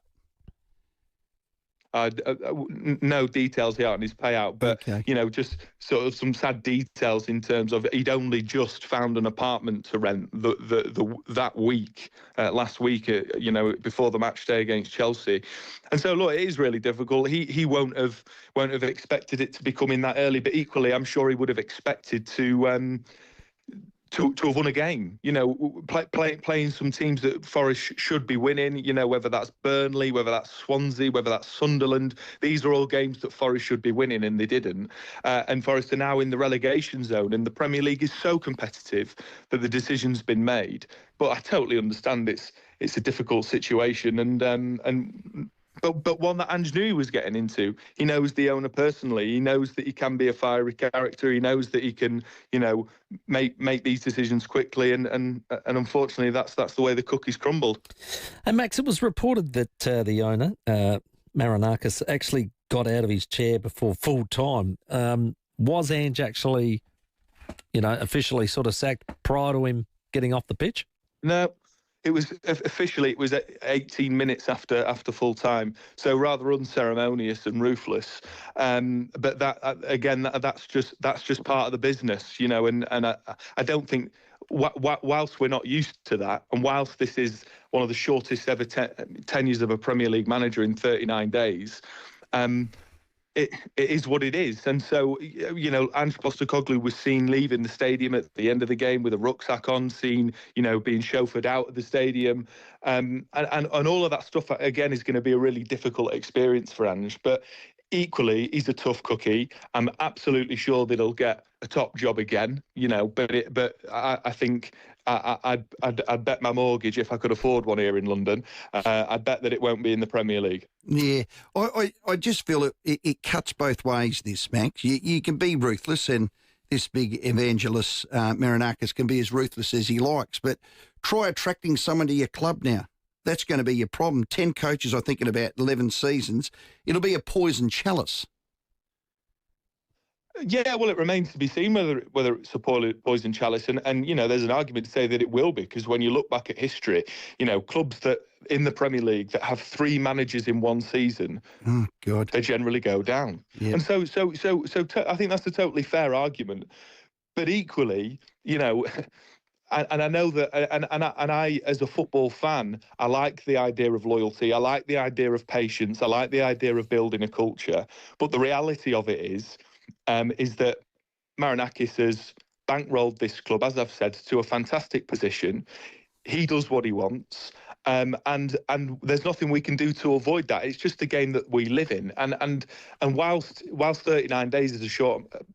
No details here on his payout, but just sort of some sad details in terms of he'd only just found an apartment to rent that week, last week, before the match day against Chelsea, and so look, it is really difficult. He won't have expected it to be coming that early, but equally, I'm sure he would have expected to have won a game, playing some teams that Forest should be winning, whether that's Burnley, whether that's Swansea, whether that's Sunderland. These are all games that Forest should be winning, and they didn't. And Forest are now in the relegation zone, and the Premier League is so competitive that the decision's been made. But I totally understand it's a difficult situation, but one that Ange knew he was getting into. He knows the owner personally. He knows that he can be a fiery character. He knows that he can, make these decisions quickly. And unfortunately, that's the way the cookies crumbled.
And Max, it was reported that the owner, Marinakis, actually got out of his chair before full time. Was Ange actually, officially sort of sacked prior to him getting off the pitch?
No. It was 18 minutes after full time, so rather unceremonious and ruthless. But that's just part of the business, And I don't think, whilst we're not used to that, and whilst this is one of the shortest ever tenures of a Premier League manager in 39 days, it is what it is. And so, you know, Ange Postecoglou was seen leaving the stadium at the end of the game with a rucksack on, seen, you know, being chauffeured out of the stadium. And all of that stuff, again, is going to be a really difficult experience for Ange. But equally, he's a tough cookie. I'm absolutely sure that he'll get a top job again, you know, but I think I'd bet my mortgage, if I could afford one here in London, I'd bet that it won't be in the Premier League.
Yeah, I just feel it cuts both ways, this, Max. You can be ruthless, and this big evangelist, Marinakis, can be as ruthless as he likes, but try attracting someone to your club now. That's going to be your problem. 10 coaches, I think, in about 11 seasons. It'll be a poison chalice.
Yeah, well, it remains to be seen whether it's a poison chalice. And, you know, there's an argument to say that it will be, because when you look back at history, you know, clubs that in the Premier League that have 3 managers in one season, they generally go down. Yep. And so I think that's a totally fair argument. But equally, you know, and I know that, and I, as a football fan, I like the idea of loyalty. I like the idea of patience. I like the idea of building a culture. But the reality of it is that Marinakis has bankrolled this club, as I've said, to a fantastic position. He does what he wants, and there's nothing we can do to avoid that. It's just a game that we live in. And whilst 39 days is a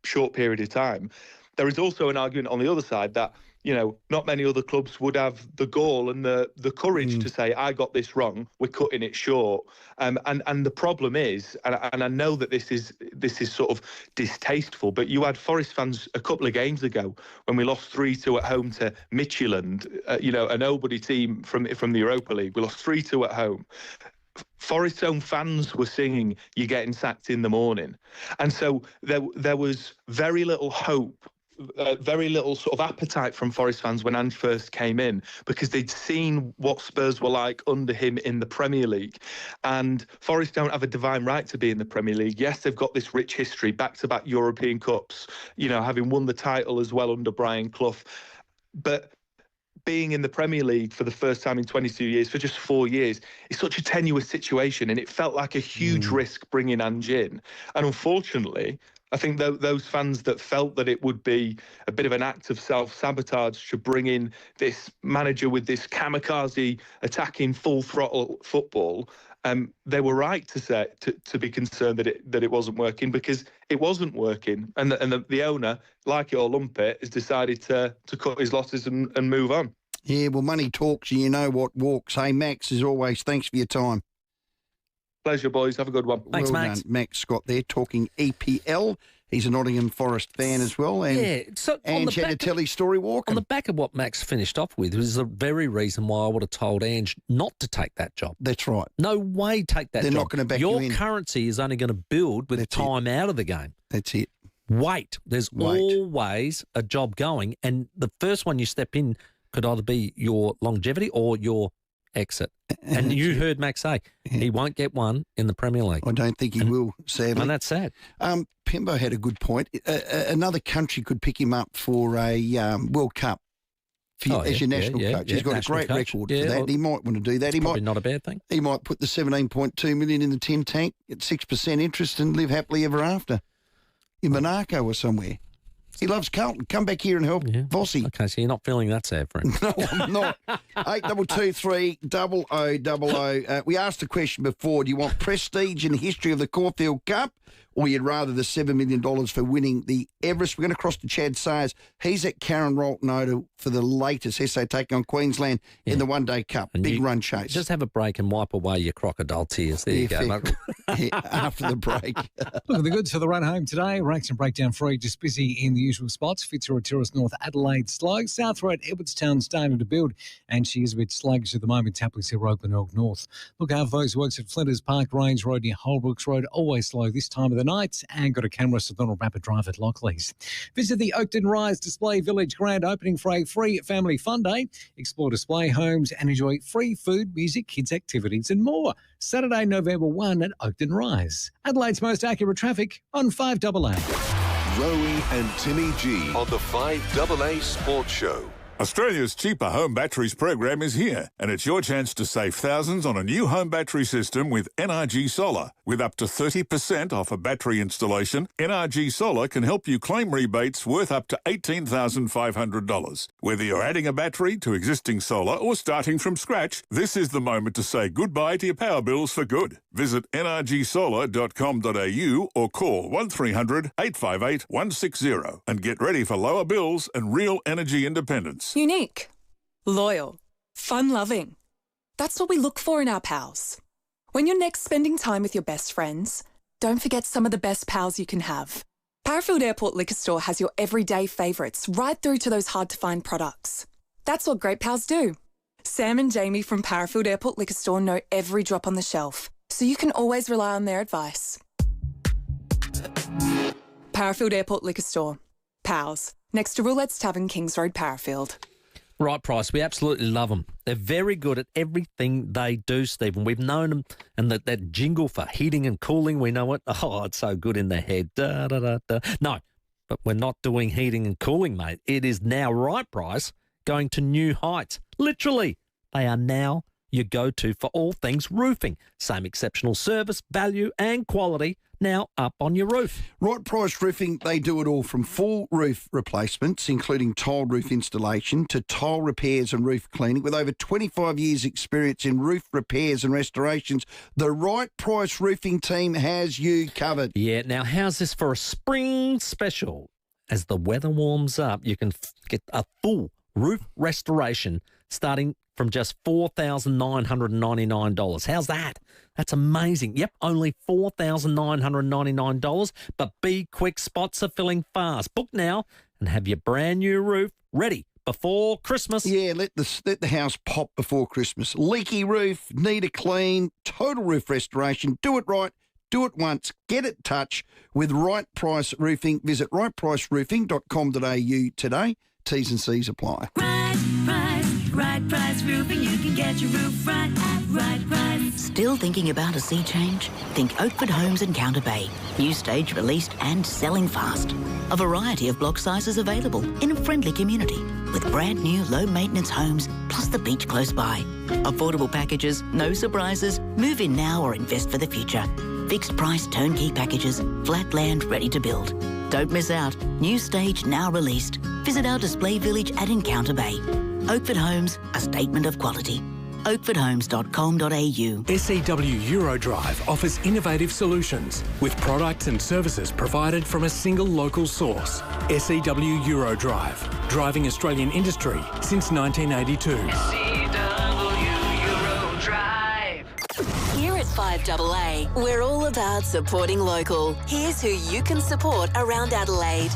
short period of time, there is also an argument on the other side that, you know, not many other clubs would have the gall and the courage to say, I got this wrong, we're cutting it short. And the problem is, and I know that this is sort of distasteful, but you had Forest fans a couple of games ago when we lost 3-2 at home to Midtjylland, you know, a nobody team from the Europa League. We lost 3-2 at home. Forest's own fans were singing, "You're getting sacked in the morning." And so there was very little hope, very little sort of appetite from Forest fans when Ange first came in, because they'd seen what Spurs were like under him in the Premier League. And Forest don't have a divine right to be in the Premier League. Yes, they've got this rich history, back-to-back European Cups, you know, having won the title as well under Brian Clough. But being in the Premier League for the first time in 22 years, for just 4 years, is such a tenuous situation, and it felt like a huge risk bringing Ange in. And unfortunately, I think those fans that felt that it would be a bit of an act of self-sabotage to bring in this manager with this kamikaze attacking full-throttle football, they were right to say to be concerned that it wasn't working, because it wasn't working, and the owner, like it or lump it, has decided to cut his losses and move on.
Yeah, well, money talks, and you know what walks. Hey, Max, as always, thanks for your time.
Pleasure, boys. Have a good one.
Thanks,
well
Max.
Done. Max Scott there talking EPL. He's a Nottingham Forest fan as well. And
yeah, so
Ange had to tell his story walking.
On the back of what Max finished off with was the very reason why I would have told Ange not to take that job.
That's right.
No way take that
They're
job.
Not going to back you in.
Your currency is only going to build with time out of the game.
That's it.
Wait. There's always a job going, and the first one you step in could either be your longevity or your exit. And you heard Max say he won't get one in the Premier League.
I don't think he will, sadly.
And that's sad.
Pimbo had a good point. Another country could pick him up for a World Cup as your national coach. He's got a great record for that. He might want to do that.
Probably not a bad thing.
He might put the $17.2 million in the tin tank at 6% interest and live happily ever after in Monaco or somewhere. He loves Carlton. Come back here and help Vossi.
Okay, so you're not feeling that sad for him.
No, I'm not. 8223 0000. We asked the question before, do you want prestige in the history of the Caulfield Cup, or you'd rather the $7 million for winning the Everest? We're going to cross to Chad Sayers. He's at Karen Rolton for the latest SA taking on Queensland in the One Day Cup. And big run chase.
Just have a break and wipe away your crocodile tears. There you go.
After the break.
Look at the goods for the run home today. Race and breakdown free, just busy in the usual spots. FIVEAA Terrace North, Adelaide slow. South Road, Edwardstown starting to build, and she is a bit sluggish at the moment. Tapley Hill Road, Glenelg North. Look out for those works at Flinders Park, Range Road near Holbrooks Road, always slow this time of the night, and got a camera at Donald Rapid Drive at Lockleys. Visit the Oakton Rise Display Village grand opening for a free family fun day. Explore display homes and enjoy free food, music, kids activities and more. Saturday, November 1 at Oakton Rise. Adelaide's most accurate traffic on 5AA.
Rowey and Timmy G on the 5AA Sports Show.
Australia's cheaper home batteries program is here, and it's your chance to save thousands on a new home battery system with NRG Solar. With up to 30% off a battery installation, NRG Solar can help you claim rebates worth up to $18,500. Whether you're adding a battery to existing solar or starting from scratch, this is the moment to say goodbye to your power bills for good. Visit nrgsolar.com.au or call 1300 858 160 and get ready for lower bills and real energy independence.
Unique, loyal, fun-loving. That's what we look for in our pals. When you're next spending time with your best friends, don't forget some of the best pals you can have. Parafield Airport Liquor Store has your everyday favourites right through to those hard-to-find products. That's what great pals do. Sam and Jamie from Parafield Airport Liquor Store know every drop on the shelf, so you can always rely on their advice. Parafield Airport Liquor Store. Pals. Next to Roulette's Tavern, Kings Road, Parafield.
Right Price, we absolutely love them. They're very good at everything they do, Stephen. We've known them, and that jingle for heating and cooling, we know it. Oh, it's so good in their head. Da, da, da, da. No, but we're not doing heating and cooling, mate. It is now Right Price going to new heights. Literally, they are now your go-to for all things roofing. Same exceptional service, value and quality now up on your roof.
Right Price Roofing, they do it all from full roof replacements, including tiled roof installation, to tile repairs and roof cleaning. With over 25 years' experience in roof repairs and restorations, the Right Price Roofing team has you covered.
Yeah, now how's this for a spring special? As the weather warms up, you can get a full roof restoration starting from just $4,999. How's that? That's amazing. Yep, only $4,999. But be quick, spots are filling fast. Book now and have your brand new roof ready before Christmas.
Yeah, let the house pop before Christmas. Leaky roof, need a clean, total roof restoration. Do it right. Do it once. Get it touch with Right Price Roofing. Visit rightpriceroofing.com.au today. T's and C's apply.
Right Price Roofing, you can get your roof right at Right Price.
Still thinking about a sea change? Think Oakford Homes in Counter Bay. New stage released and selling fast. A variety of block sizes available in a friendly community with brand new low maintenance homes plus the beach close by. Affordable packages, no surprises. Move in now or invest for the future. Fixed price turnkey packages, flat land ready to build. Don't miss out. New stage now released. Visit our display village at Encounter Bay. Oakford Homes, a statement of quality. oakfordhomes.com.au.
SEW Eurodrive offers innovative solutions with products and services provided from a single local source. SEW Eurodrive, driving Australian industry since 1982.
Here at FIVEAA, we're all about supporting local. Here's who you can support around Adelaide.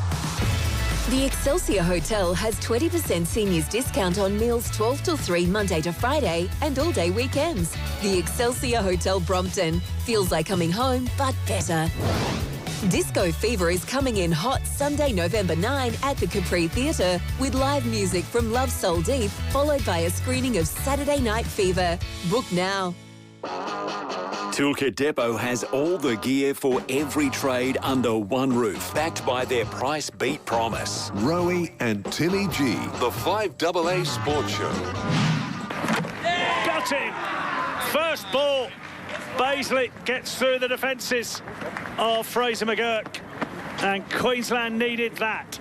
The Excelsior Hotel has 20% seniors discount on meals 12 till 3 Monday to Friday and all-day weekends. The Excelsior Hotel Brompton feels like coming home, but better. Disco Fever is coming in hot Sunday, November 9 at the Capri Theatre with live music from Love Soul Deep, followed by a screening of Saturday Night Fever. Book now.
Toolkit Depot has all the gear for every trade under one roof, backed by their price beat promise.
Rowey and Timmy G,
the 5AA Sports Show.
Got him! First ball. Baisley gets through the defences of Fraser McGurk, and Queensland needed that.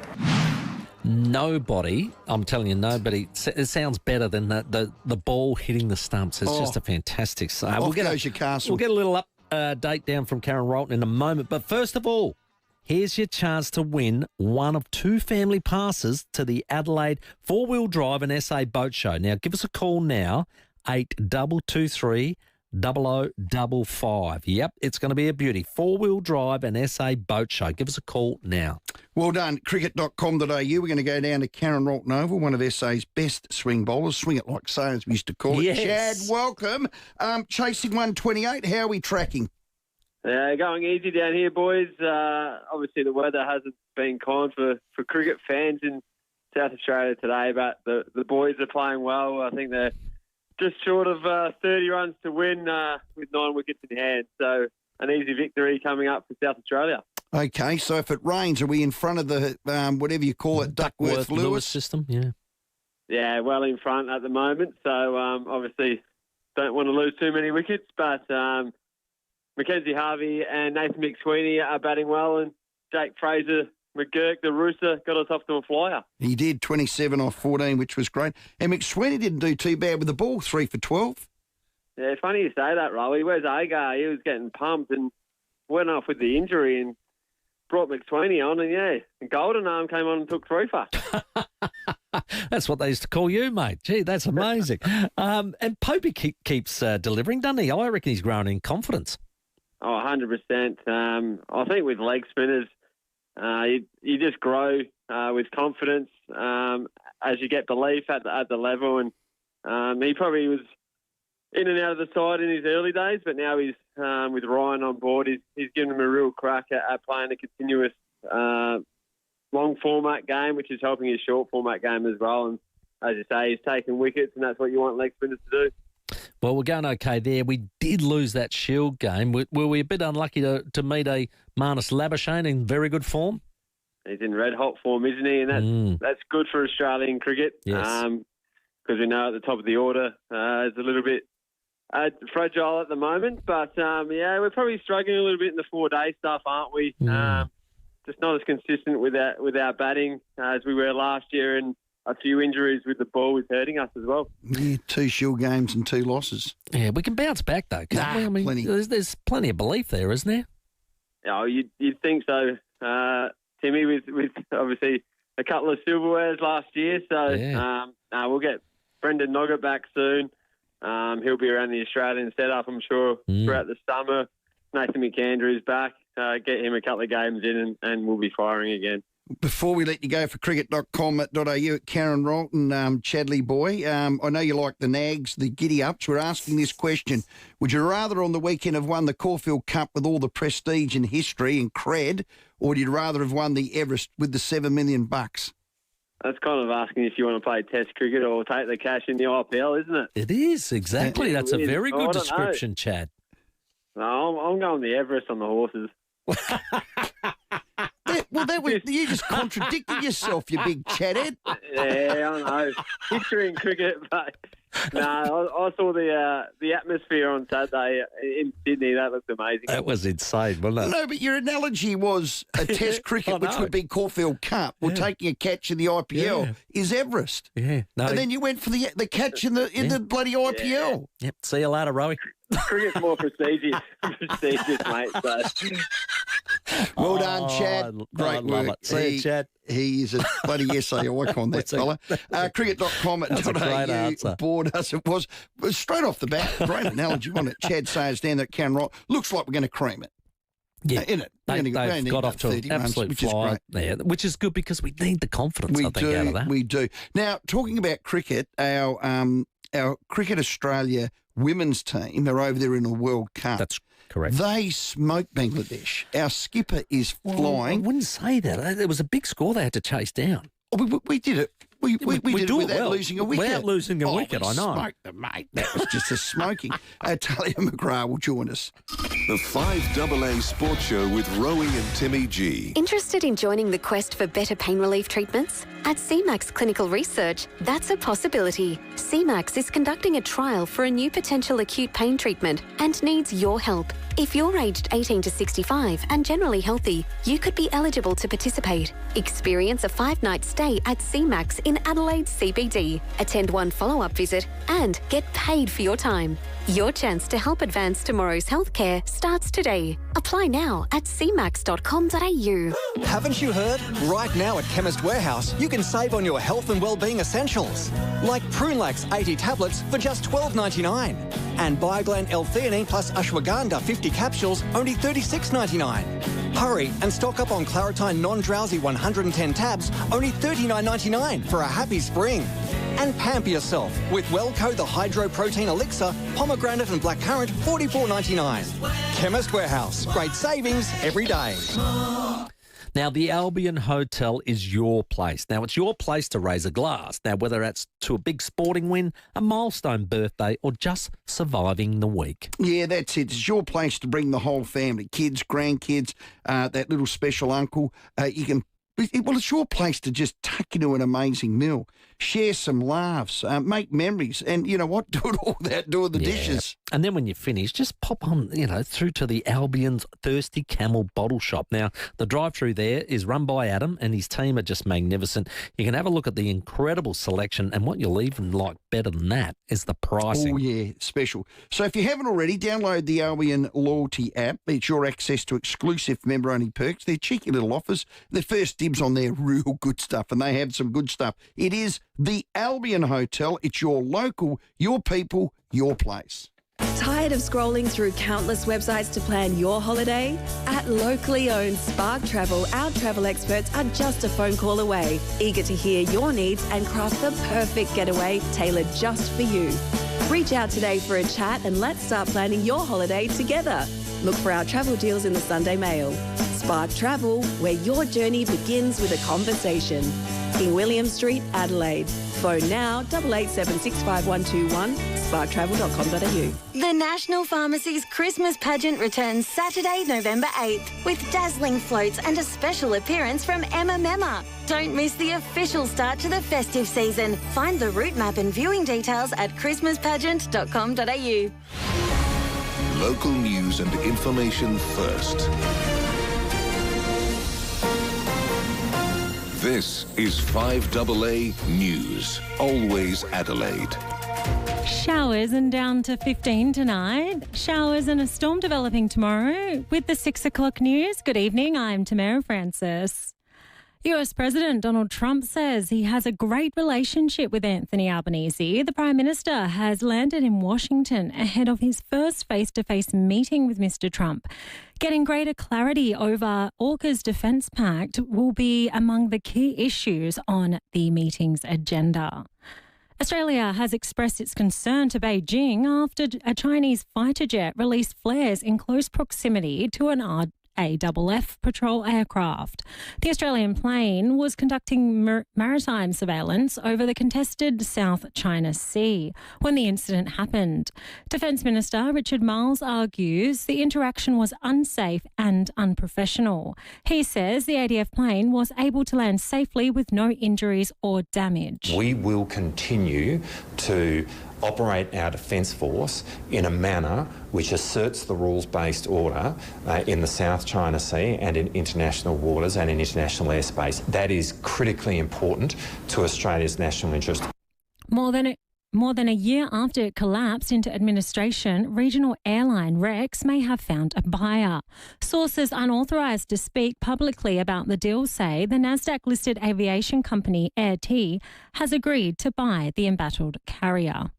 Nobody, I'm telling you, nobody, it sounds better than the ball hitting the stumps. It's just a fantastic save.
Off goes your castle.
We'll get a little update down from Karen Rolton in a moment. But first of all, here's your chance to win one of 2 family passes to the Adelaide 4-wheel drive and SA Boat Show. Now, give us a call now, 8223 0055. Yep, it's going to be a beauty. 4-wheel drive and SA Boat Show. Give us a call now.
Well done. Cricket.com.au. We're going to go down to Karen Rolton Oval, one of SA's best swing bowlers. Swing it like so, as we used to call it.
Yes.
Chad, welcome. Chasing 128. How are we tracking?
Going easy down here, boys. Obviously, the weather hasn't been kind for cricket fans in South Australia today, but the boys are playing well. I think they're just short of 30 runs to win with 9 wickets in hand. So an easy victory coming up for South Australia.
Okay, so if it rains, are we in front of the, whatever you call it, Duckworth-Lewis
system? Yeah.
well in front at the moment. So obviously don't want to lose too many wickets, but Mackenzie Harvey and Nathan McSweeney are batting well, and Jake Fraser McGurk, the rooster, got us off to a flyer.
He did, 27 off 14, which was great. And McSweeney didn't do too bad with the ball, 3 for 12.
Yeah, funny you say that, Rowey. Where's Agar? He was getting pumped and went off with the injury and brought McSweeney on, and Golden Arm came on and took 3 for.
That's what they used to call you, mate. Gee, that's amazing. And Popey keeps delivering, doesn't he? I reckon he's growing in confidence.
Oh, 100%. I think with leg spinners, you just grow with confidence as you get belief at the level. And he probably was in and out of the side in his early days, but now he's with Ryan on board. He's given him a real crack at playing a continuous long format game, which is helping his short format game as well. And as you say, he's taking wickets, and that's what you want leg spinners to do.
Well, we're going okay there. We did lose that Shield game. Were we a bit unlucky to meet a Marnus Labuschagne in very good form?
He's in red-hot form, isn't he? And that's good for Australian cricket.
Yes.
Because we know at the top of the order it's a little bit fragile at the moment. But, we're probably struggling a little bit in the 4-day stuff, aren't we? Just not as consistent with our batting as we were last year, and a few injuries with the ball is hurting us as well.
Yeah, 2 Shield games and 2 losses.
Yeah, we can bounce back, though, can't we? I mean,
plenty.
There's plenty of belief there, isn't there?
Oh, you'd think so, Timmy, with obviously a couple of silverwares last year. So we'll get Brendan Noggett back soon. He'll be around the Australian setup, I'm sure, throughout the summer. Nathan McAndrew's back. Get him a couple of games in and we'll be firing again.
Before we let you go for cricket.com.au, Karen Rolton, Chadley boy, I know you like the Nags, the giddy-ups. We're asking this question. Would you rather on the weekend have won the Caulfield Cup with all the prestige and history and cred, or would you rather have won the Everest with the $7 million?
That's kind of asking if you want to play Test cricket or take the cash in the IPL, isn't it?
It is, exactly. That's a very good description, Chad.
No, I'm going the Everest on the horses.
You just contradicted yourself, you big Chadhead.
Yeah, I know. History in cricket, but no, I saw the atmosphere on Saturday in Sydney. That looked amazing.
That was insane, wasn't it?
No, but your analogy was a Test cricket, which would be Caulfield Cup, or taking a catch in the IPL is Everest.
Yeah, no.
And then you went for the catch in the bloody IPL.
Yep. See you later, Rowey.
Cricket's more prestigious, mate. So.
Well done, Chad. Great
love
work.
it. See you, Chad.
He is a bloody essay icon, that fella. Cricket.com.au. Bored us. It was straight off the bat. Great analogy, wasn't it? Chad Sayers down there, Karen Rock. Looks like we're going to cream it.
Yeah,
in it.
They've got off to an absolute fly there, which is good because we need the confidence, out of that.
We do. Now, talking about cricket, our Cricket Australia women's team are over there in the World Cup.
That's correct.
They smoked Bangladesh. Our skipper is flying.
I wouldn't say that. There was a big score they had to chase down.
Oh, we did it. We did it without losing a wicket.
Without losing a wicket, I know.
Smoked them, mate. That was just a smoking. Talia McGrath will join us.
The 5AA Sports Show with Rowey and Timmy G.
Interested in joining the quest for better pain relief treatments? At CMAX Clinical Research, that's a possibility. CMAX is conducting a trial for a new potential acute pain treatment and needs your help. If you're aged 18 to 65 and generally healthy, you could be eligible to participate. Experience a 5-night stay at CMAX in Adelaide CBD, attend one follow-up visit and get paid for your time. Your chance to help advance tomorrow's healthcare starts today. Apply now at cmax.com.au.
Haven't you heard? Right now at Chemist Warehouse, you can save on your health and wellbeing essentials. Like Prunelax 80 tablets for just $12.99. And Bioglan L-theanine plus ashwagandha 50 capsules, only $36.99. Hurry and stock up on Claritine Non-Drowsy 110 tabs, only $39.99 for a happy spring. And pamper yourself with Wellco the Hydro Protein Elixir, pomegranate and blackcurrant, $44.99. Chemist Warehouse, great savings every day.
Now, the Albion Hotel is your place. Now, it's your place to raise a glass. Now, whether that's to a big sporting win, a milestone birthday, or just surviving the week.
Yeah, that's it. It's your place to bring the whole family, kids, grandkids, that little special uncle. You can Well, it's your place to just tuck into an amazing meal, share some laughs, make memories, and you know what? Do it all without doing the dishes.
And then when you finish, just pop on, through to the Albion's Thirsty Camel Bottle Shop. Now, the drive-through there is run by Adam, and his team are just magnificent. You can have a look at the incredible selection, and what you'll even like better than that is the pricing.
Oh, yeah, special. So if you haven't already, download the Albion Loyalty app. It's your access to exclusive member-only perks. They're cheeky little offers. They're first dibs on their real good stuff, and they have some good stuff. It is the Albion Hotel. It's your local, your people, your place.
Tired of scrolling through countless websites to plan your holiday? At locally owned Spark Travel, our travel experts are just a phone call away, eager to hear your needs and craft the perfect getaway tailored just for you. Reach out today for a chat and let's start planning your holiday together. Look for our travel deals in the Sunday Mail. Spark Travel, where your journey begins with a conversation. King William Street, Adelaide. Phone now 88765121, sparktravel.com.au.
The National Pharmacy's Christmas pageant returns Saturday, November 8th with dazzling floats and a special appearance from Emma Memma. Don't miss the official start to the festive season. Find the route map and viewing details at christmaspageant.com.au.
Local news and information first. This is 5AA News, always Adelaide.
Showers and down to 15 tonight. Showers and a storm developing tomorrow. With the 6 o'clock news, good evening, I'm Tamara Francis. US President Donald Trump says he has a great relationship with Anthony Albanese. The Prime Minister has landed in Washington ahead of his first face-to-face meeting with Mr. Trump. Getting greater clarity over AUKUS Defence Pact will be among the key issues on the meeting's agenda. Australia has expressed its concern to Beijing after a Chinese fighter jet released flares in close proximity to an AFF patrol aircraft. The Australian plane was conducting maritime surveillance over the contested South China Sea when the incident happened. Defence Minister Richard Marles argues the interaction was unsafe and unprofessional. He says the ADF plane was able to land safely with no injuries or damage.
We will continue to operate our Defence Force in a manner which asserts the rules-based order in the South China Sea and in international waters and in international airspace. That is critically important to Australia's national interest.
More than a year after it collapsed into administration, regional airline Rex may have found a buyer. Sources unauthorised to speak publicly about the deal say the Nasdaq-listed aviation company Air T has agreed to buy the embattled carrier.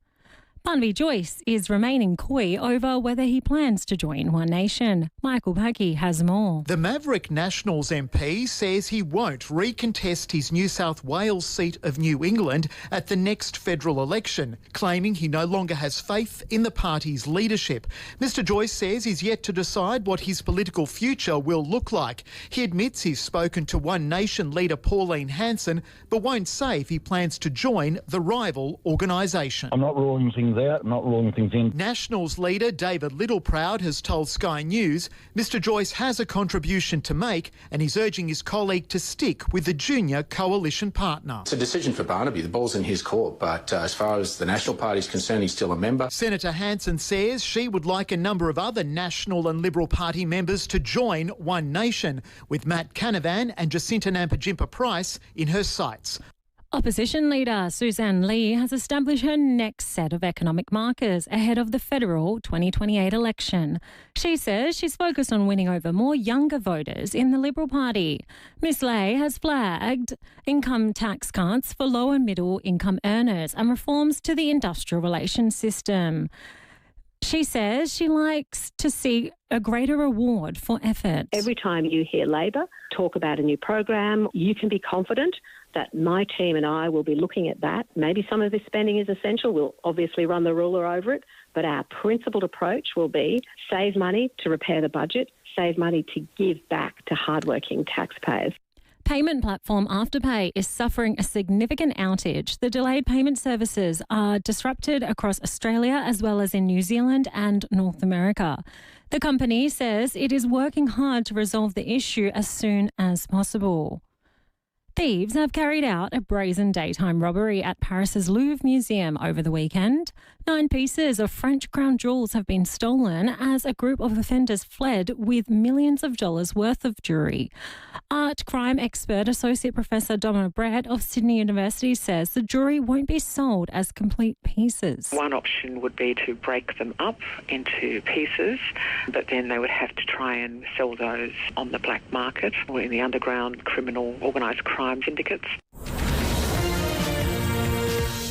Barnaby Joyce is remaining coy over whether he plans to join One Nation. Michael Puggy has more.
The Maverick Nationals MP says he won't recontest his New South Wales seat of New England at the next federal election, claiming he no longer has faith in the party's leadership. Mr Joyce says he's yet to decide what his political future will look like. He admits he's spoken to One Nation leader Pauline Hanson, but won't say if he plans to join the rival organisation.
I'm not ruling things out, not ruling things in.
Nationals leader David Littleproud has told Sky News Mr Joyce has a contribution to make and he's urging his colleague to stick with the junior coalition partner.
It's a decision for Barnaby. The ball's in his court, but as far as the National Party is concerned, he's still a member.
Senator Hanson says she would like a number of other National and Liberal Party members to join One Nation, with Matt Canavan and Jacinta Nampijinpa-Price in her sights.
Opposition leader Suzanne Lee has established her next set of economic markers ahead of the federal 2028 election. She says she's focused on winning over more younger voters in the Liberal Party. Ms Lee has flagged income tax cuts for low and middle income earners and reforms to the industrial relations system. She says she likes to see a greater reward for effort.
Every time you hear Labor talk about a new program, you can be confident that my team and I will be looking at that. Maybe some of this spending is essential. We'll obviously run the ruler over it, but our principled approach will be save money to repair the budget, save money to give back to hardworking taxpayers.
Payment platform Afterpay is suffering a significant outage. The delayed payment services are disrupted across Australia as well as in New Zealand and North America. The company says it is working hard to resolve the issue as soon as possible. Thieves have carried out a brazen daytime robbery at Paris's Louvre Museum over the weekend. 9 pieces of French crown jewels have been stolen as a group of offenders fled with millions of dollars worth of jewellery. Art crime expert Associate Professor Donna Brett of Sydney University says the jewellery won't be sold as complete pieces.
One option would be to break them up into pieces, but then they would have to try and sell those on the black market or in the underground criminal organised crime syndicates.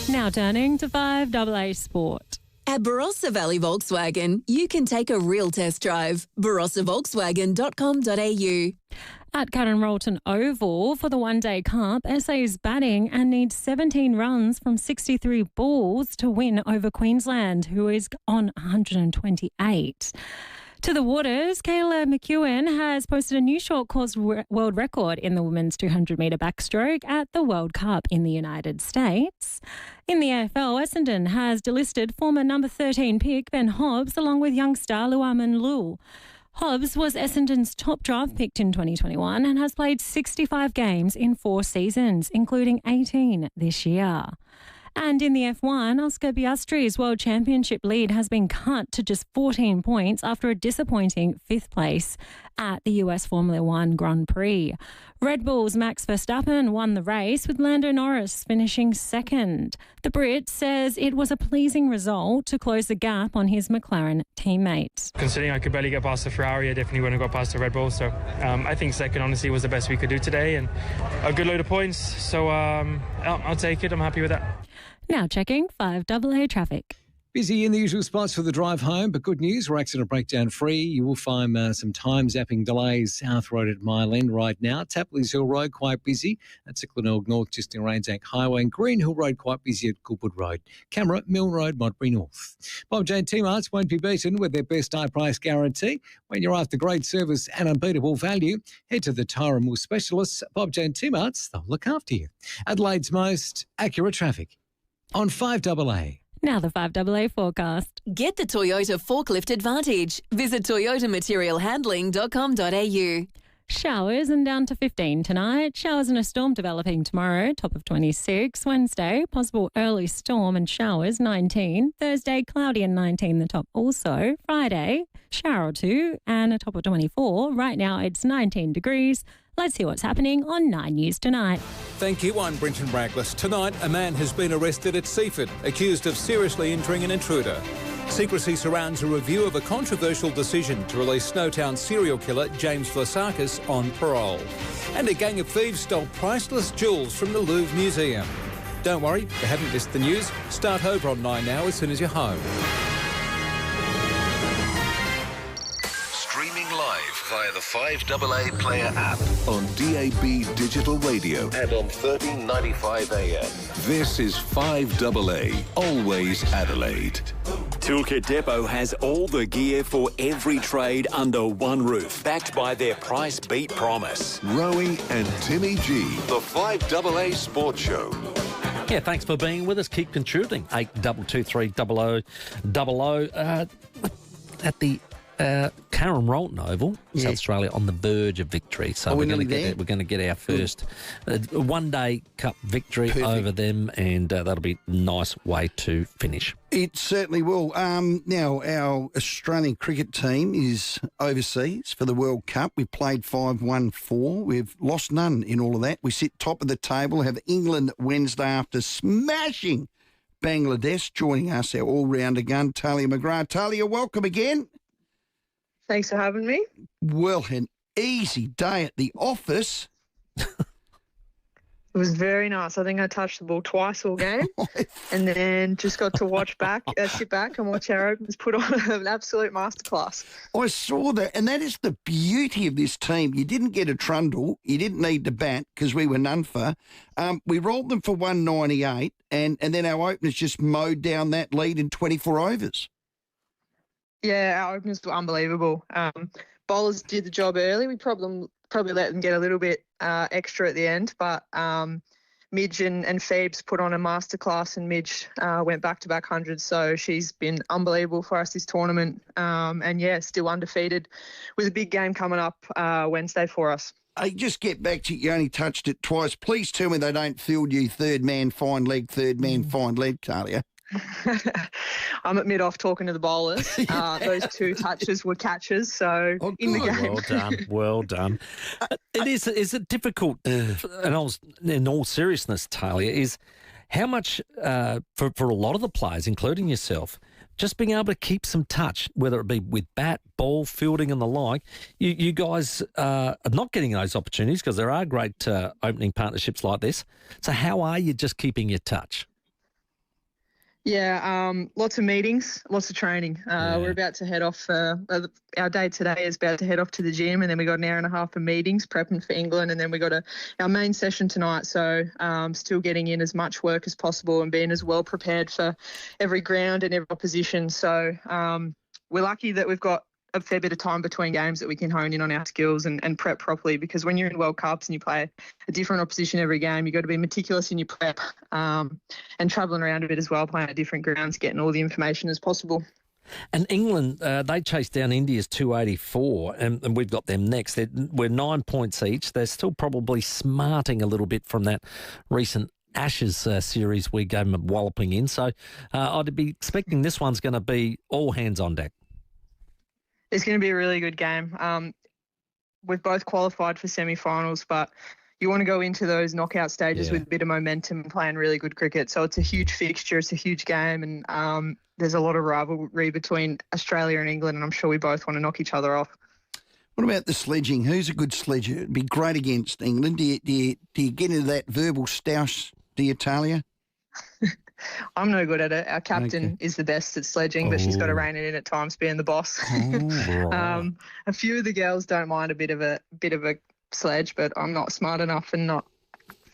Now turning to 5AA Sport.
At Barossa Valley Volkswagen, you can take a real test drive. barossavolkswagen.com.au.
At Karen Rolton Oval for the one-day cup, SA is batting and needs 17 runs from 63 balls to win over Queensland, who is on 128. To the waters, Kayla McEwen has posted a new short course world record in the women's 200-metre backstroke at the World Cup in the United States. In the AFL, Essendon has delisted former number 13 pick Ben Hobbs along with young star Luamin Lul. Hobbs was Essendon's top draft pick in 2021 and has played 65 games in 4 seasons, including 18 this year. And in the F1, Oscar Piastri's World Championship lead has been cut to just 14 points after a disappointing 5th place at the US Formula One Grand Prix. Red Bull's Max Verstappen won the race, with Lando Norris finishing second. The Brit says it was a pleasing result to close the gap on his McLaren teammate.
Considering I could barely get past the Ferrari, I definitely wouldn't have got past the Red Bull. So I think second, honestly, was the best we could do today, and a good load of points. So I'll take it. I'm happy with that.
Now checking 5AA traffic.
Busy in the usual spots for the drive home, but good news, we're accident breakdown free. You will find some time-zapping delays South Road at Mile End right now. Tapley's Hill Road, quite busy. At Sicklenelg North, just in Ransack Highway. And Green Hill Road, quite busy at Goodwood Road. Camera, Mill Road, Modbury North. Bob Jane T-Marts won't be beaten with their best high price guarantee. When you're after great service and unbeatable value, head to the Tyre and Wool specialists. Bob Jane T-Marts, they'll look after you. Adelaide's most accurate traffic on 5AA.
Now the 5AA forecast.
Get the Toyota Forklift Advantage. Visit toyotamaterialhandling.com.au.
Showers and down to 15 tonight. Showers and a storm developing tomorrow, top of 26. Wednesday, possible early storm and showers, 19. Thursday, cloudy and 19, the top also. Friday, shower or 2 and a top of 24. Right now it's 19 degrees. Let's see what's happening on 9 News Tonight.
Thank you, I'm Brenton Braglis. Tonight, a man has been arrested at Seaford, accused of seriously injuring an intruder. Secrecy surrounds a review of a controversial decision to release Snowtown serial killer James Vlasakis on parole. And a gang of thieves stole priceless jewels from the Louvre Museum. Don't worry, you haven't missed the news. Start over on 9 now as soon as you're home.
Streaming live via the 5AA Player app on DAB Digital Radio and on 1395 AM. This is 5AA, always Adelaide.
Toolkit Depot has all the gear for every trade under one roof, backed by their price beat promise.
Rowey and Timmy G, the 5AA Sports Show.
Yeah, thanks for being with us. Keep contributing. 8223 0000. At the Karen Rolton Oval, South Australia, on the verge of victory. So we're going to get our first one-day cup victory over them, and that'll be a nice way to finish.
It certainly will. Now, our Australian cricket team is overseas for the World Cup. We played 5-1-4. We've lost none in all of that. We sit top of the table, have England Wednesday after smashing Bangladesh. Joining us, our all-rounder gun, Talia McGrath. Talia, welcome again.
Thanks for having me.
Well, an easy day at the office.
It was very nice. I think I touched the ball twice all game and then just got to sit back and watch our openers put on an absolute masterclass.
I saw that, and that is the beauty of this team. You didn't get a trundle. You didn't need to bat because we were none for. We rolled them for 198, and then our openers just mowed down that lead in 24 overs.
Yeah, our openers were unbelievable. Bowlers did the job early. We probably let them get a little bit extra at the end, but Midge and Phoebes put on a masterclass, and Midge went back-to-back hundreds, so she's been unbelievable for us this tournament. And, still undefeated with a big game coming up Wednesday for us.
Hey, just get back to you only touched it twice. Please tell me they don't field you third man, fine leg, Talia.
I'm at mid-off talking to the bowlers. Those 2 touches were catches, so in the game.
Well done. Is it difficult, and in all seriousness, Talia, is how much, for a lot of the players, including yourself, just being able to keep some touch, whether it be with bat, ball, fielding and the like, you guys are not getting those opportunities because there are great opening partnerships like this. So how are you just keeping your touch?
Yeah, lots of meetings, lots of training. We're about to head off. Our day today is about to head off to the gym, and then we got an hour and a half of meetings prepping for England, and then we got our main session tonight. So still getting in as much work as possible and being as well prepared for every ground and every opposition. So we're lucky that we've got a fair bit of time between games that we can hone in on our skills and prep properly, because when you're in World Cups and you play a different opposition every game, you've got to be meticulous in your prep and travelling around a bit as well, playing at different grounds, getting all the information as possible.
And England, they chased down India's 284, and we've got them next. We're 9 points each. They're still probably smarting a little bit from that recent Ashes series we gave them a walloping in. So I'd be expecting this one's going to be all hands on deck.
It's going to be a really good game. We've both qualified for semi-finals, but you want to go into those knockout stages with a bit of momentum and playing really good cricket. So it's a huge fixture, it's a huge game, and there's a lot of rivalry between Australia and England, and I'm sure we both want to knock each other off.
What about the sledging? Who's a good sledger? It'd be great against England. Do you get into that verbal stoush, do you, Talia?
I'm no good at it. Our captain is the best at sledging, but she's got to rein it in at times, being the boss. A few of the girls don't mind a bit of a sledge, but I'm not smart enough and not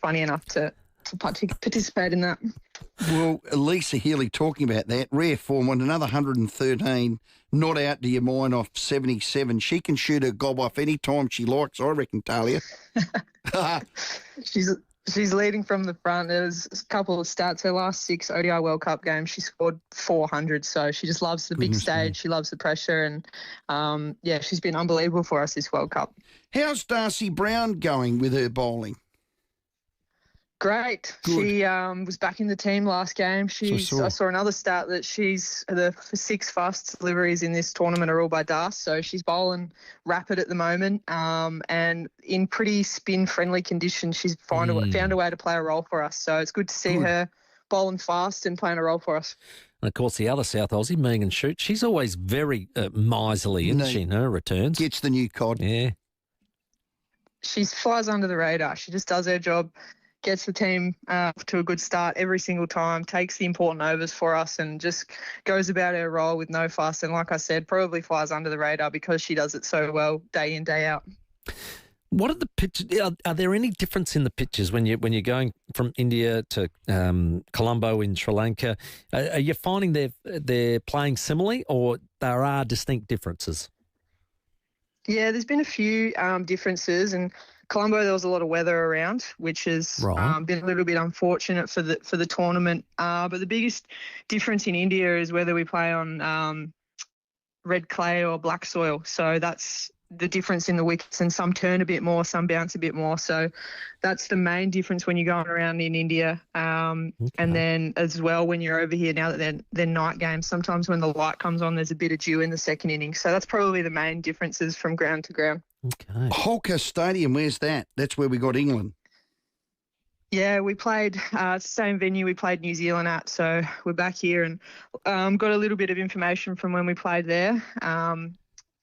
funny enough to participate in that.
Well, Lisa Healy talking about that, rare form on another 113, not out to your mind off 77. She can shoot her gob off any time she likes, I reckon, Talia.
She's leading from the front. There's a couple of stats. Her last 6 ODI World Cup games, she scored 400. So she just loves the big stage. She loves the pressure. And, she's been unbelievable for us this World Cup.
How's Darcy Brown going with her bowling?
Great. Good. She was back in the team last game. I saw another stat that the 6 fast deliveries in this tournament are all by Das, so she's bowling rapid at the moment, and in pretty spin-friendly conditions. She's found a way to play a role for us, so it's good to see her bowling fast and playing a role for us.
And, of course, the other South Aussie, Megan Shute, she's always very miserly, isn't she, in her returns?
Gets the new cod.
Yeah.
She flies under the radar. She just does her job, gets the team to a good start every single time, takes the important overs for us, and just goes about her role with no fuss. And like I said, probably flies under the radar because she does it so well day in, day out.
What are the pitches? Are there any difference in the pitches when you're going from India to Colombo in Sri Lanka? Are you finding they're playing similarly, or there are distinct differences?
Yeah, there's been a few differences, and Colombo, there was a lot of weather around, which has been a little bit unfortunate for the tournament. But the biggest difference in India is whether we play on red clay or black soil. So that's the difference in the wickets, and some turn a bit more, some bounce a bit more. So that's the main difference when you're going around in India. And then as well, when you're over here now that they're night games, sometimes when the light comes on, there's a bit of dew in the second innings. So that's probably the main differences from ground to ground.
Okay.
Holker Stadium, where's that? That's where we got England.
Yeah, we played same venue we played New Zealand at, so we're back here and got a little bit of information from when we played there.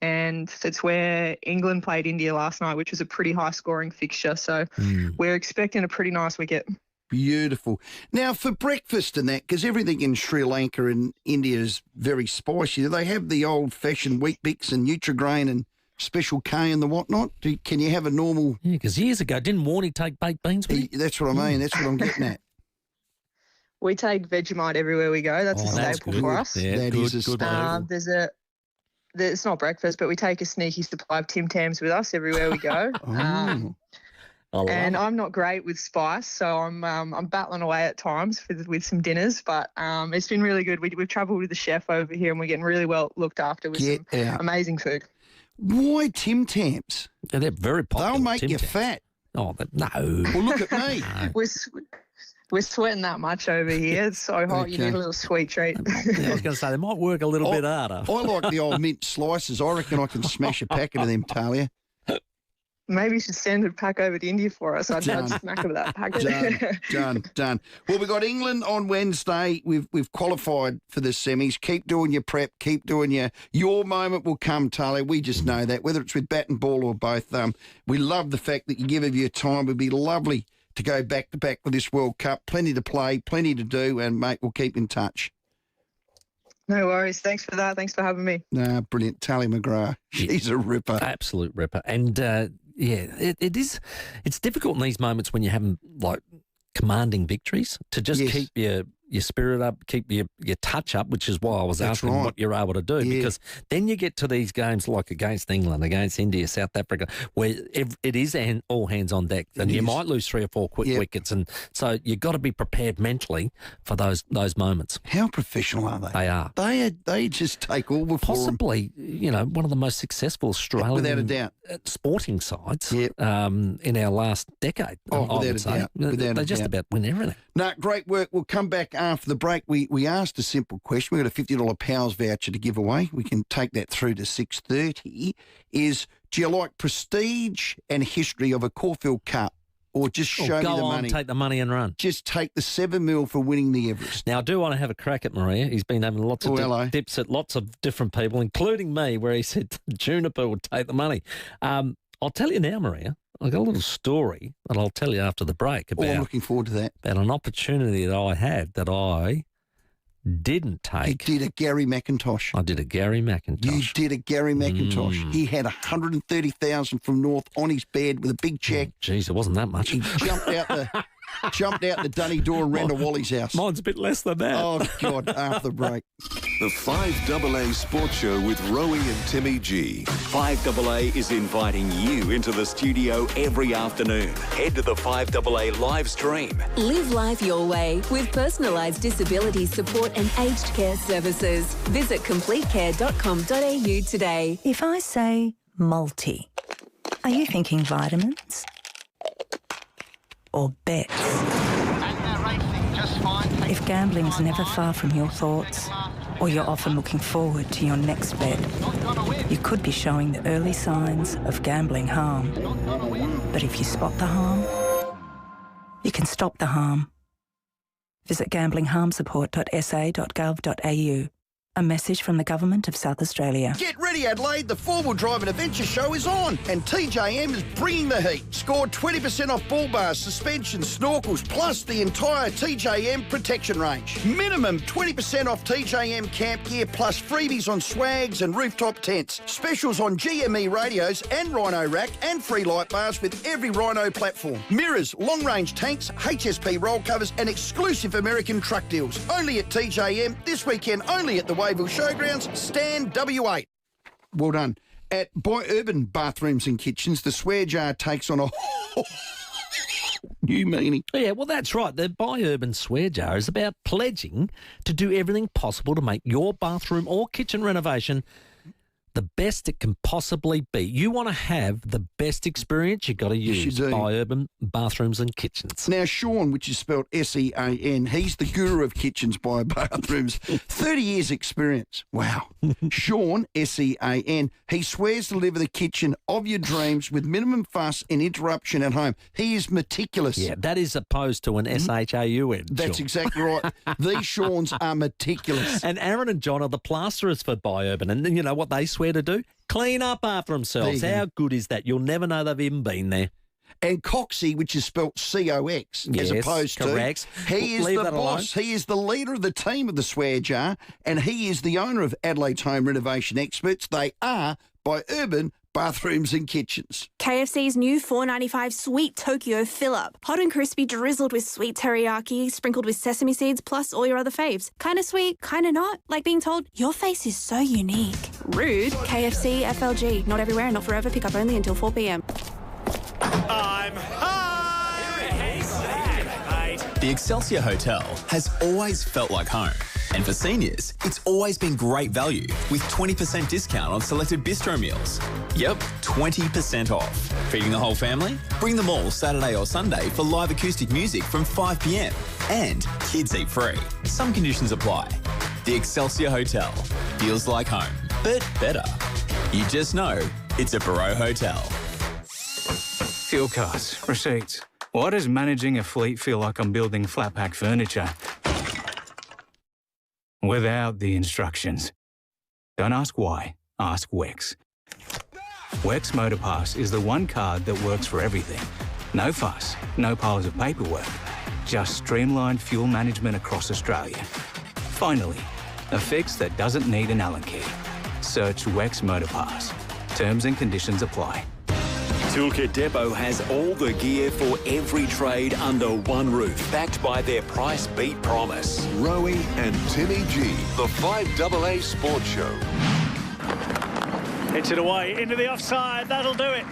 And it's where England played India last night, which was a pretty high-scoring fixture. So we're expecting a pretty nice wicket.
Beautiful. Now, for breakfast and that, because everything in Sri Lanka and India is very spicy, do they have the old-fashioned Wheat Bix and Nutrigrain and Special K and the whatnot? Can you have a normal...
Yeah, because years ago, didn't Warnie take baked beans with you?
That's what I mean. That's what I'm getting at.
We take Vegemite everywhere we go. That's a staple for us.
Yeah,
that is a staple.
It's not breakfast, but we take a sneaky supply of Tim Tams with us everywhere we go. And I'm not great with spice, so I'm battling away at times with some dinners, but it's been really good. We've travelled with the chef over here, and we're getting really well looked after with some amazing food.
Why Tim Tams?
Yeah, they're very popular.
They'll make
Tim
you
Tams.
fat.
Oh, no.
Well, look at me.
We're sweating that much over here. It's so hot.
Okay.
You need a little sweet treat.
I was going to say, they might work a little bit harder.
I like the old mint slices. I reckon I can smash a packet of them, Talia.
Maybe you should send a pack over to India for us. I'd smack of that packet.
Done. Well, we've got England on Wednesday. We've qualified for the semis. Keep doing your prep. Keep doing your moment will come, Talia. We just know that, whether it's with bat and ball or both. We love the fact that you give of your time. It would be lovely to go back-to-back with this World Cup. Plenty to play, plenty to do, and, mate, we'll keep in touch.
No worries. Thanks for that. Thanks for having me.
Nah, brilliant. Talia McGrath. She's a ripper.
Absolute ripper. And, it is. It's difficult in these moments when you're having, like, commanding victories to just keep your spirit up, keep your touch up, which is why I was asking what you're able to do. Because then you get to these games like against England, against India, South Africa, where it is all hands on deck, and you might lose 3 or 4 quick wickets, and so you've got to be prepared mentally for those moments.
How professional are they?
They are.
They just take all before
possibly them. One of the most successful Australian,
without a doubt,
sporting sides in our last decade.
Oh,
without a doubt. They just about win everything.
No, great work. We'll come back after the break. We asked a simple question. We've got a $50 Powers voucher to give away. We can take that through to 6:30. Do you like prestige and history of a Caulfield Cup, or just show me the money?
Take the money and run.
Just take the $7 million for winning the Everest.
Now, I do want to have a crack at Maria. He's been having lots of dips at lots of different people, including me, where he said Juniper would take the money. I'll tell you now, Maria. I've got a little story that I'll tell you after the break about.
I'm looking forward to that.
About an opportunity that I had that I didn't take.
You did a Gary McIntosh.
I did a Gary McIntosh.
You did a Gary McIntosh. He had $130,000 from North on his bed with a big cheque.
Jeez, it wasn't that much.
He jumped out the dunny door and ran to Wally's house.
Mine's a bit less than that.
Oh, God, after the break.
The 5AA Sports Show with Rowey and Timmy G.
5AA is inviting you into the studio every afternoon. Head to the 5AA live stream.
Live life your way with personalised disability support and aged care services. Visit completecare.com.au today.
If I say multi, are you thinking vitamins? Or bets? If gambling's never far from your thoughts, or you're often looking forward to your next bet, you could be showing the early signs of gambling harm. But if you spot the harm, you can stop the harm. Visit gamblingharmsupport.sa.gov.au. A message from the Government of South Australia.
Get ready, Adelaide. The four-wheel drive and adventure show is on, and TJM is bringing the heat. Score 20% off bull bars, suspensions, snorkels, plus the entire TJM protection range. Minimum 20% off TJM camp gear, plus freebies on swags and rooftop tents. Specials on GME radios and Rhino rack, and free light bars with every Rhino platform. Mirrors, long-range tanks, HSP roll covers, and exclusive American truck deals. Only at TJM, this weekend only at the Wayville Showgrounds, Stand W8. Well done. At By Urban Bathrooms and Kitchens, the swear jar takes on a new meaning.
Yeah, well, that's right. The By Urban swear jar is about pledging to do everything possible to make your bathroom or kitchen renovation the best it can possibly be. You want to have the best experience, you've got to use By Urban Bathrooms and Kitchens.
Now, Sean, which is spelled S-E-A-N, he's the guru of kitchens by bathrooms. 30 years experience. Wow. Sean, S-E-A-N, he swears to deliver the kitchen of your dreams with minimum fuss and interruption at home. He is meticulous.
Yeah, that is opposed to an S-H-A-U-N.
That's
Sean.
exactly right. These Seans are meticulous.
And Aaron and John are the plasterers for By Urban. And you know what they swear to do? Clean up after themselves. How good is that? You'll never know they've even been there.
And Coxie, which is spelt C-O-X, as opposed
correct.
to... He is the boss. He is the leader of the team of the swear jar, and he is the owner of Adelaide's Home Renovation Experts. They are By Urban Bathrooms and Kitchens.
KFC's new $4.95 Sweet Tokyo fill-up. Hot and crispy, drizzled with sweet teriyaki, sprinkled with sesame seeds, plus all your other faves. Kind of sweet, kind of not. Like being told, your face is so unique. Rude. KFC FLG. Not everywhere and not forever. Pick up only until 4 p.m.
I'm high! The Excelsior Hotel has always felt like home.
And for seniors, it's always been great value with 20% discount on selected bistro meals. Yep, 20% off. Feeding the whole family? Bring them all Saturday or Sunday for live acoustic music from 5 p.m. And kids eat free. Some conditions apply. The Excelsior Hotel feels like home, but better. You just know it's a Barreau Hotel.
Fuel cards, receipts. Why does managing a fleet feel like I'm building flat pack furniture? Without the instructions. Don't ask why, ask Wex. Wex Motor Pass is the one card that works for everything. No fuss, no piles of paperwork. Just streamlined fuel management across Australia. Finally, a fix that doesn't need an Allen key. Search Wex Motor Pass. Terms and conditions apply.
Toolkit Depot has all the gear for every trade under one roof, backed by their price beat promise.
Rowey and Timmy G, the 5AA Sports Show.
Hits it away, into the offside, that'll do it.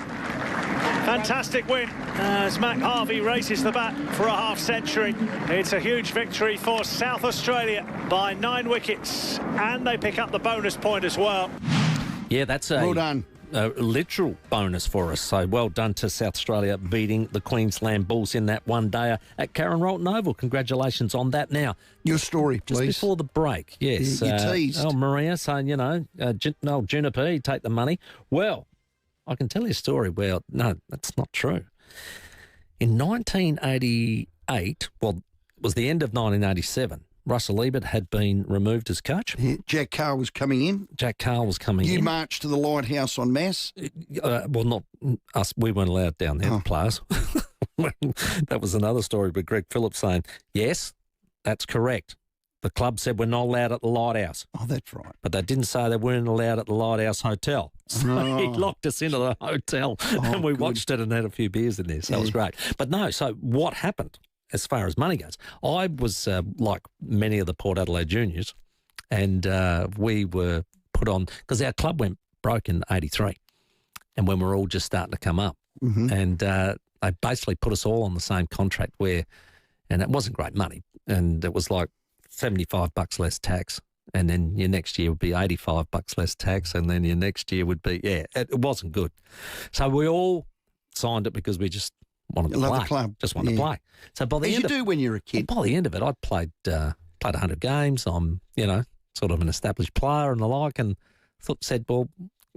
Fantastic win as Mac Harvey races the bat for a half-century. It's a huge victory for South Australia by 9 wickets, and they pick up the bonus point as well.
Yeah, that's
well done.
A literal bonus for us. So well done to South Australia beating the Queensland Bulls in that one-dayer at Karen Rolton Oval. Congratulations on that. Now,
your story, please.
Just before the break, yes.
You teased.
Oh, Maria saying, Juniper, he'd take the money. Well, I can tell you a story. Well, no, that's not true. In 1988, well, it was the end of 1987, Russell Ebert had been removed as coach.
Yeah, Jack Carr was coming in.
You
marched to the lighthouse en masse?
Well, not us. We weren't allowed down there, the players. That was another story with Greg Phillips saying, yes, that's correct. The club said we're not allowed at the lighthouse.
Oh, that's right.
But they didn't say they weren't allowed at the lighthouse hotel. So he locked us into the hotel and we watched it and had a few beers in there. So it was great. But no, so what happened? As far as money goes, I was like many of the Port Adelaide juniors, and we were put on because our club went broke in '83, and when we were all just starting to come up, and they basically put us all on the same contract and it wasn't great money, and it was like $75 less tax, and then your next year would be $85 less tax, and then your next year would be it wasn't good, so we all signed it because we just wanted to play.
The club.
Just wanted to play. So by the
As
end
you do when you're a kid.
By the end of it, I'd played 100 games. I'm, sort of an established player and the like, and said, well,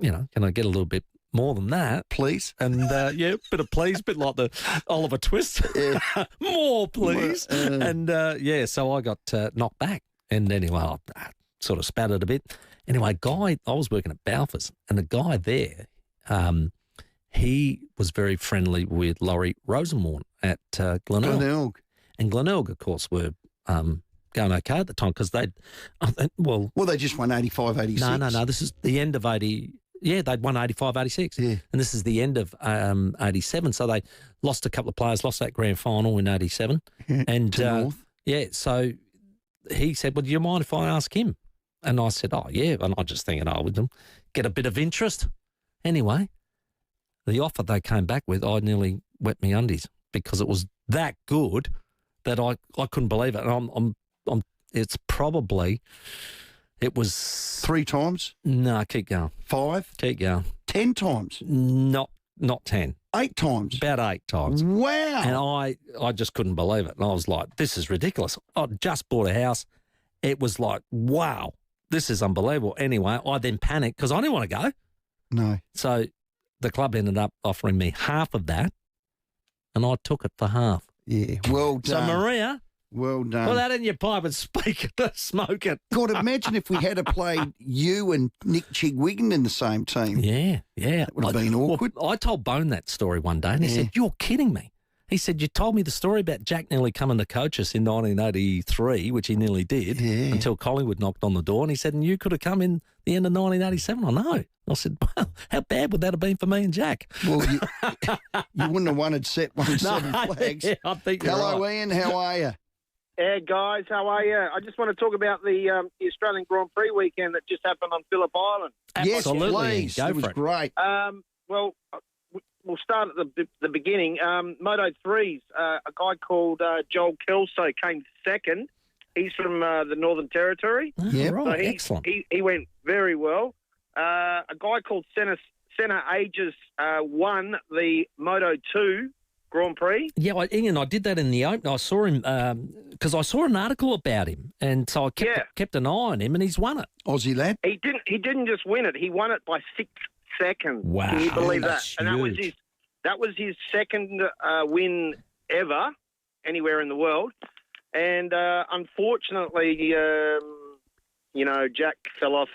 can I get a little bit more than that,
please?
And bit of please, bit like the Oliver Twist. More, please. And so I got knocked back. And anyway, I sort of spattered a bit. Anyway, I was working at Balfour's, and the guy there, he was very friendly with Laurie Rosenborn at Glenelg. And Glenelg, of course, were going okay at the time because they
just won 85, 86.
No, this is the end of 80. Yeah, they'd won 85, 86.
Yeah.
And this is the end of 87. So they lost a couple of players, lost that grand final in 87.
Yeah,
and
to North.
So he said, well, do you mind if I ask him? And I said, oh, yeah. And I just thinking, with them, get a bit of interest. Anyway, the offer they came back with, I nearly wet my undies because it was that good that I couldn't believe it. And it was
3 times.
No, keep going.
5.
Keep going.
10 times.
Not 10.
8 times.
About 8 times.
Wow.
And I just couldn't believe it. And I was like, this is ridiculous. I just bought a house. It was like, wow, this is unbelievable. Anyway, I then panicked because I didn't want to go.
No.
So the club ended up offering me half of that, and I took it for half.
Yeah, well done.
So, Maria,
well done.
Put that in your pipe and smoke it.
God, imagine if we had played you and Nick Chigwigan in the same team.
Yeah.
That would have been awkward.
Well, I told Bone that story one day, and he said, you're kidding me. He said, you told me the story about Jack nearly coming to coach us in 1983, which he nearly did, until Collingwood knocked on the door. And he said, and you could have come in the end of 1987. I know. I said, well, how bad would that have been for me and Jack?
Well, you wouldn't have wanted set 7 flags.
Yeah, I think you're
Hello,
right.
Ian. How are you?
Yeah, guys, how are you? I just want to talk about the Australian Grand Prix weekend that just happened on Phillip Island.
Absolutely.
Yes, please.
Go
It was
for it.
great.
Well, we'll start at the beginning. Moto 3s, a guy called Joel Kelso came second. He's from the Northern Territory.
Yeah, right.
So
Excellent.
He went very well. A guy called Senna Aegis won the Moto 2 Grand Prix.
Yeah, Ian, I did that in the open. I saw him because I saw an article about him, and so I kept an eye on him, and he's won it.
Aussie lad.
He didn't just win it; he won it by 6 seconds.
Wow,
can you believe that?
that's
And that was his second win ever anywhere in the world. And unfortunately, Jack fell off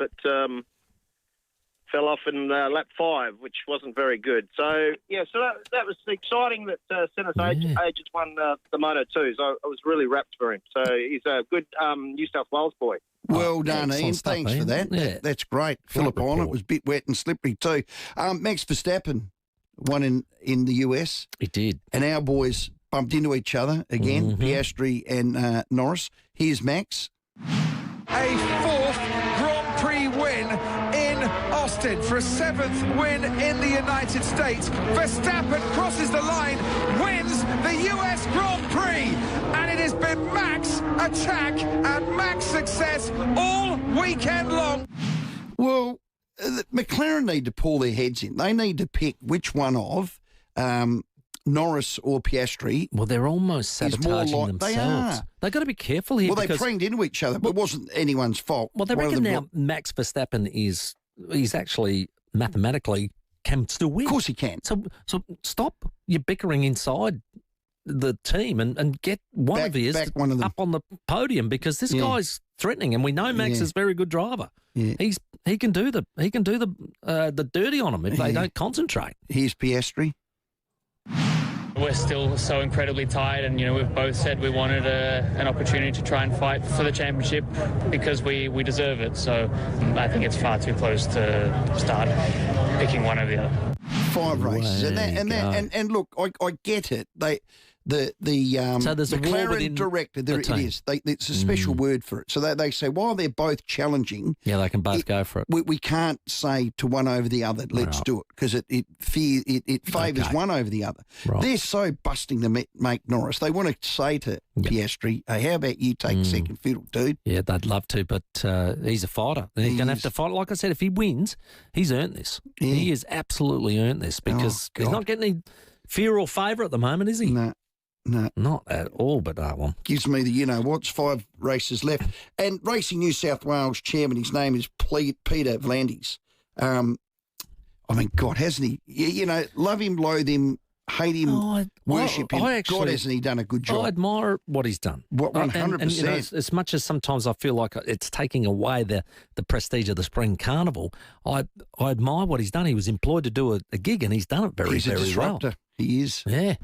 in lap 5, which wasn't very good. So that was exciting that Senna Aegis won the Moto 2. So I was really rapt for him. So he's a good New South Wales boy.
Well done, Ian.
stuff,
Thanks for
Ian.
that.
Yeah.
That's great. Phillip Island was a bit wet and slippery too. Max Verstappen won in the US.
He did.
And our boys bumped into each other again, Piastri and Norris. Here's Max.
A 4th Grand Prix win in Austin for a 7th win in the United States. Verstappen crosses the line, wins the US Grand Prix, and it has been Max attack and Max success all weekend long.
Well, McLaren need to pull their heads in. They need to pick which one of Norris or Piastri.
Well, they're almost sabotaging themselves.
They are.
They've got to be careful here.
Well,
because,
they pranged into each other, but it wasn't anyone's fault.
Well, they reckon now Max Verstappen he's actually mathematically can still win.
Of course he can.
So stop your bickering inside the team and get one of his up on the podium, because this guy's threatening, and we know Max is a very good driver.
Yeah.
He can do the dirty on them if they don't concentrate.
Here's Piastri.
We're still so incredibly tired, and we've both said we wanted an opportunity to try and fight for the championship because we deserve it. So I think it's far too close to start picking one over the other.
5 races, and look, I get it. So
there's a war
McLaren
within
director, there it is. It's a special word for it. So they say while they're both challenging,
they can both go for it.
We can't say to one over the other, let's do it, because it favours one over the other.
Right.
They're so busting to make Norris. They want to say to Piastri, hey, how about you take second fiddle, dude?
Yeah, they'd love to, but he's a fighter. He's going to have to fight. Like I said, if he wins, he's earned this. Yeah. He has absolutely earned this, because he's not getting any fear or favour at the moment, is he?
No.
Not at all, but that one.
Gives me the you-know-what's. 5 races left. And Racing New South Wales chairman, his name is Peter Vlandis. God, hasn't he? Love him, loathe him, hate him, worship him. God, hasn't he done a good job?
I admire what he's done.
100%.
And, as much as sometimes I feel like it's taking away the prestige of the Spring Carnival, I admire what he's done. He was employed to do a gig, and he's done it very,
he's a
very
disruptor.
well.
He is.
Yeah.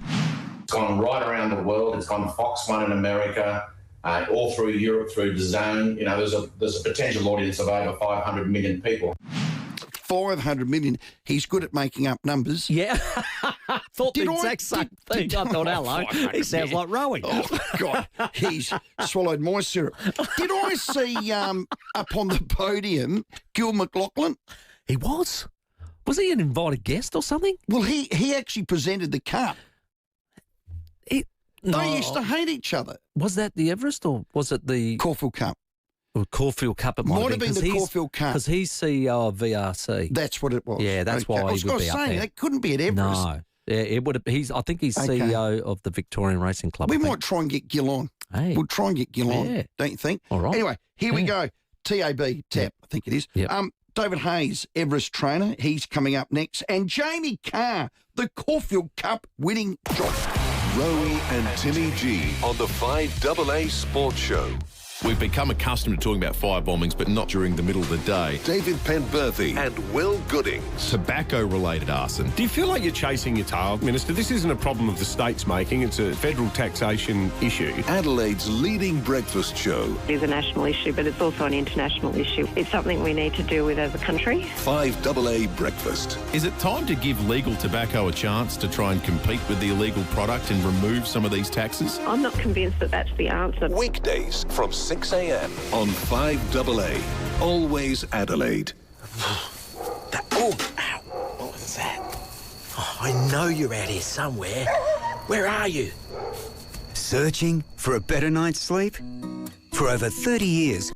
It's gone right around the world. It's gone Fox 1 in America, all through Europe, through DAZN. There's a potential audience of over 500 million people.
500 million. He's good at making up numbers.
Yeah. Thought the exact same thing. I thought, hello, he sounds like Rowey.
Oh, God. He's swallowed my syrup. Did I see up on the podium Gil McLaughlin?
He was. Was he an invited guest or something?
Well, he actually presented the cup. They used to hate each other.
Was that the Everest, or was it the
Caulfield Cup?
Or Caulfield Cup, it might have been
the Caulfield Cup.
Because he's CEO of VRC.
That's what it was.
Yeah, that's why he would be up there.
That couldn't be at Everest.
No. Yeah, it would have. I think he's CEO of the Victorian Racing Club.
We might try and get Gil on.
Hey.
We'll try and get Gil on, don't you think?
All right.
Anyway, here we go. TAB, I think it is.
Yep.
David Hayes, Everest trainer, he's coming up next. And Jamie Carr, the Caulfield Cup winning jockey.
Rowey and Timmy G on the 5AA Sports Show.
We've become accustomed to talking about firebombings, but not during the middle of the day.
David Penberthy and Will Goodings.
Tobacco-related arson.
Do you feel like you're chasing your tail, Minister? This isn't a problem of the state's making. It's a federal taxation issue.
Adelaide's leading breakfast show.
It is a national issue, but it's also an international issue. It's something we need to deal with as a country.
5AA Breakfast.
Is it time to give legal tobacco a chance to try and compete with the illegal product and remove some of these taxes?
I'm not convinced that that's the answer.
Weekdays from 6 a.m. on 5AA. Always Adelaide.
Ow. What was that? Oh, I know you're out here somewhere. Where are you?
Searching for a better night's sleep?
For over 30 years,